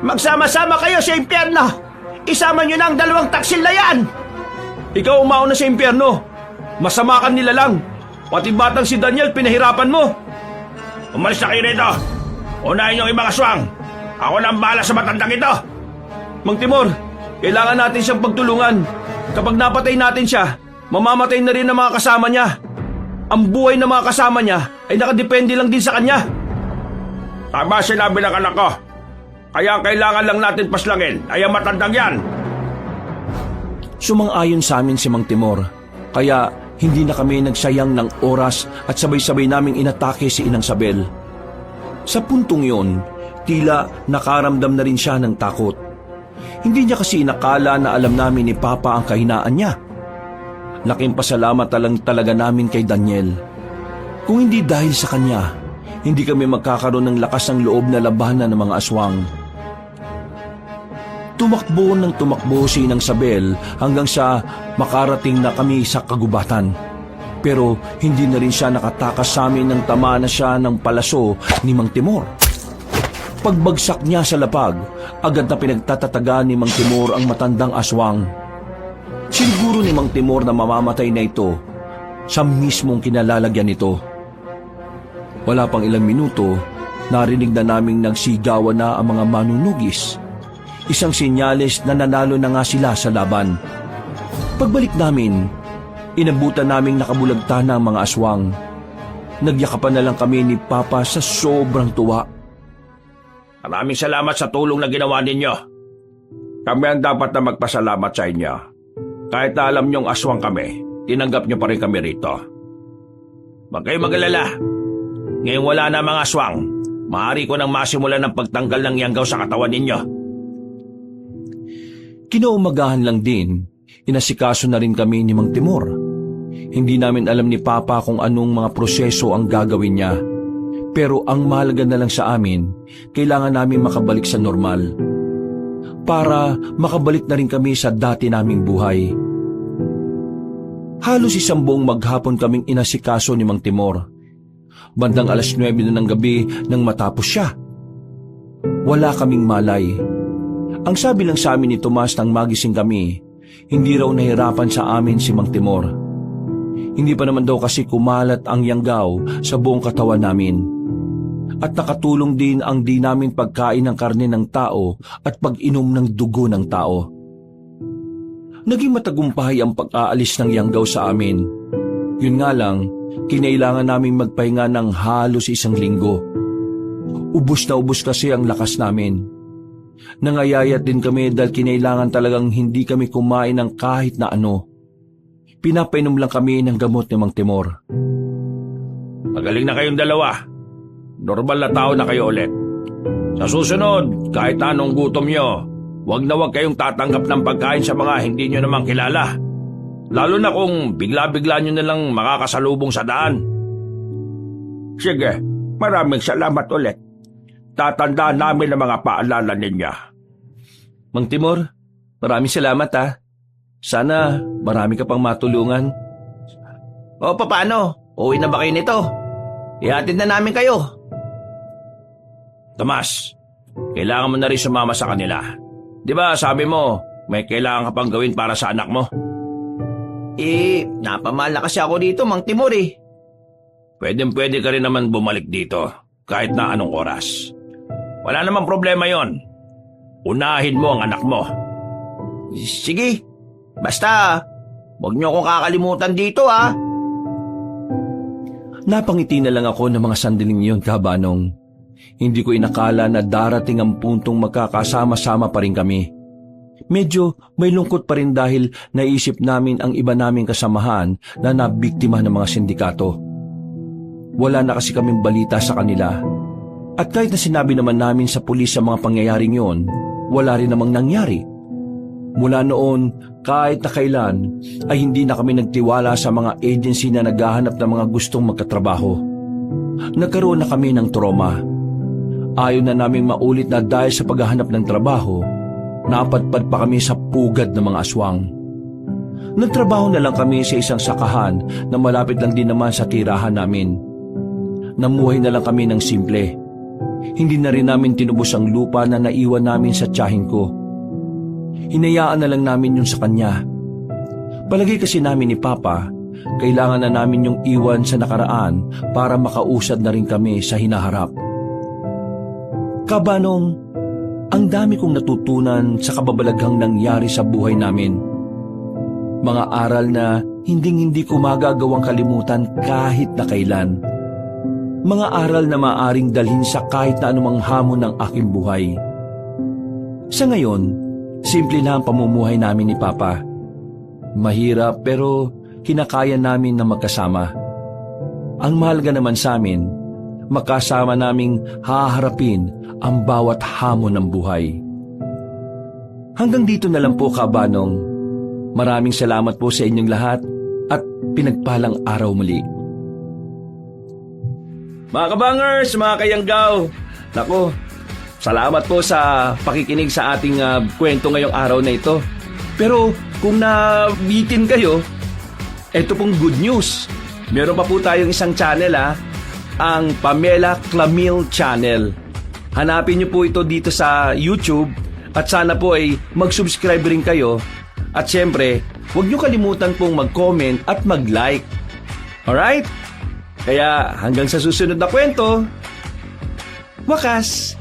Magsama-sama kayo sa impyerno! Isama nyo na ang 2 taksil na yan! Ikaw umauna sa impyerno. Masama ka nila lang. Pati batang si Daniel pinahirapan mo. Umalis na kayo rito. Unahin yung ibang aswang. Ako na ang bahala sa matandang ito. Mang Timor, kailangan natin siyang pagtulungan. Kapag napatay natin siya, mamamatay na rin ang mga kasama niya. Ang buhay ng mga kasama niya ay nakadepende lang din sa kanya. Tama sinabi ng anak ko. Kaya kailangan lang natin paslangin ay ang matandang yan. Sumang-ayon sa amin si Mang Timor, kaya hindi na kami nagsayang ng oras at sabay-sabay naming inatake si Inang Sabel. Sa puntong yon, tila nakaramdam na rin siya ng takot. Hindi niya kasi inakala na alam namin ni Papa ang kahinaan niya. Laking pasalamat talaga namin kay Daniel. Kung hindi dahil sa kanya, hindi kami magkakaroon ng lakas ng loob na labanan ng mga aswang. Tumakbo ng tumakbo si Inang Sabel hanggang sa makarating na kami sa kagubatan. Pero hindi na rin siya nakatakas sa amin nang tama na siya ng palaso ni Mang Timor. Pagbagsak niya sa lapag, agad na pinagtatatagan ni Mang Timor ang matandang aswang. Siguro ni Mang Timor na mamamatay na ito sa mismong kinalalagyan nito. Wala pang ilang minuto, narinig na naming nagsigawan na ang mga manunugis. Isang senyales na nanalo na nga sila sa laban. Pagbalik namin, inabutan naming nakabulagta na ang mga aswang. Nagyakapan na lang kami ni Papa sa sobrang tuwa. Maraming salamat sa tulong na ginawa ninyo. Kami ang dapat na magpasalamat sa inyo. Kahit na alam niyong aswang kami, tinanggap niyo pa rin kami rito. Huwag kayong mag-alala. Ngayong wala na mga aswang, maaari ko nang masimulan ng pagtanggal ng yanggaw sa katawan ninyo. Kinaumagahan lang din, inasikaso na rin kami ni Mang Timor. Hindi namin alam ni Papa kung anong mga proseso ang gagawin niya. Pero ang mahalaga na lang sa amin, kailangan namin makabalik sa normal. Para makabalik na rin kami sa dati naming buhay. Halos isang buong maghapon kaming inasikaso ni Mang Timor. Bandang 9:00 na ng gabi nang matapos siya. Wala kaming malay. Ang sabi lang sa amin ni Tomas nang magising kami, hindi raw nahirapan sa amin si Mang Timor. Hindi pa naman daw kasi kumalat ang yanggaw sa buong katawan namin. At nakatulong din ang di namin pagkain ng karne ng tao at pag-inom ng dugo ng tao. Naging matagumpay ang pag-aalis ng yanggaw sa amin. Yun nga lang, kinailangan naming magpahinga ng halos 1 linggo. Ubus na ubus kasi ang lakas namin. Nangayayat din kami dahil kinailangan talagang hindi kami kumain ng kahit na ano. Pinapainom lang kami ng gamot ni Mang Timor. Magaling na kayong dalawa. Normal na tao na kayo ulit. Sa susunod, kahit anong gutom nyo, wag na wag kayong tatanggap ng pagkain sa mga hindi nyo namang kilala. Lalo na kung bigla-bigla nyo nalang makakasalubong sa daan. Sige, maraming salamat ulit. Tatandaan namin ang mga paalala ninyo. Mang Timor, maraming salamat ha. Sana marami ka pang matulungan. O paano? Uwi na ba kayo nito? Ihatid na namin kayo. Tomas, kailangan mo na rin sumama sa kanila. Di ba sabi mo, may kailangan ka pang gawin para sa anak mo? Napamahal na kasi ako dito, Mang Timor eh. Pwede ka rin naman bumalik dito, kahit na anong oras. Wala namang problema yon. Unahin mo ang anak mo. Sige, basta huwag niyo akong kakalimutan dito ha. Napangiti na lang ako ng mga sandaling yun, Kabanong. Hindi ko inakala na darating ang puntong magkakasama-sama pa rin kami. Medyo may lungkot pa rin dahil naisip namin ang iba naming kasamahan na nabiktima ng mga sindikato. Wala na kasi kaming balita sa kanila. At kahit na sinabi naman namin sa pulis sa mga pangyayaring yon, wala rin namang nangyari. Mula noon, kahit na kailan, ay hindi na kami nagtiwala sa mga agency na naghahanap ng mga gustong magkatrabaho. Nagkaroon na kami ng trauma. Ayaw na naming maulit na dahil sa paghahanap ng trabaho, napadpad pa kami sa pugad ng mga aswang. Nagtrabaho na lang kami sa isang sakahan na malapit lang din naman sa tirahan namin. Namuhay na lang kami ng simple. Hindi na rin namin tinubos ang lupa na naiwan namin sa tiyahin ko. Hinayaan na lang namin yun sa kanya. Palagi kasi namin ni Papa, kailangan na namin yung iwan sa nakaraan para makausad na rin kami sa hinaharap. Kabanong, ang dami kong natutunan sa kababalaghang nangyari sa buhay namin. Mga aral na hinding-hindi ko magagawang kalimutan kahit na kailan. Mga aral na maaring dalhin sa kahit na anumang hamon ng aking buhay. Sa ngayon, simple na ang pamumuhay namin ni Papa. Mahirap pero kinakaya namin na magkasama. Ang mahalaga naman sa amin, makasama naming haharapin ang bawat hamon ng buhay. Hanggang dito na lang po, Kabanong. Maraming salamat po sa inyong lahat at pinagpalang araw muli. Mga kabangers, mga kayanggaw, nako, salamat po sa pakikinig sa ating kwento ngayong araw na ito. Pero kung nabitin kayo, eto pong good news. Meron pa po tayong isang channel ang Pamela Clamil Channel. Hanapin niyo po ito dito sa YouTube at sana po ay mag-subscribe rin kayo. At syempre, huwag niyo kalimutan pong mag-comment at mag-like. Alright? Kaya hanggang sa susunod na kwento, wakas!